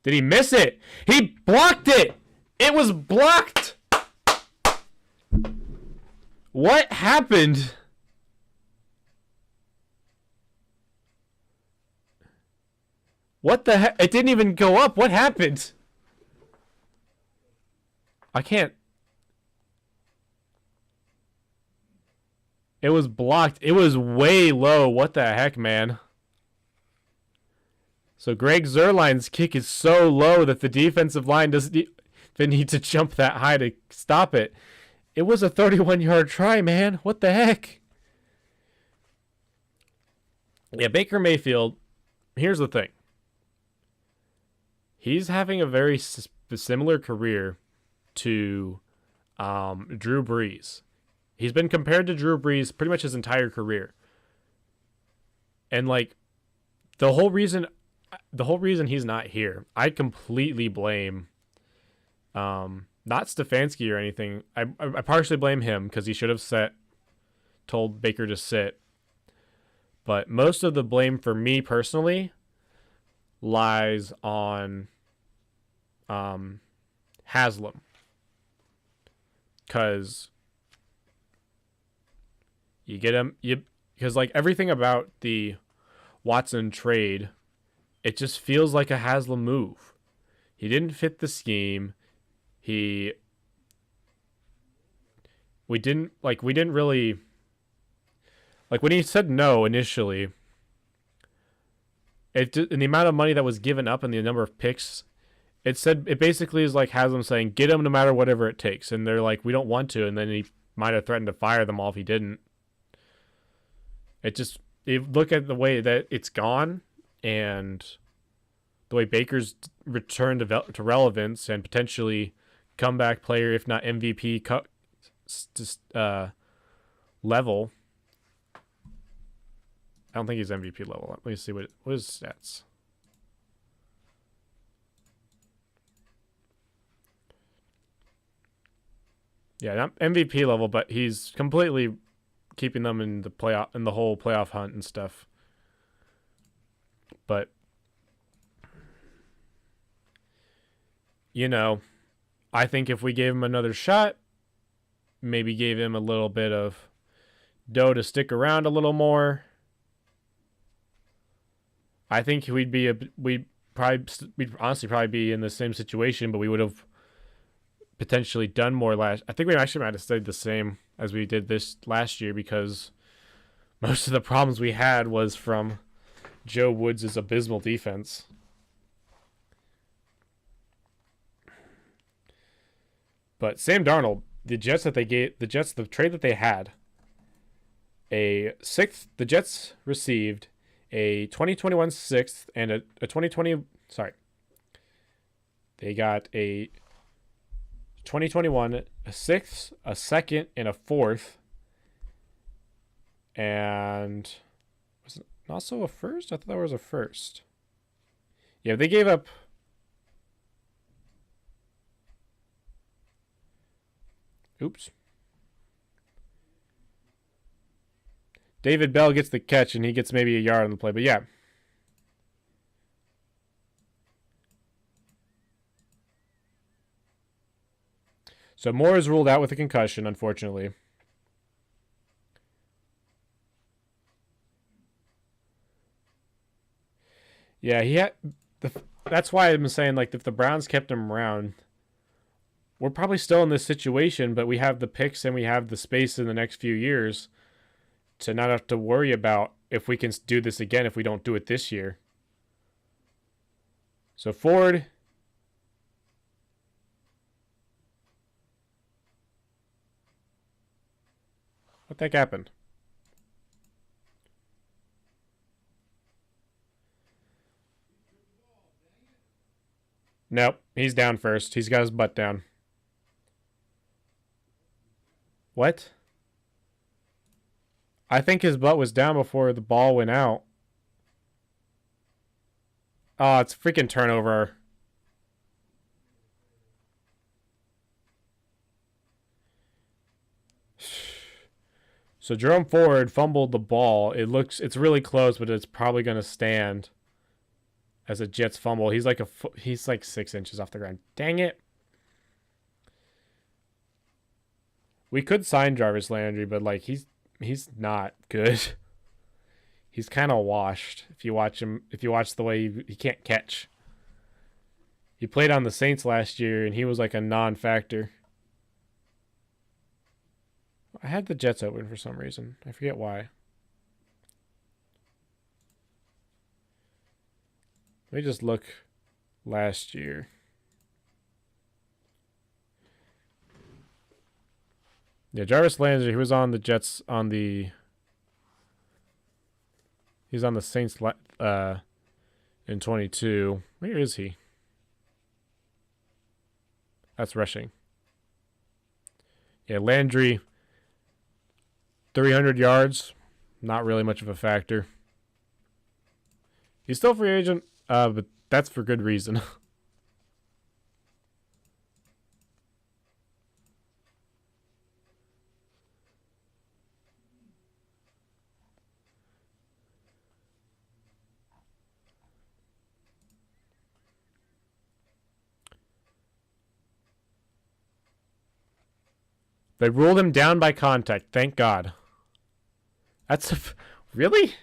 Did he miss it? He blocked it! It was blocked! What happened? What the heck? It didn't even go up. What happened? I can't. It was blocked. It was way low. What the heck, man? So Greg Zuerlein's kick is so low that the defensive line doesn't even need to jump that high to stop it. It was a 31-yard try, man. What the heck? Yeah, Baker Mayfield, here's the thing. He's having a very similar career to Drew Brees. He's been compared to Drew Brees pretty much his entire career. And like the whole reason he's not here, I completely blame not Stefanski or anything. I partially blame him because he should have told Baker to sit. But most of the blame for me personally lies on Haslam. Because you get him, because like everything about the Watson trade, it just feels like a Haslam move. He didn't fit the scheme. We didn't really, like when he said no initially, and the amount of money that was given up and the number of picks, it basically is like Haslam saying, get him no matter whatever it takes. And they're like, we don't want to. And then he might have threatened to fire them all if he didn't. You look at the way that it's gone, and the way Baker's returned to relevance and potentially comeback player, if not MVP level. I don't think he's MVP level. Let me see what his stats. Yeah, not MVP level, but he's completely keeping them in the whole playoff hunt and stuff. But I think if we gave him another shot, maybe gave him a little bit of dough to stick around a little more, I think we'd honestly probably be in the same situation, but we would have potentially done more last. I think we actually might have stayed the same as we did this last year, because most of the problems we had was from Joe Woods' abysmal defense. But Sam Darnold, the trade that they had, the Jets received a 2021 sixth and a 2020. Sorry, they got a 2021 a sixth, a second, and a fourth, and was it also a first? I thought that was a first. Yeah, they gave up. Oops. David Bell gets the catch, and he gets maybe a yard on the play. But yeah. So Moore is ruled out with a concussion, unfortunately. Yeah, that's why I'm saying, like, if the Browns kept him around, we're probably still in this situation, but we have the picks and we have the space in the next few years to not have to worry about if we can do this again if we don't do it this year. So Ford. What the heck happened? Nope, he's down first. He's got his butt down. What? I think his butt was down before the ball went out. Oh, it's freaking turnover. So Jerome Ford fumbled the ball. It's really close, but it's probably going to stand as a Jets fumble. He's like 6 inches off the ground. Dang it. We could sign Jarvis Landry, but like he's not good. He's kind of washed. If you watch the way he can't catch. He played on the Saints last year, and he was like a non-factor. I had the Jets open for some reason. I forget why. Let me just look last year. Yeah, Jarvis Landry, he was on the Jets he's on the Saints in 22. Where is he? That's rushing. Yeah, Landry, 300 yards. Not really much of a factor. He's still a free agent, but that's for good reason. They ruled him down by contact. Thank God. Really?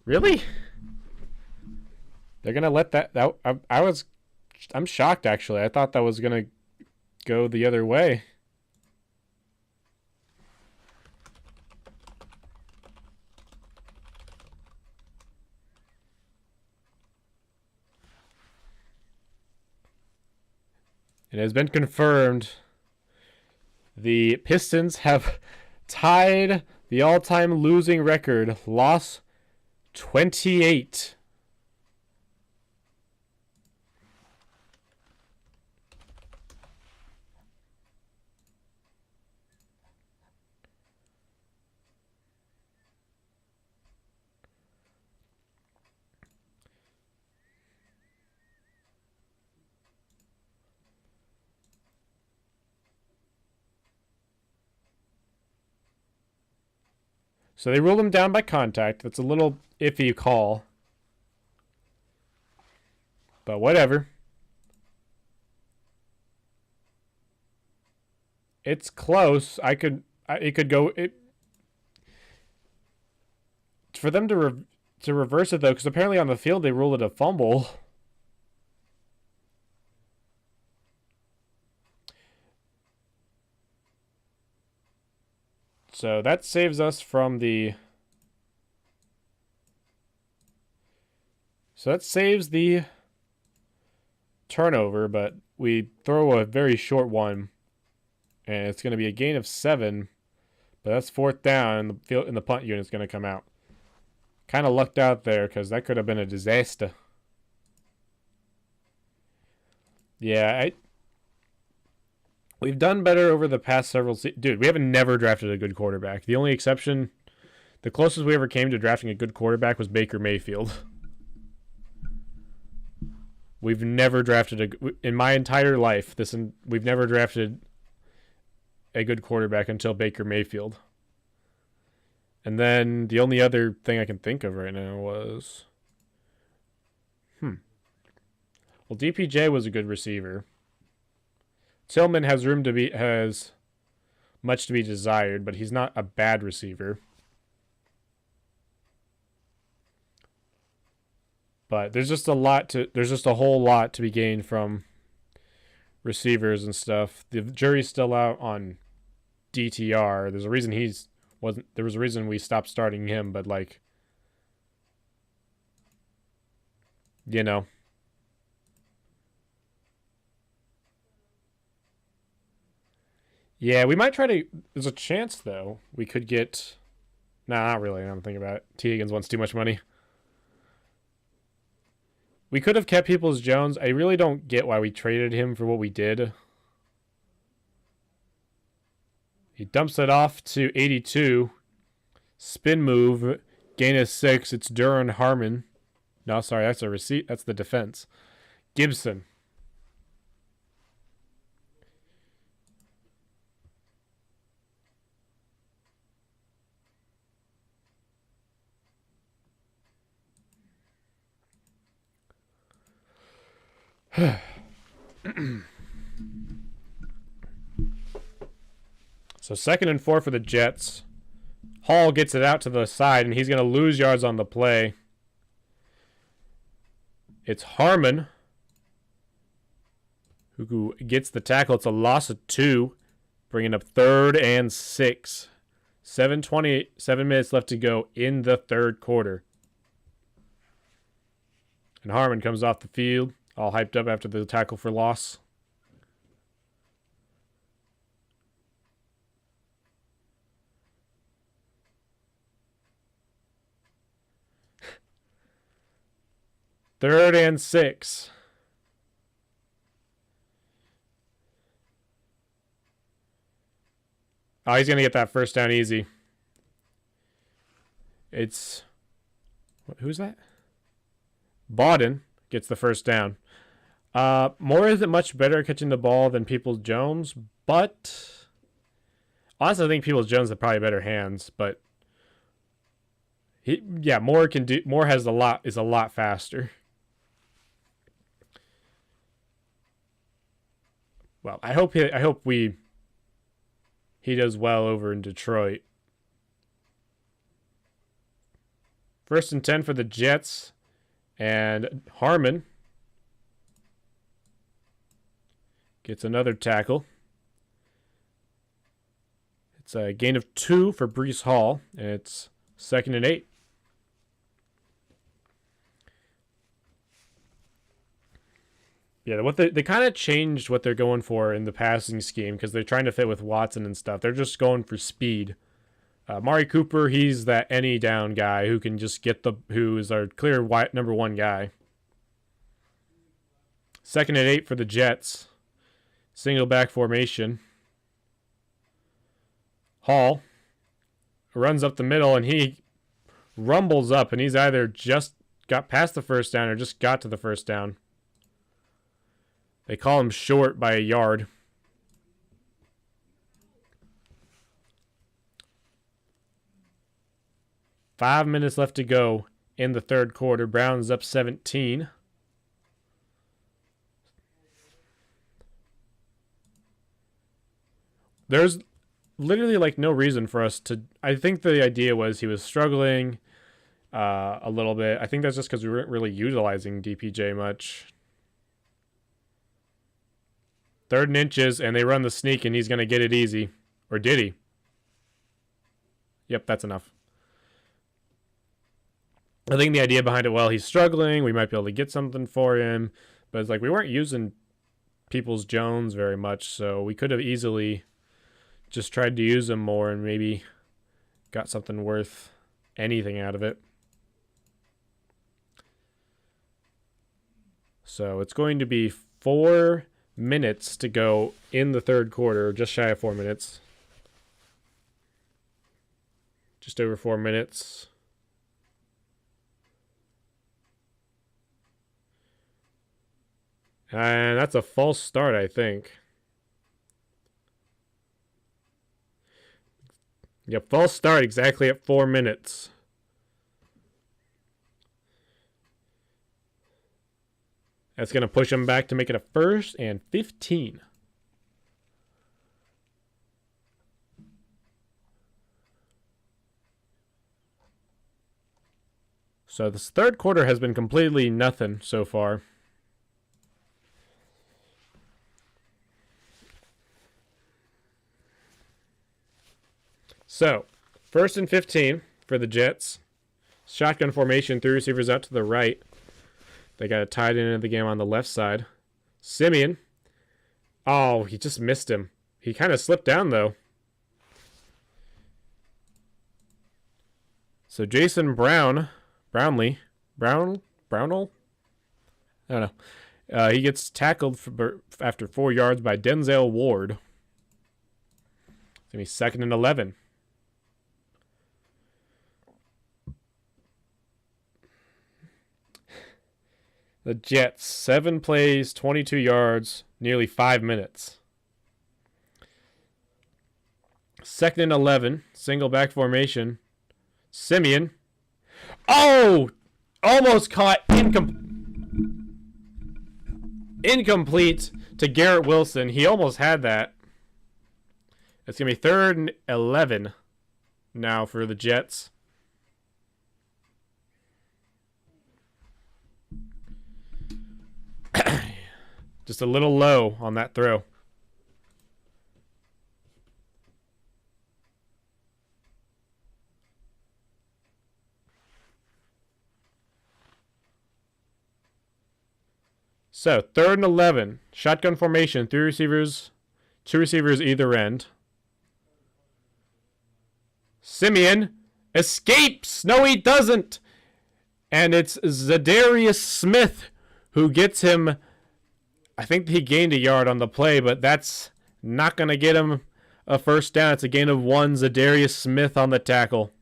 Really? They're gonna let that I'm shocked, actually. I thought that was gonna go the other way. It has been confirmed. The Pistons have tied the all-time losing record, lost 28. So they ruled him down by contact. That's a little iffy call. But whatever. It's close. It could go. For them to reverse it though, because apparently on the field they ruled it a fumble. So that saves us from the. So that saves the turnover, but we throw a very short one, and it's going to be a gain of 7. But that's 4th down, and the field and the punt unit's going to come out. Kind of lucked out there because that could have been a disaster. Yeah, we've done better over the past several dude, we haven't never drafted a good quarterback. The only exception, the closest we ever came to drafting a good quarterback was Baker Mayfield. We've never drafted in my entire life, we've never drafted a good quarterback until Baker Mayfield. And then the only other thing I can think of right now was well, DPJ was a good receiver. Tillman has much to be desired, but he's not a bad receiver. But there's just a whole lot to be gained from receivers and stuff. The jury's still out on DTR. There's a reason there was a reason we stopped starting him, but like, you know. Yeah, we might try to. There's a chance though we could get. Nah, not really. I'm thinking about it. T. Higgins wants too much money. We could have kept Peoples-Jones. I really don't get why we traded him for what we did. He dumps it off to 82. Spin move. Gain of 6. It's Duran Harmon. No, sorry, that's a receipt. That's the defense. Gibson. So 2nd and 4 for the Jets. Hall gets it out to the side, and he's going to lose yards on the play. It's Harmon who gets the tackle. It's a loss of 2, bringing up 3rd and 6. 7 minutes left to go in the 3rd quarter. And Harmon comes off the field, all hyped up after the tackle for loss. Third and 6. Oh, he's going to get that first down easy. It's... Who's that? Bawden gets the first down. Moore isn't much better at catching the ball than Peoples-Jones, but... Honestly, I think Peoples-Jones have probably better hands, but... Moore is a lot faster. Well, I hope he does well over in Detroit. 1st and 10 for the Jets, and Harmon gets another tackle. It's a gain of 2 for Breece Hall, and it's 2nd and 8. Yeah, they kind of changed what they're going for in the passing scheme because they're trying to fit with Watson and stuff. They're just going for speed. Mari Cooper, he's that any down guy who can just who is our clear number 1 guy. 2nd and 8 for the Jets. Single back formation. Hall runs up the middle and he rumbles up, and he's either just got past the first down or just got to the first down. They call him short by a yard. 5 minutes left to go in the third quarter. Browns up 17. There's literally like no reason for us to. I think the idea was he was struggling a little bit. I think that's just because we weren't really utilizing DPJ much. 3rd and inches, and they run the sneak, and he's going to get it easy. Or did he? Yep, that's enough. I think the idea behind it, well, he's struggling. We might be able to get something for him. But it's like we weren't using Peoples-Jones very much, so we could have easily just tried to use him more and maybe got something worth anything out of it. So it's going to be 4 minutes to go in the third quarter, just shy of 4 minutes. Just over 4 minutes. And that's a false start, I think. Yep, false start exactly at 4 minutes. That's going to push him back to make it a 1st and 15. So this third quarter has been completely nothing so far. So, 1st and 15 for the Jets. Shotgun formation, 3 receivers out to the right. They got it tied into the game on the left side. Simeon. Oh, he just missed him. He kind of slipped down, though. So Jason Brownell? I don't know. He gets tackled after 4 yards by Denzel Ward. It's going to be 2nd and 11. The Jets, 7 plays, 22 yards, nearly 5 minutes. 2nd and 11, single back formation. Simeon. Oh! Almost caught incomplete to Garrett Wilson. He almost had that. It's going to be 3rd and 11 now for the Jets. Just a little low on that throw. So, 3rd and 11. Shotgun formation. 3 receivers. 2 receivers either end. Simeon escapes. No, he doesn't. And it's Zadarius Smith who gets him. I think he gained a yard on the play, but that's not going to get him a 1st down. It's a gain of 1. Zadarius Smith on the tackle.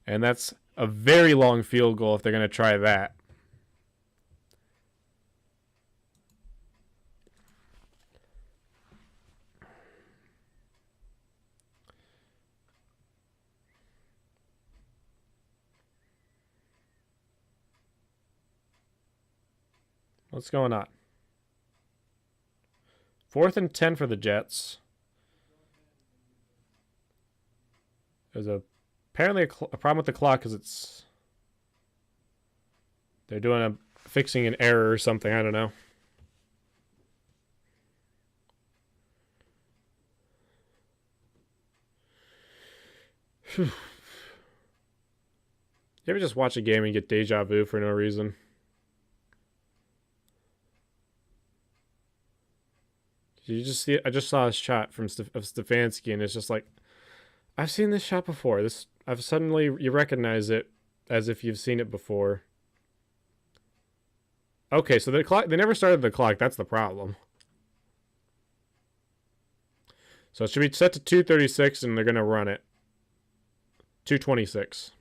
And that's a very long field goal if they're going to try that. What's going on? 4th and 10 for the Jets. There's apparently a problem with the clock because they're fixing an error or something. I don't know. You ever just watch a game and get deja vu for no reason? Did you just see it? I just saw a shot of Stefanski, and it's just like, I've seen this shot before. You recognize it as if you've seen it before. Okay, so they never started the clock. That's the problem. So it should be set to 2:36, and they're going to run it. 2:26.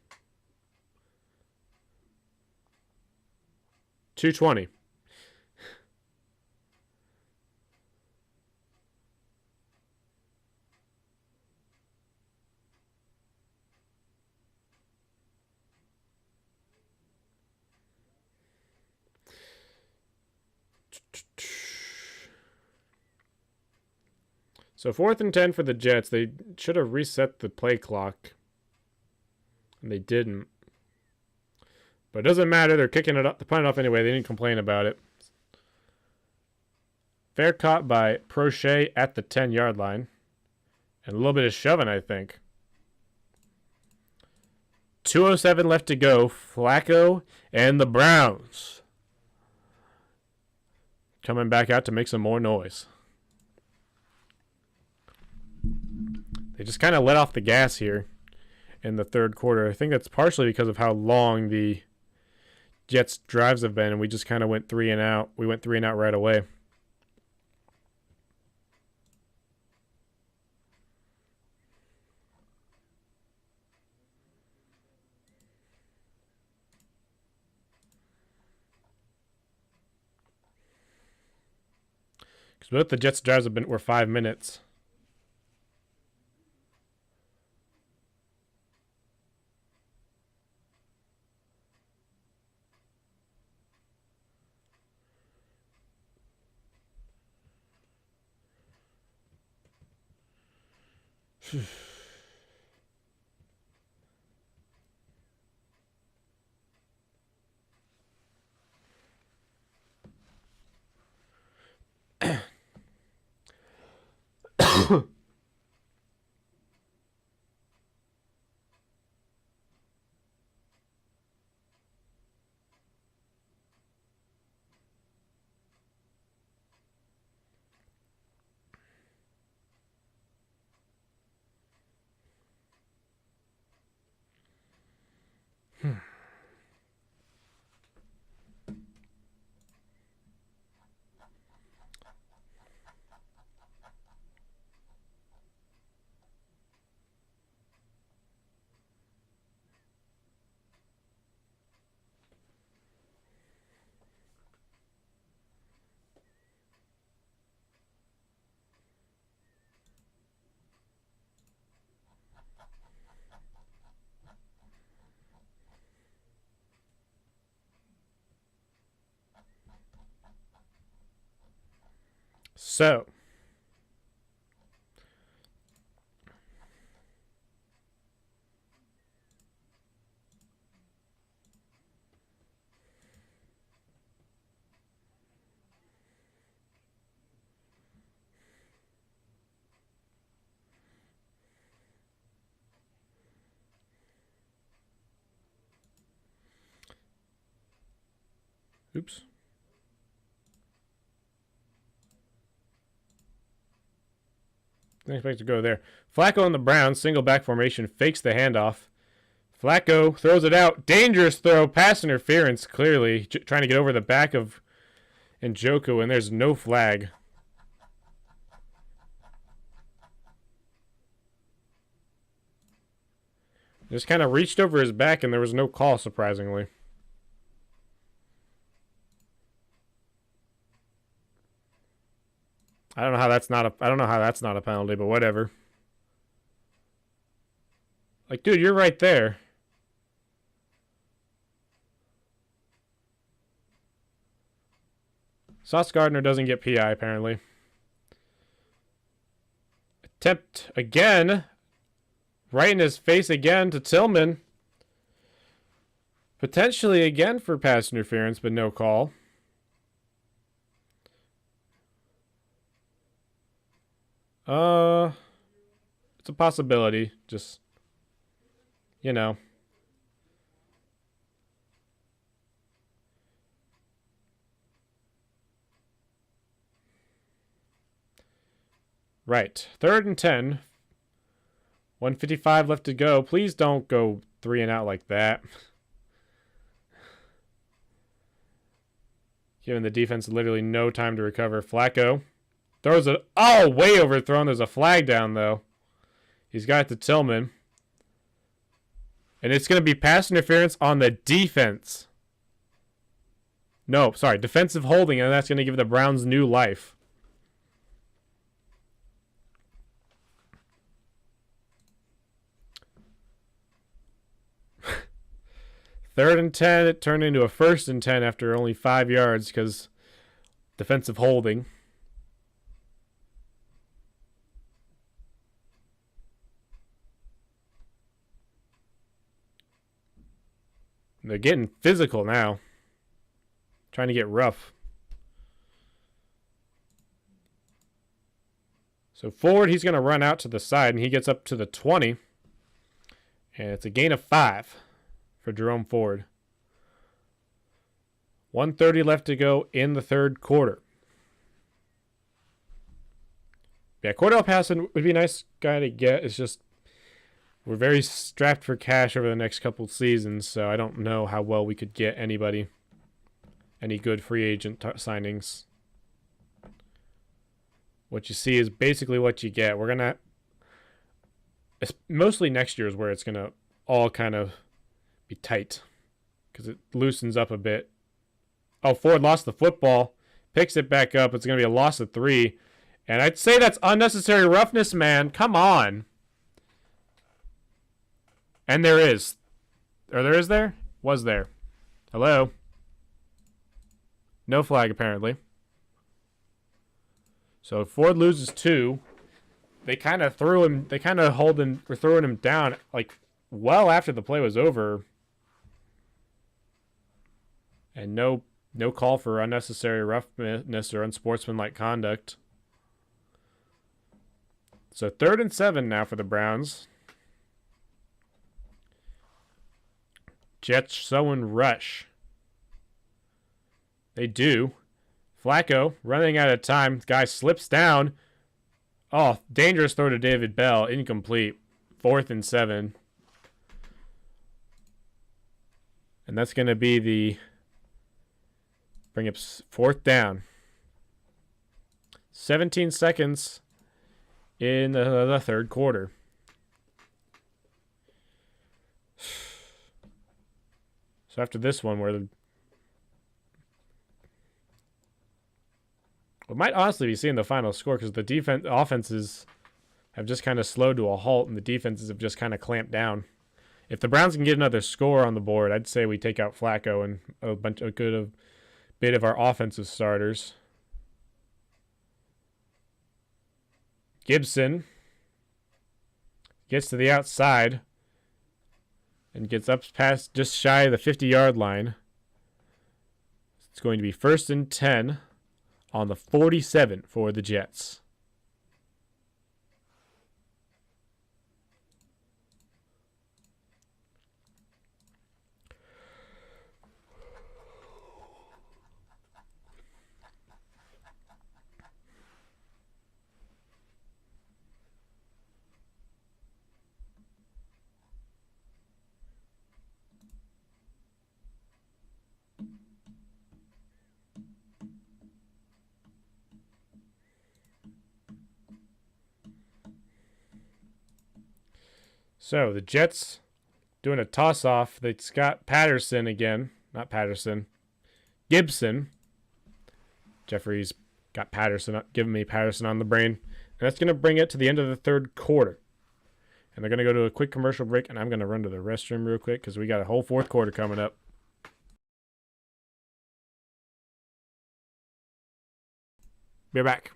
2:20. So 4th and 10 for the Jets. They should have reset the play clock. And they didn't. But it doesn't matter. They're kicking it up. They're punting it off anyway. They didn't complain about it. Fair caught by Prochet at the 10-yard line. And a little bit of shoving, I think. 2:07 left to go. Flacco and the Browns coming back out to make some more noise. They just kind of let off the gas here in the third quarter. I think that's partially because of how long the Jets' drives have been, and we just kind of went 3 and out. We went 3 and out right away. Because both the Jets' drives were 5 minutes. So, oops. Didn't expect to go there. Flacco and the Browns, single back formation, fakes the handoff. Flacco throws it out. Dangerous throw. Pass interference, clearly. Trying to get over the back of Njoku, and there's no flag. Just kind of reached over his back, and there was no call, surprisingly. I don't know how that's not a penalty, but whatever. Like, dude, you're right there. Sauce Gardner doesn't get PI, apparently. Attempt again. Right in his face again to Tillman. Potentially again for pass interference, but no call. It's a possibility. Just, you know. Right. 3rd and 10. 1:55 left to go. Please don't go 3 and out like that. Giving the defense literally no time to recover. Flacco throws it. Oh, way overthrown. There's a flag down, though. He's got it to Tillman. And it's going to be pass interference on the defense. No, sorry. Defensive holding, and that's going to give the Browns new life. Third and 10, it turned into a 1st and 10 after only 5 yards because defensive holding. They're getting physical now. Trying to get rough. So Ford, he's going to run out to the side, and he gets up to the 20. And it's a gain of 5 for Jerome Ford. 1:30 left to go in the third quarter. Yeah, Cordell Passon would be a nice guy to get. It's just we're very strapped for cash over the next couple seasons, so I don't know how well we could get anybody, any good free agent signings. What you see is basically what you get. We're going to, mostly next year is where it's going to all kind of be tight because it loosens up a bit. Oh, Ford lost the football, picks it back up. It's going to be a loss of 3. And I'd say that's unnecessary roughness, man. Come on. And there is. Or there is there? Was there. Hello? No flag, apparently. So Ford loses 2. They kind of threw him. They kind of were throwing him down like well after the play was over. And no call for unnecessary roughness or unsportsmanlike conduct. So 3rd and 7 now for the Browns. Jets showing rush. They do. Flacco running out of time. Guy slips down. Oh, dangerous throw to David Bell. Incomplete. 4th and 7. And that's going to be the bring up 4th down. 17 seconds in the third quarter. So after this one, we might honestly be seeing the final score because the offenses have just kind of slowed to a halt, and the defenses have just kind of clamped down. If the Browns can get another score on the board, I'd say we take out Flacco and a bit of our offensive starters. Gibson gets to the outside and gets up past just shy of the 50-yard line. It's going to be 1st and 10 on the 47 for the Jets. So the Jets doing a toss-off. It's got Patterson again. Not Patterson. Gibson. Jeffrey's got Patterson, giving me Patterson on the brain. And that's going to bring it to the end of the third quarter. And they're going to go to a quick commercial break, and I'm going to run to the restroom real quick because we got a whole fourth quarter coming up. Be back.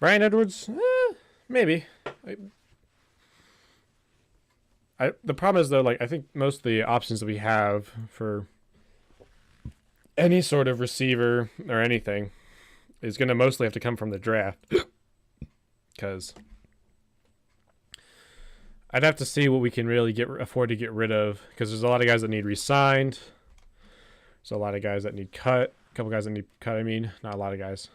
Brian Edwards, maybe. The problem is though, like I think most of the options that we have for any sort of receiver or anything is going to mostly have to come from the draft, because I'd have to see what we can really afford to get rid of, because there's a lot of guys that need re-signed. There's a lot of guys that need cut. A couple guys that need cut. I mean, not a lot of guys.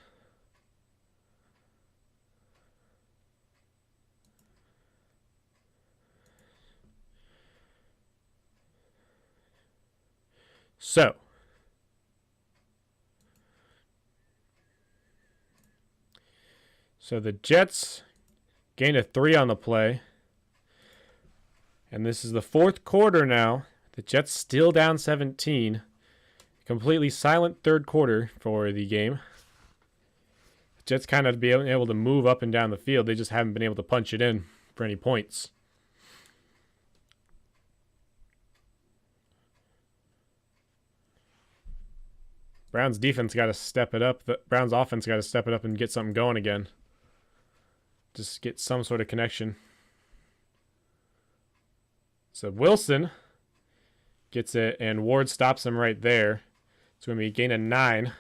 So the Jets gained a 3 on the play. And this is the fourth quarter now. The Jets still down 17. Completely silent third quarter for the game. The Jets kind of being able to move up and down the field. They just haven't been able to punch it in for any points. Browns defense got to step it up. The Browns offense got to step it up and get something going again. Just get some sort of connection. So Wilson gets it, and Ward stops him right there. It's going to be a gain of 9.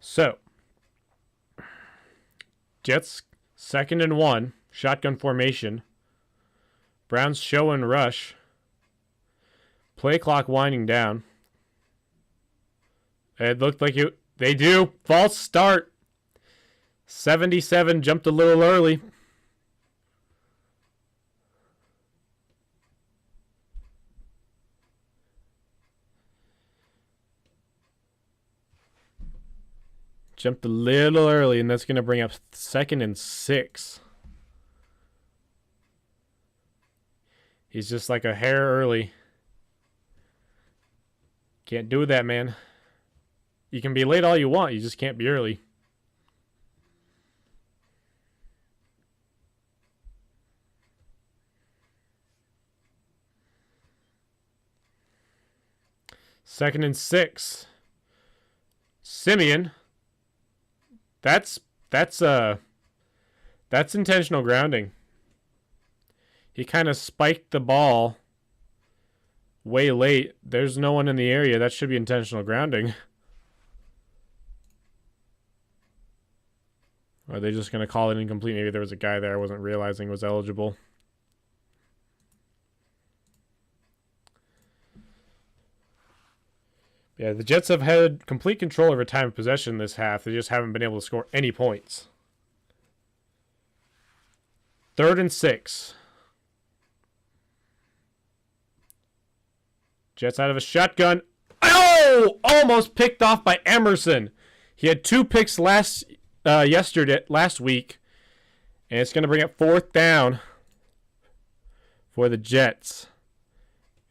So, Jets 2nd and 1, shotgun formation. Browns show and rush. Play clock winding down. It looked like they do. False start. 77 jumped a little early. Jumped a little early, and that's going to bring up 2nd and 6. He's just like a hair early. Can't do that, man. You can be late all you want. You just can't be early. Second and 6. Simeon. That's intentional grounding. He kind of spiked the ball way late. There's no one in the area. That should be intentional grounding. Or are they just going to call it incomplete? Maybe there was a guy there I wasn't realizing was eligible. Yeah, the Jets have had complete control over time of possession this half. They just haven't been able to score any points. 3rd and 6. Jets out of a shotgun. Oh! Almost picked off by Emerson. He had 2 picks last week. And it's going to bring up 4th down for the Jets.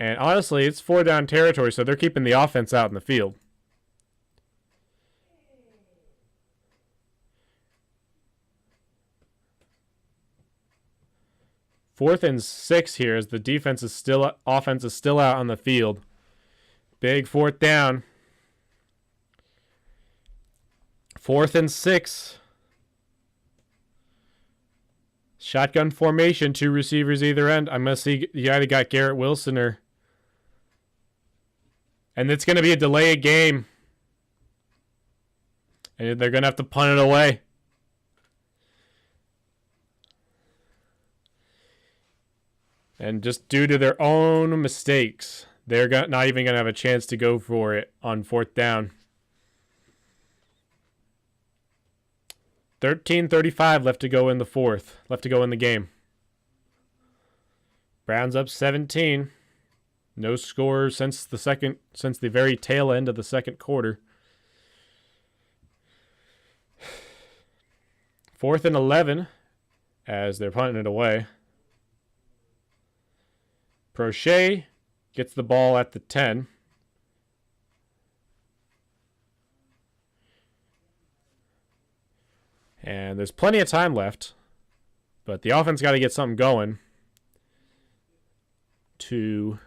And honestly, it's 4 down territory, so they're keeping the offense out in the field. Fourth and 6 here as the offense is still out on the field. Big 4th down. 4th and 6. Shotgun formation, 2 receivers either end. I'm going to see the guy that got Garrett Wilson or... And it's going to be a delay of game. And they're going to have to punt it away. And just due to their own mistakes, they're not even going to have a chance to go for it on 4th down. 13:35 left to go in the 4th. Left to go in the game. Browns up 17. No score since the very tail end of the second quarter. 4th and 11 as they're punting it away. Prochet gets the ball at the 10. And there's plenty of time left. But the offense got to get something going to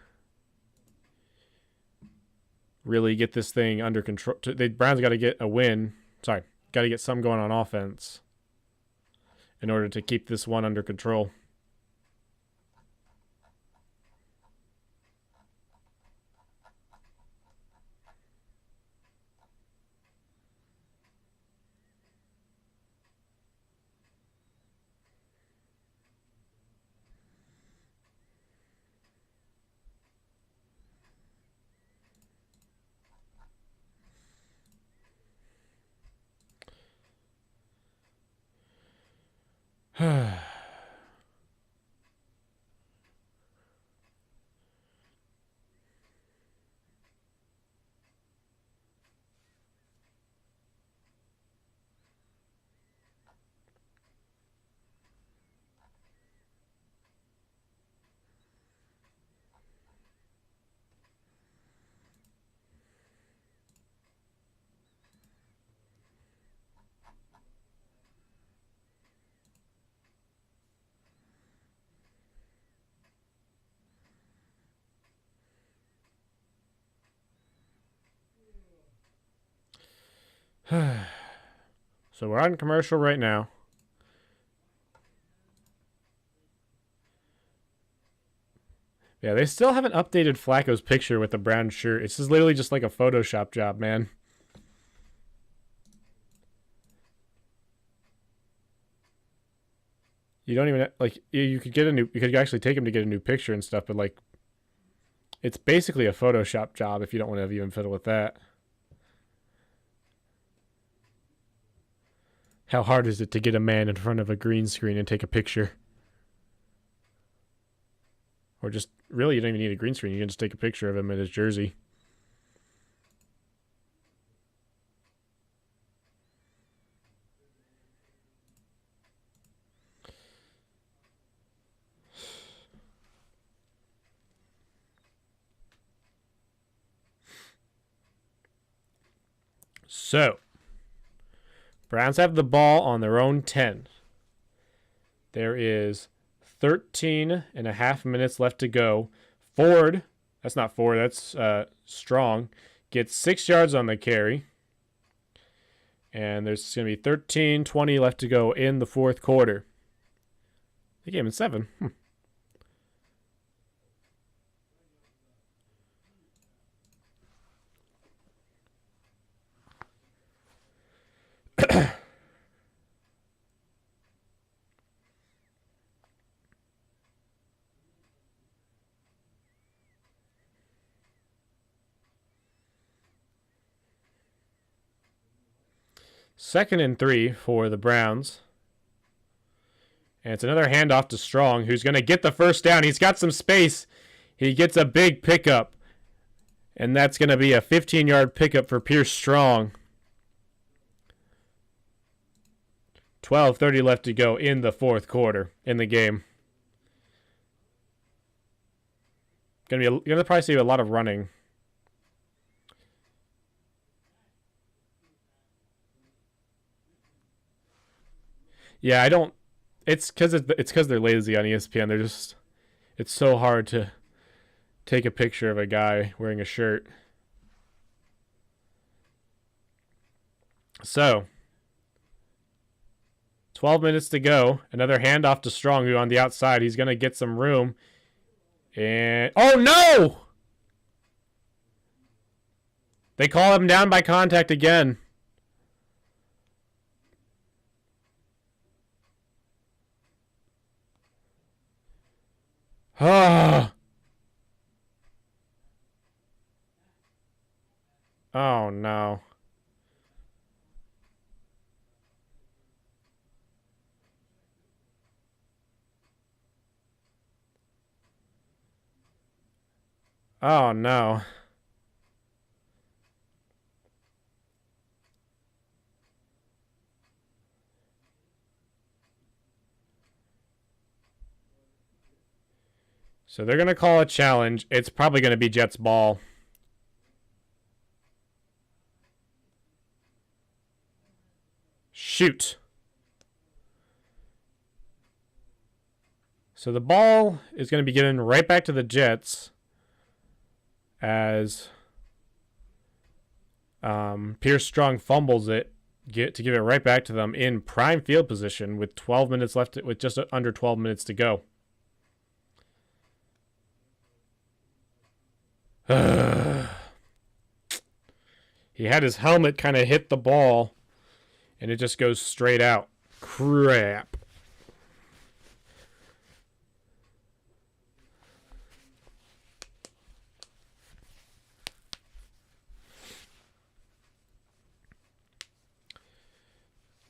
really get this thing under control. The Browns got to get a win. Sorry, got to get something going on offense in order to keep this one under control. So we're on commercial right now. Yeah, they still haven't updated Flacco's picture with the brown shirt. It's just literally just like a Photoshop job, man. You don't even like you could get a new. You could actually take him to get a new picture and stuff, but like, it's basically a Photoshop job if you don't want to even fiddle with that. How hard is it to get a man in front of a green screen and take a picture? Or just, really, you don't even need a green screen. You can just take a picture of him in his jersey. So, Browns have the ball on their own 10. There is 13 and a half minutes left to go. Ford, that's not Ford, that's Strong, gets 6 yards on the carry. And there's going to be 13:20 left to go in the fourth quarter. The game in 7. Second and 3 for the Browns. And it's another handoff to Strong, who's going to get the first down. He's got some space. He gets a big pickup. And that's going to be a 15-yard pickup for Pierce Strong. 12:30 left to go in the fourth quarter in the game. Gonna probably see a lot of running. Yeah, I don't. It's because they're lazy on ESPN. They're just. It's so hard to take a picture of a guy wearing a shirt. So, 12 minutes to go. Another handoff to Strong, who on the outside. He's going to get some room. And... Oh, no! They call him down by contact again. Oh. Oh, no. Oh, no. So they're going to call a challenge. It's probably going to be Jets ball. Shoot. So the ball is going to be given right back to the Jets as Pierce Strong fumbles it to give it right back to them in prime field position with 12 minutes left, with just under 12 minutes to go. He had his helmet kind of hit the ball, and it just goes straight out. Crap.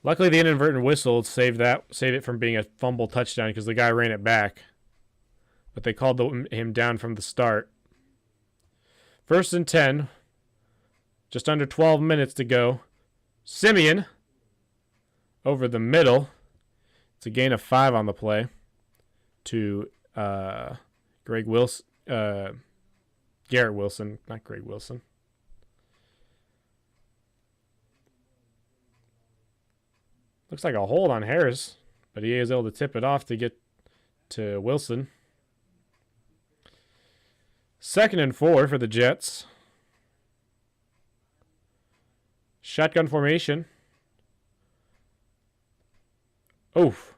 Luckily, the inadvertent whistle saved it from being a fumble touchdown because the guy ran it back. But they called him down from the start. 1st and 10. Just under 12 minutes to go. Simeon over the middle. It's a gain of 5 on the play to Garrett Wilson, not Greg Wilson. Looks like a hold on Harris, but he is able to tip it off to get to Wilson. 2nd and 4 for the Jets. Shotgun formation. Oof.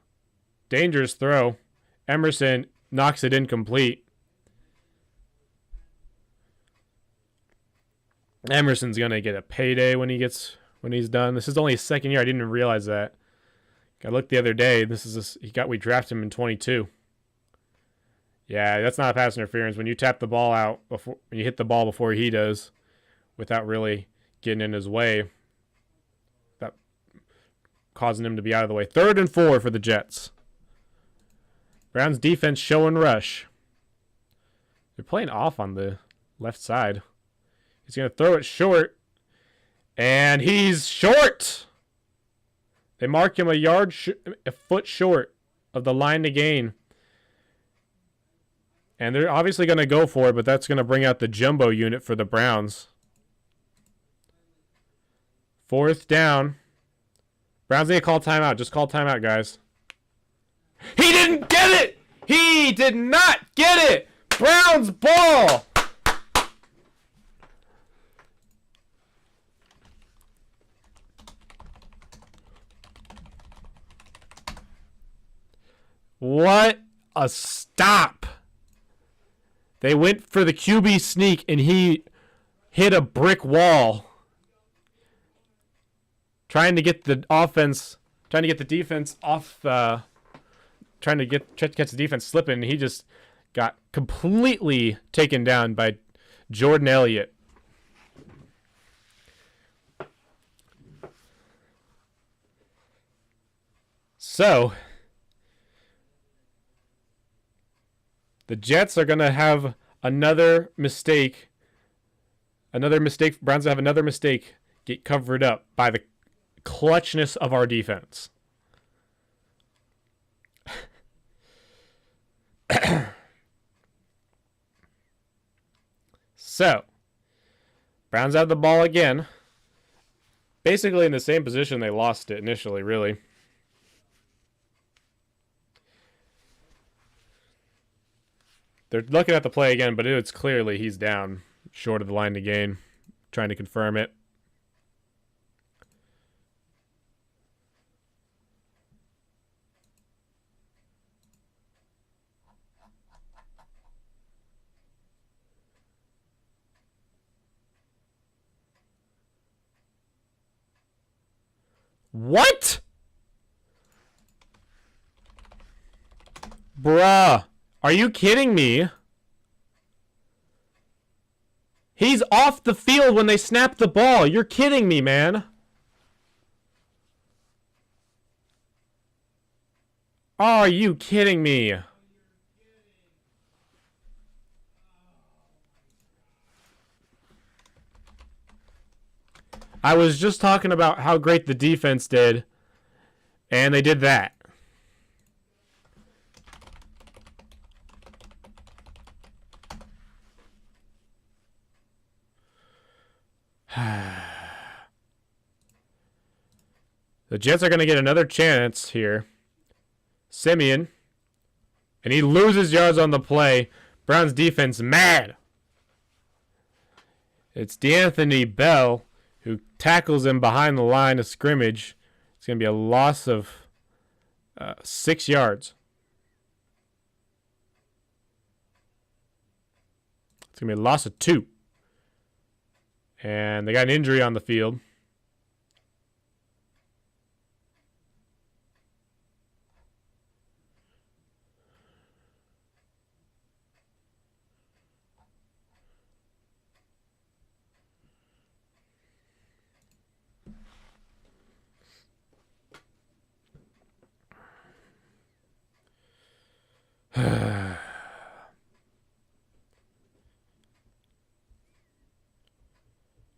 Dangerous throw. Emerson knocks it incomplete. Emerson's going to get a payday when he's done. This is only his 2nd year. I didn't even realize that. I looked the other day. We drafted him in 22. Yeah, that's not a pass interference. When you tap the ball out when you hit the ball before he does, without really getting in his way, that causing him to be out of the way. 3rd and 4 for the Jets. Browns defense show and rush. They're playing off on the left side. He's going to throw it short, and he's short. They mark him a foot short of the line to gain. And they're obviously going to go for it, but that's going to bring out the jumbo unit for the Browns. 4th down. Browns need to call timeout. Just call timeout, guys. He didn't get it! He did not get it! Browns ball! What a stop. They went for the QB sneak, and he hit a brick wall. Trying to get the defense off, trying to catch the defense slipping, and he just got completely taken down by Jordan Elliott. So the Jets are going to have another mistake. Browns have another mistake get covered up by the clutchness of our defense. So, Browns have the ball again. Basically in the same position they lost it initially, really. They're looking at the play again, but it's clearly he's down short of the line to gain. Trying to confirm it. What? Bruh. Are you kidding me? He's off the field when they snap the ball. You're kidding me, man. Are you kidding me? I was just talking about how great the defense did, and they did that. The Jets are going to get another chance here. Simeon And he loses yards on the play. Browns defense mad. It's D'Anthony Bell who tackles him behind the line of scrimmage. It's going to be a loss of 6 yards. It's going to be a loss of 2. And they got an injury on the field.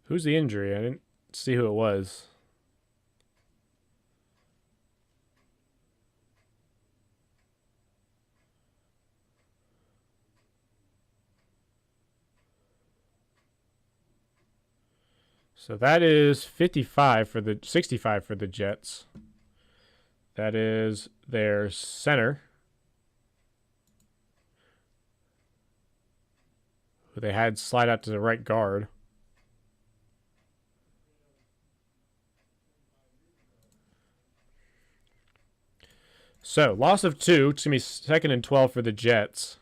Who's the injury? I didn't see who it was. So that is 65 for the 65 for the Jets. That is their center, who they had slide out to the right guard. So, loss of 2. It's going to be 2nd and 12 for the Jets.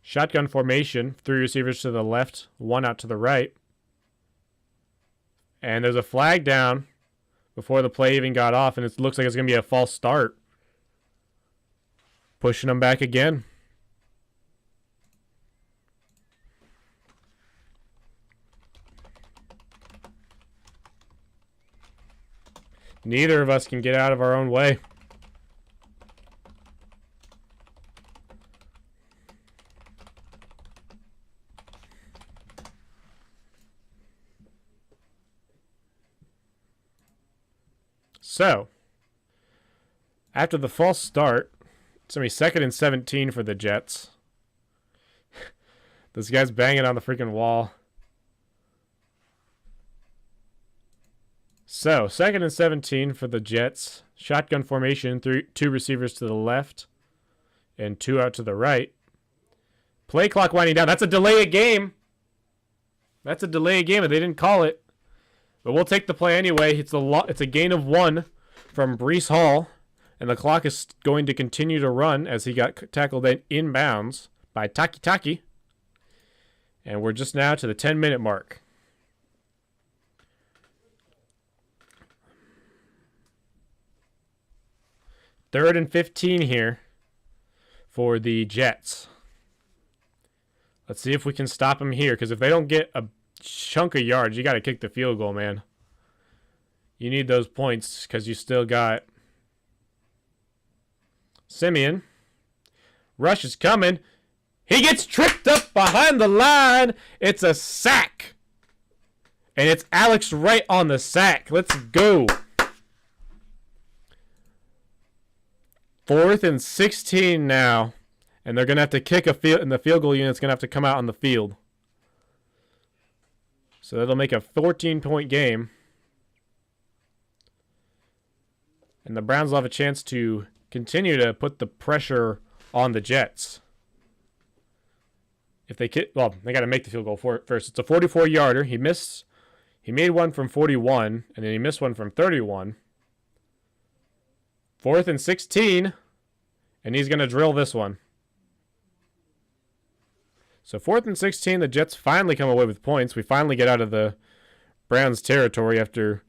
Shotgun formation. 3 receivers to the left, 1 out to the right. And there's a flag down before the play even got off, and it looks like it's going to be a false start. Pushing them back again. Neither of us can get out of our own way. So, after the false start, it's going to be 2nd and 17 for the Jets. This guy's banging on the freaking wall. So, 2nd and 17 for the Jets. Shotgun formation, 2 receivers to the left and 2 out to the right. Play clock winding down. That's a delay of game. That's a delay of game, and they didn't call it. But we'll take the play anyway. It's a gain of 1 from Breece Hall, and the clock is going to continue to run as he got tackled inbounds by Taki. And we're just now to the 10-minute mark. 3rd and 15 here for the Jets. Let's see if we can stop them here, because if they don't get a chunk of yards, you got to kick the field goal, man. You need those points because you still got Simeon. Rush is coming. He gets tripped up behind the line. It's a sack. And it's Alex Wright on the sack. Let's go. 4th and 16 now. And they're going to have to kick a field, and the field goal unit's going to have to come out on the field. So that'll make a 14-point game. And the Browns will have a chance to continue to put the pressure on the Jets. If they they got to make the field goal first. It's a 44-yarder. He missed. He made one from 41, and then he missed one from 31. 4th and 16, and he's going to drill this one. So 4th and 16, the Jets finally come away with points. We finally get out of the Browns' territory after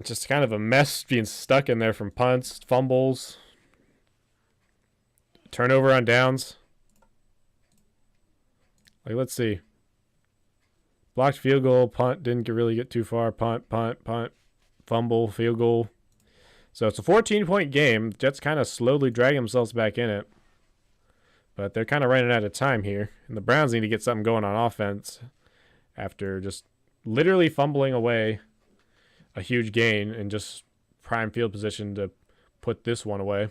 just kind of a mess being stuck in there from punts, fumbles, turnover on downs. Like, let's see. Blocked field goal, punt, didn't really get too far. Punt, fumble, field goal. So it's a 14-point game. The Jets kind of slowly drag themselves back in it. But they're kind of running out of time here. And the Browns need to get something going on offense after just literally fumbling away a huge gain and just prime field position to put this one away.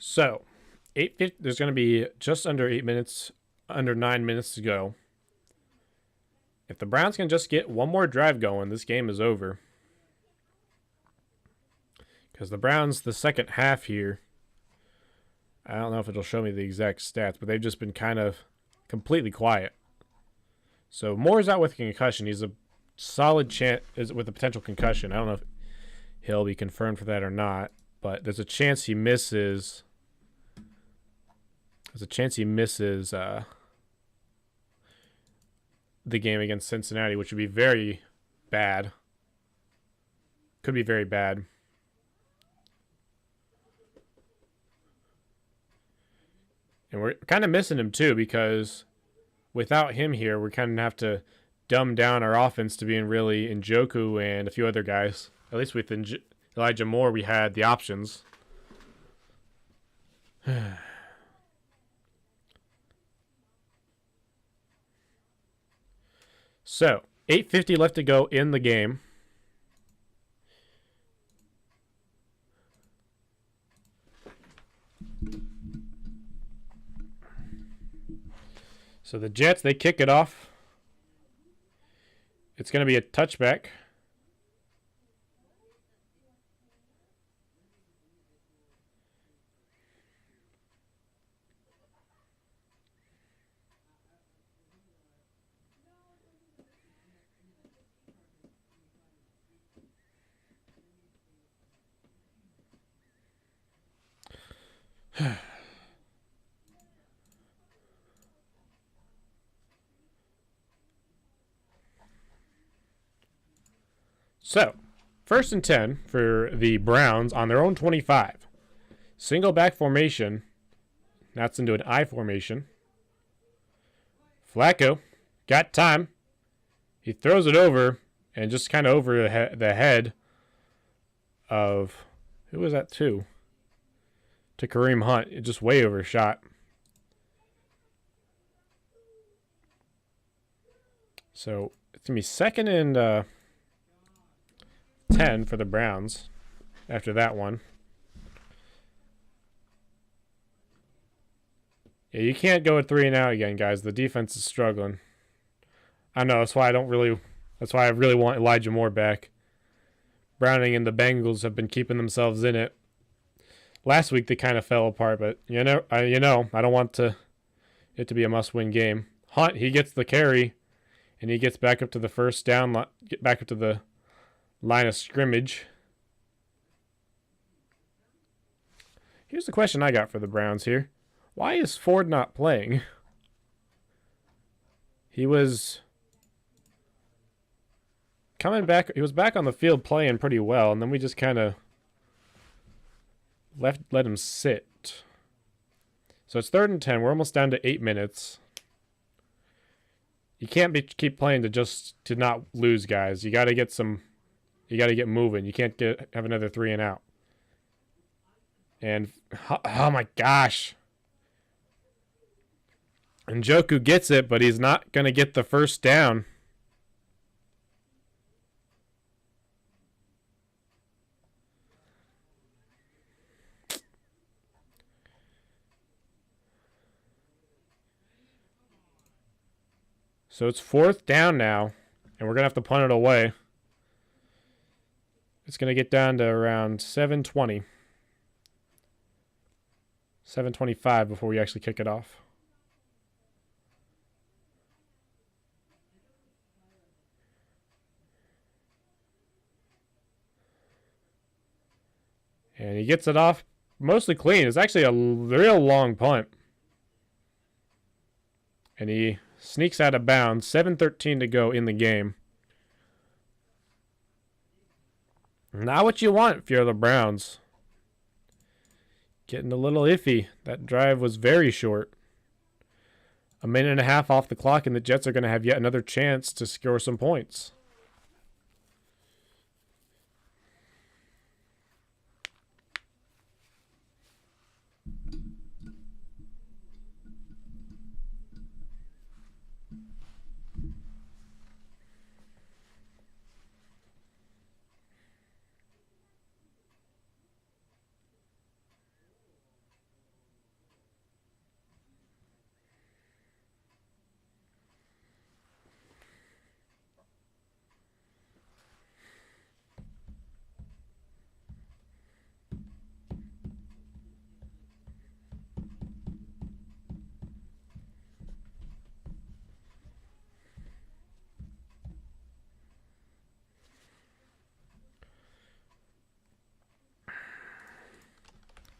So, 8:50. There's going to be just under 8 minutes, under 9 minutes to go. If the Browns can just get one more drive going, this game is over. Because the Browns, the second half here, I don't know if it'll show me the exact stats, but they've just been kind of completely quiet. So Moore's out with concussion. He's a solid chance with a potential concussion. I don't know if he'll be confirmed for that or not, but there's a chance he misses. There's a chance he misses the game against Cincinnati, which would be very bad. Could be very bad. And we're kind of missing him too, because without him here, we kind of have to dumb down our offense to being really Njoku and a few other guys. At least with Elijah Moore, we had the options. So, 8:50 left to go in the game. So the Jets, they kick it off. It's going to be a touchback. So, 1st and 10 for the Browns on their own 25. Single back formation. That's into an I formation. Flacco got time. He throws it over and just kind of over the head of, who was that to? To Kareem Hunt. It just way overshot. So it's going to be 2nd and 10 for the Browns after that one. Yeah, you can't go at 3 and out again, guys. The defense is struggling. I know, that's why I really want Elijah Moore back. Browning and the Bengals have been keeping themselves in it. Last week they kind of fell apart, but I don't want it to be a must-win game. Hunt, he gets the carry, and he gets back up to the first down, get back up to the line of scrimmage. Here's the question I got for the Browns here. Why is Ford not playing? He was coming back. He was back on the field playing pretty well, and then we just kind of let him sit. So it's 3rd and 10. We're almost down to 8 minutes. You can't keep playing to not lose, guys. You got to get moving. You can't have another 3 and out. And oh my gosh. Njoku gets it, but he's not going to get the first down. So it's 4th down now, and we're going to have to punt it away. It's going to get down to around 7:20. 7:25 before we actually kick it off. And he gets it off mostly clean. It's actually a real long punt. And he sneaks out of bounds. 7:13 to go in the game. Not what you want if you're the Browns. getting a little iffy. That drive was very short. A minute and a half off the clock, and the Jets are going to have yet another chance to score some points.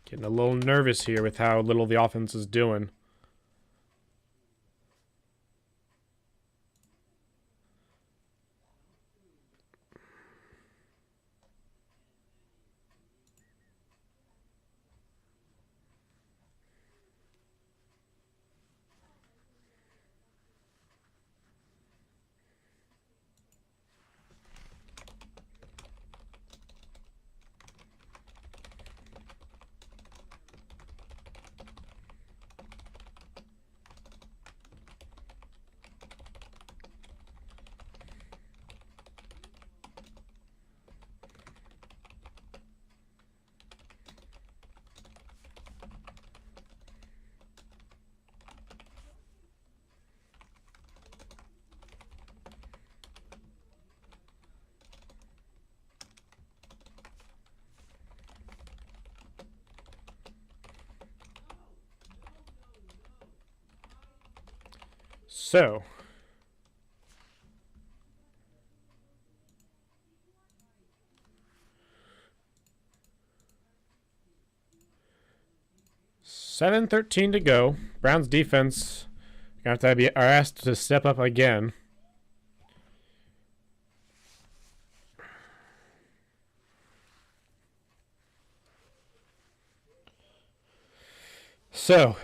Getting a little nervous here with how little the offense is doing. So, $7:13 to go. Browns defense are asked to step up again. So,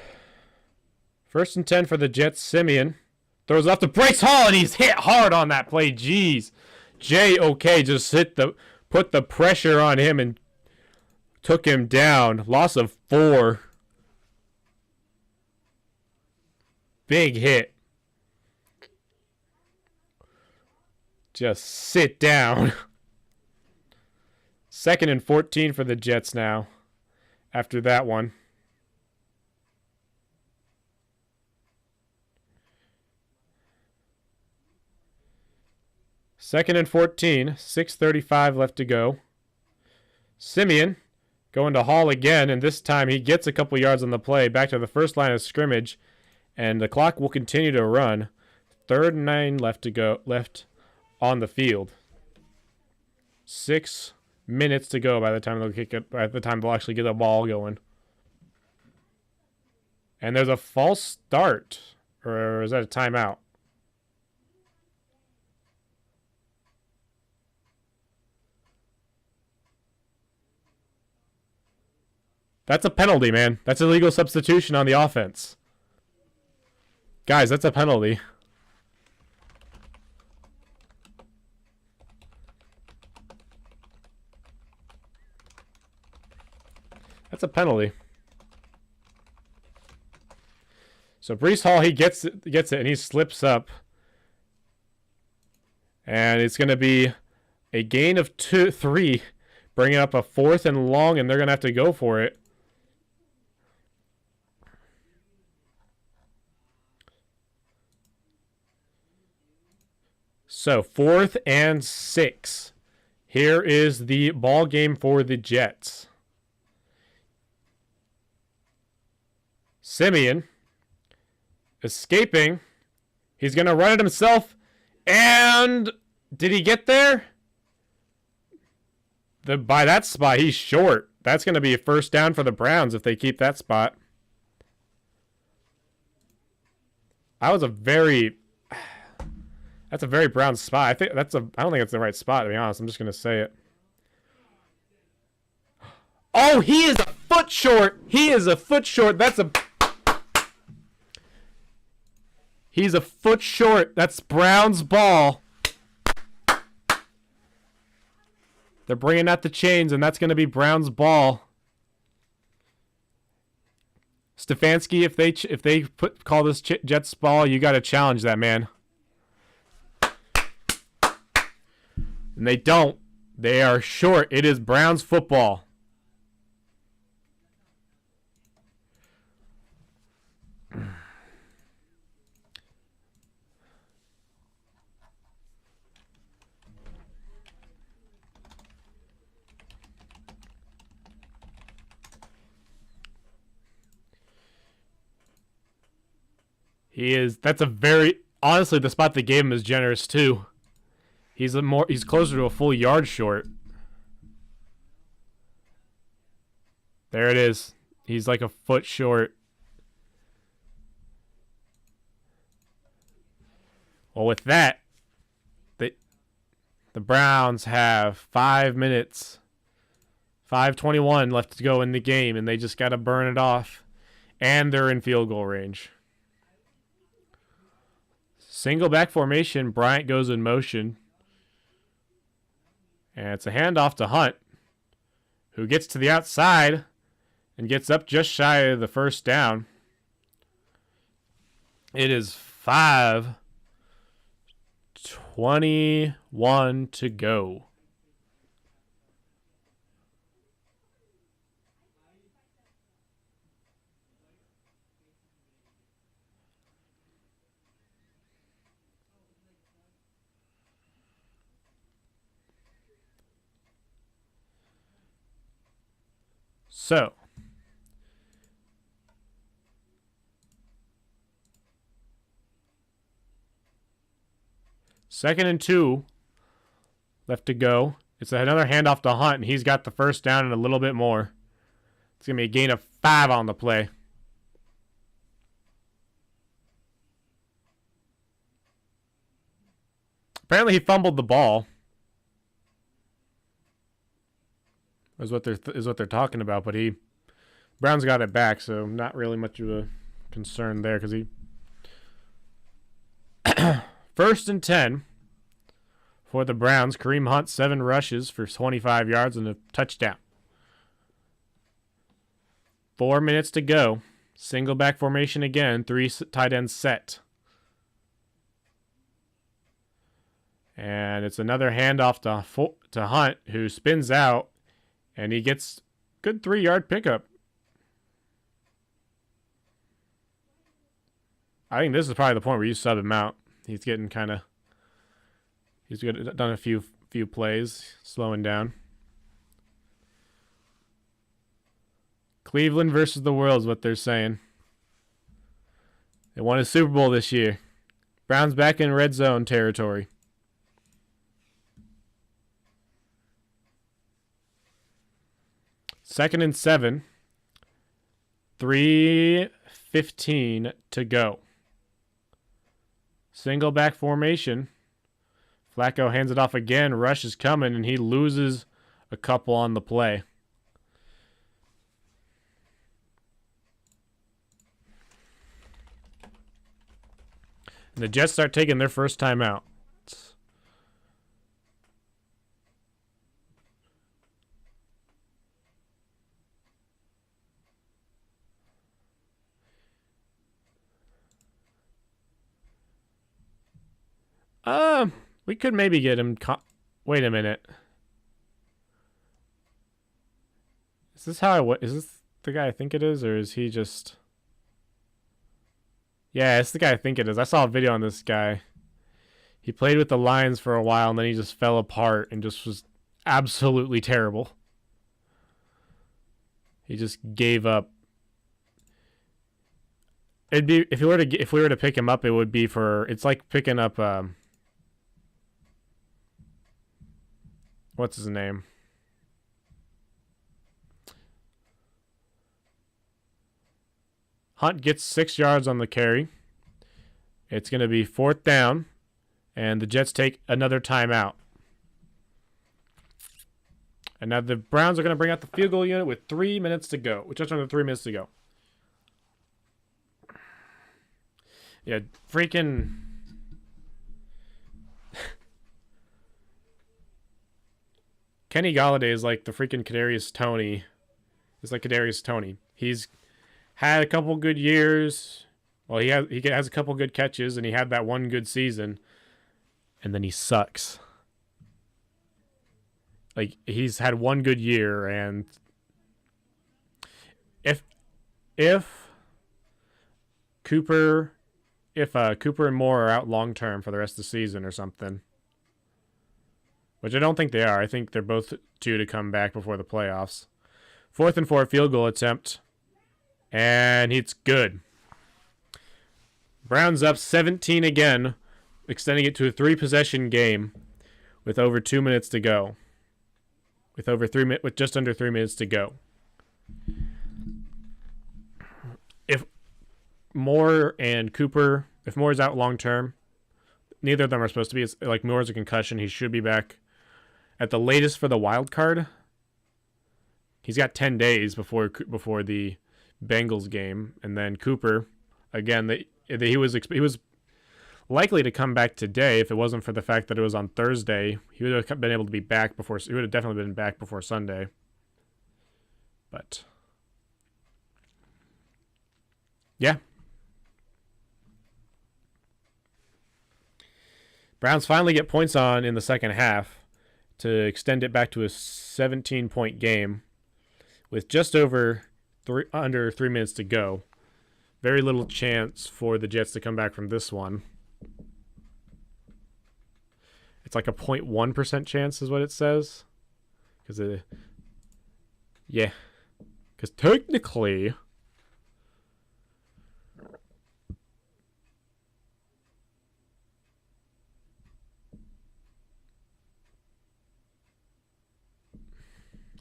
1st and 10 for the Jets. Simeon throws off to Bryce Hall, and he's hit hard on that play. Jeez. J.O.K. just put the pressure on him and took him down. Loss of 4. Big hit. Just sit down. 2nd and 14 for the Jets now after that one. Second and 14, 6:35 left to go. Simeon going to Hall again, and this time he gets a couple yards on the play, back to the first line of scrimmage, and the clock will continue to run. 3rd and 9 left to go, left on the field. 6 minutes to go by the time they'll actually get the ball going. And there's a false start, or is that a timeout? That's a penalty, man. That's illegal substitution on the offense. Guys, that's a penalty. That's a penalty. So Bryce Hall, he gets it, and he slips up. And it's going to be a gain of 3, bringing up a 4th and long, and they're going to have to go for it. So 4th and 6. Here is the ball game for the Jets. Simeon escaping. He's going to run it himself. And did he get there? By that spot, he's short. That's going to be a 1st down for the Browns if they keep that spot. That's a very Browns spot. I don't think it's the right spot, to be honest. I'm just going to say it. Oh, he is a foot short. He is a foot short. He's a foot short. That's Brown's ball. They're bringing out the chains, and that's going to be Brown's ball. Stefanski, if they call this Jets ball, you got to challenge that, man. And they don't. They are short. It is Browns football. That's a very, honestly, the spot they gave him is generous too. He's closer to a full yard short. There it is. He's like a foot short. Well, with that, the Browns have 5 minutes, 5:21 left to go in the game, and they just got to burn it off. And they're in field goal range. Single back formation. Bryant goes in motion. And it's a handoff to Hunt, who gets to the outside and gets up just shy of the first down. It is 5:21 to go. So, second and 2 left to go. It's another handoff to Hunt, and he's got the first down and a little bit more. It's going to be a gain of 5 on the play. Apparently he fumbled the ball. Is what they're talking about, but Brown's got it back, so not really much of a concern there because he first and 10 for the Browns. Kareem Hunt, 7 rushes for 25 yards and a touchdown. 4 minutes to go. Single back formation again. 3 tight ends set. And it's another handoff to Hunt, who spins out. And he gets good 3-yard pickup. I think this is probably the point where you sub him out. He's getting kind of... He's done a few plays, slowing down. Cleveland versus the world is what they're saying. They won a Super Bowl this year. Browns back in red zone territory. Second and 7. 3:15 to go. Single back formation. Flacco hands it off again. Rush is coming, and he loses a couple on the play. And the Jets start taking their first time out. We could maybe get him. Wait a minute. Is this is this the guy I think it is, or is he just? Yeah, it's the guy I think it is. I saw a video on this guy. He played with the Lions for a while, and then he just fell apart and just was absolutely terrible. He just gave up. It'd be if we were to pick him up, it would be for. It's like picking up. What's his name? Hunt gets 6 yards on the carry. It's going to be 4th down, and the Jets take another timeout. And now the Browns are going to bring out the field goal unit with 3 minutes to go. With just under 3 minutes to go. Yeah, freaking... Kenny Galladay is like the freaking Kadarius Toney. It's like Kadarius Toney. He's had a couple good years. Well, he has a couple good catches, and he had that one good season. And then he sucks. Like, he's had one good year, and if Cooper and Moore are out long term for the rest of the season or something, which I don't think they are. I think they're both due to come back before the playoffs. 4th and 4 field goal attempt, and it's good. Browns up 17 again, extending it to a 3-possession game with over 2 minutes to go. With just under 3 minutes to go. If Moore and Cooper, if Moore's out long term, neither of them are supposed to be. It's like Moore's a concussion. He should be back at the latest for the wild card. He's got 10 days before the Bengals game, and then Cooper, again, he was likely to come back today if it wasn't for the fact that it was on Thursday. He would have been able to be back before. He would have definitely been back before Sunday. But yeah, Browns finally get points on in the second half to extend it back to a 17-point game with just under 3 minutes to go. Very little chance for the Jets to come back from this one. It's like a 0.1% chance is what it says. Because technically...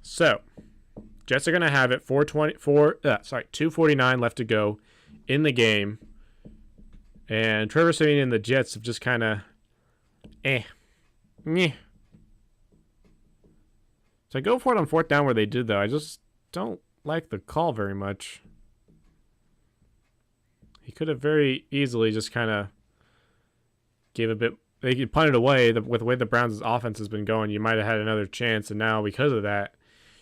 So, Jets are going to have it 2:49 left to go in the game. And Trevor Siemian and the Jets have just kind of So I go for it on 4th down where they did, though. I just don't like the call very much. He could have very easily just kind of gave a bit. They could punt it away. With the way the Browns' offense has been going, you might have had another chance. And now, because of that,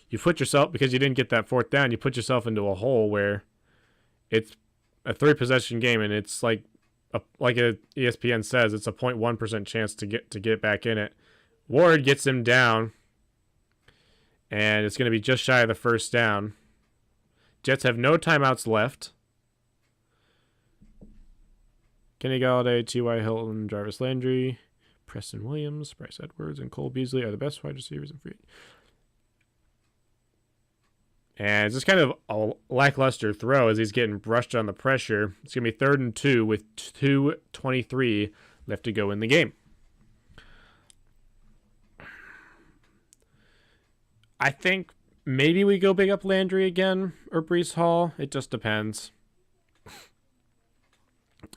you put yourself, because you didn't get that 4th down, you put yourself into a hole where it's a 3-possession game, and it's like ESPN says, it's a 0.1% chance to get back in it. Ward gets him down, and it's going to be just shy of the 1st down. Jets have no timeouts left. Kenny Galladay, T.Y. Hilton, Jarvis Landry, Preston Williams, Bryce Edwards, and Cole Beasley are the best wide receivers in free. And it's just kind of a lackluster throw as he's getting brushed on the pressure. It's going to be 3rd and 2 with 2:23 left to go in the game. I think maybe we go big up Landry again or Breece Hall. It just depends.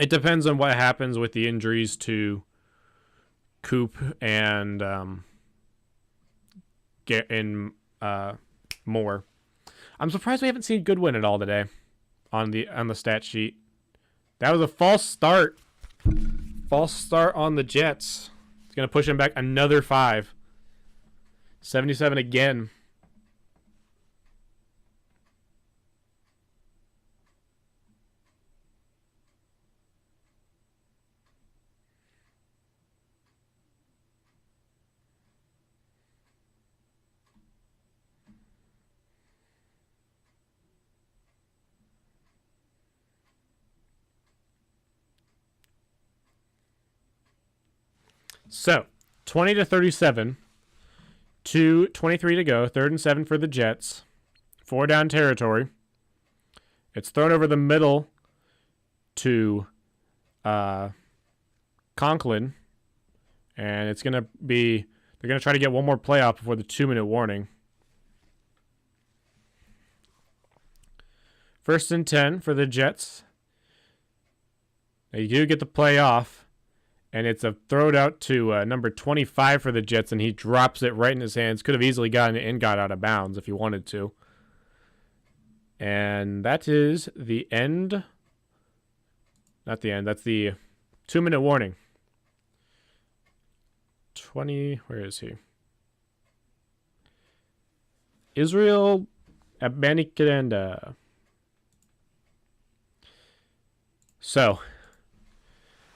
It depends on what happens with the injuries to Coop and Moore. I'm surprised we haven't seen Goodwin at all today on the stat sheet. That was a false start. False start on the Jets. It's going to push him back another 5. 77 again. So, 20-37, 2:23 to go, 3rd and 7 for the Jets, 4 down territory. It's thrown over the middle to Conklin, and it's going to be, they're going to try to get one more play off before the 2-minute warning. 1st and 10 for the Jets. Now you do get the play off. And it's a throw out to number 25 for the Jets, and he drops it right in his hands. Could have easily gotten it and got out of bounds if he wanted to. And that is the end. Not the end. That's the 2-minute warning. 20. Where is he? Israel Abanikanda. So,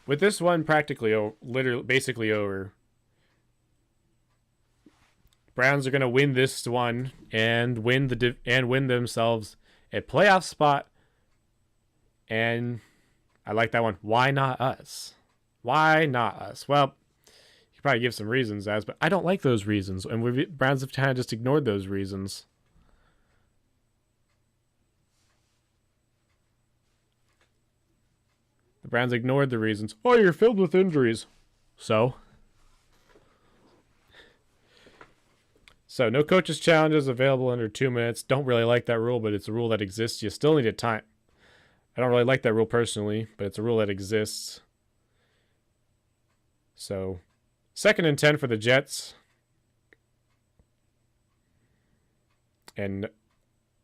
with this one practically, literally, basically over, Browns are going to win this one and win themselves a playoff spot. And I like that one. Why not us? Why not us? Well, you could probably give some reasons, but I don't like those reasons, and Browns have kind of just ignored those reasons. The Browns ignored the reasons. Oh, you're filled with injuries. So, no coaches challenges available under 2 minutes. Don't really like that rule, but it's a rule that exists. You still need a time. I don't really like that rule personally, but it's a rule that exists. So, 2nd and 10 for the Jets. And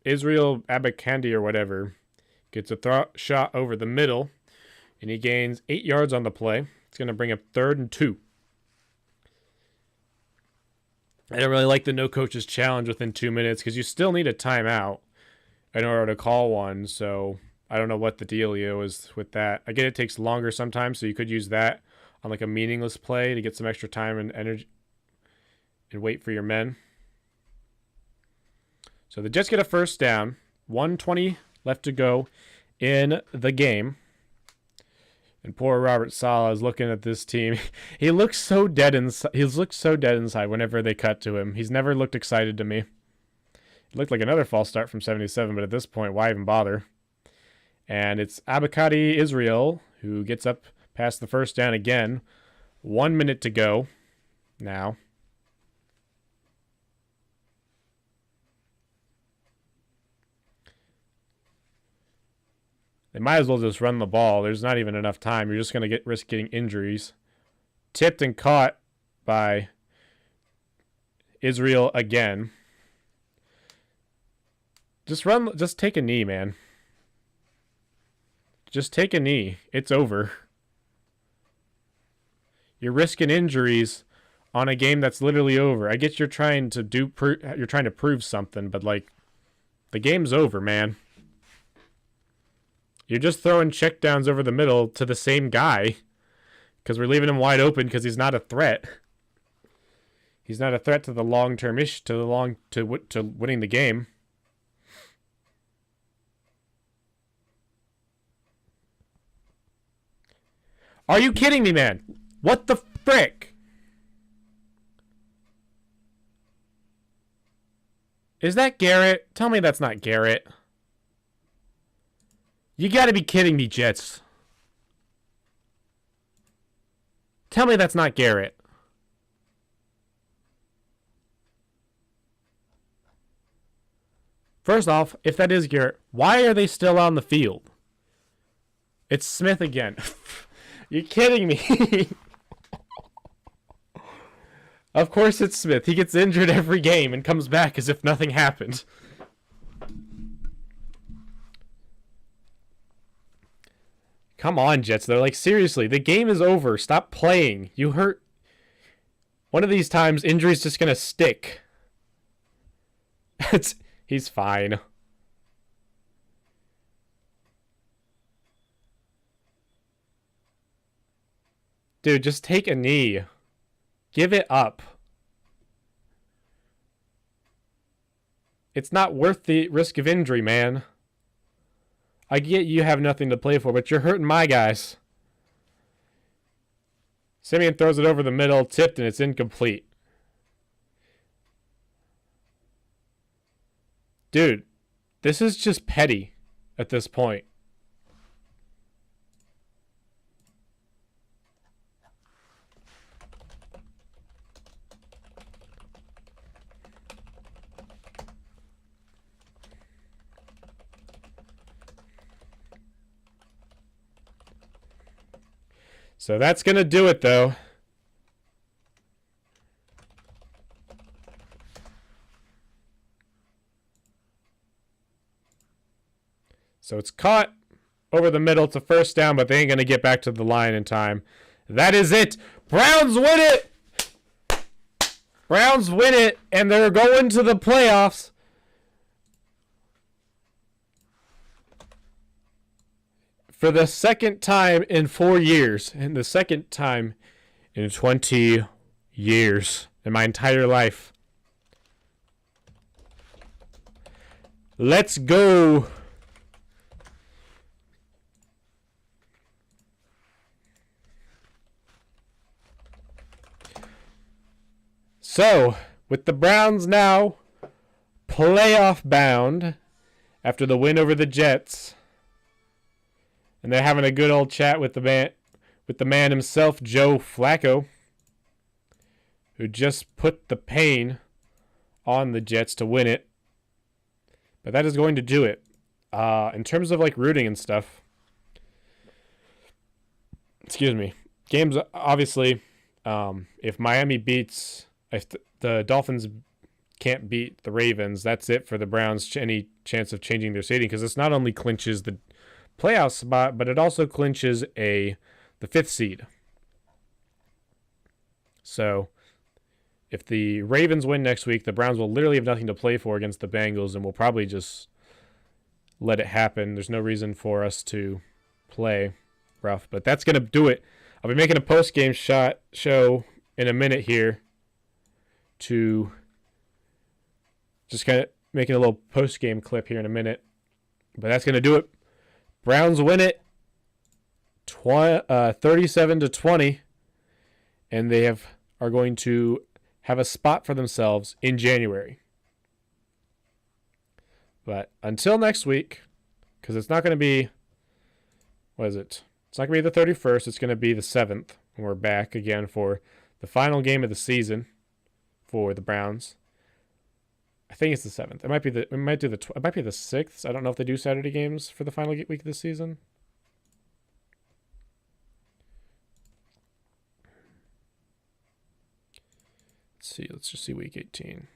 Israel Abakandi or whatever gets a shot over the middle. And he gains 8 yards on the play. It's going to bring up 3rd and 2. I don't really like the no coaches challenge within 2 minutes because you still need a timeout in order to call one. So I don't know what the dealio is with that. I get it takes longer sometimes, so you could use that on like a meaningless play to get some extra time and energy and wait for your men. So the Jets get a 1st down. 1:20 left to go in the game. And poor Robert Saleh is looking at this team. He looks so dead inside. He looks so dead inside whenever they cut to him. He's never looked excited to me. It looked like another false start from 77, but at this point, why even bother? And it's Abakadi Israel who gets up past the 1st down again. 1 minute to go now. They might as well just run the ball. There's not even enough time. You're just going to risk getting injuries. Tipped and caught by Israel again. Just take a knee, man. Just take a knee. It's over. You're risking injuries on a game that's literally over. I get you're trying to prove something, but like the game's over, man. You're just throwing checkdowns over the middle to the same guy because we're leaving him wide open because he's not a threat. He's not a threat to the long-term issue, to winning the game. Are you kidding me, man? What the frick? Is that Garrett? Tell me that's not Garrett. You gotta be kidding me, Jets. Tell me that's not Garrett. First off, if that is Garrett, why are they still on the field? It's Smith again. You're kidding me. Of course it's Smith. He gets injured every game and comes back as if nothing happened. Come on, Jets. They're like, seriously, the game is over. Stop playing. You hurt. One of these times, injury's just going to stick. He's fine. Dude, just take a knee. Give it up. It's not worth the risk of injury, man. I get you have nothing to play for, but you're hurting my guys. Simeon throws it over the middle, tipped, and it's incomplete. Dude, this is just petty at this point. So that's going to do it, though. So it's caught over the middle. It's a first down, but they ain't going to get back to the line in time. That is it. Browns win it. Browns win it, and they're going to the playoffs. For the second time in 4 years, and the second time in 20 years in my entire life. Let's go. So, with the Browns now playoff bound after the win over the Jets, and they're having a good old chat with the man himself, Joe Flacco, who just put the pain on the Jets to win it. But that is going to do it. In terms of like rooting and stuff, excuse me, games obviously, if Miami beats, if the Dolphins can't beat the Ravens, that's it for the Browns. Any chance of changing their seeding, because this not only clinches the playoff spot, but it also clinches the 5th seed. So if the Ravens win next week, the Browns will literally have nothing to play for against the Bengals, and we'll probably just let it happen. There's no reason for us to play rough, but that's going to do it. I'll be making a post-game show in a minute here to just kind of making a little post-game clip here in a minute. But that's going to do it. Browns win it 37-20, and they are going to have a spot for themselves in January. But until next week, because it's not going to be, what is it? It's not going to be the 31st. It's going to be the 7th, and we're back again for the final game of the season for the Browns. I think it's the 7th. It might be the 6th. I don't know if they do Saturday games for the final week of the season. Let's just see week 18.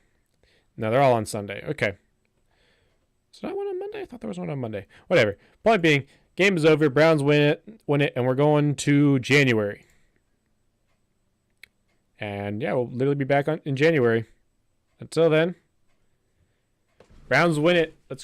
No, they're all on Sunday. Okay. Is that one on Monday? I thought there was one on Monday. Whatever. Point being, game is over. Browns win it, and we're going to January. And yeah, we'll literally be back in January. Until then, Browns win it. Let's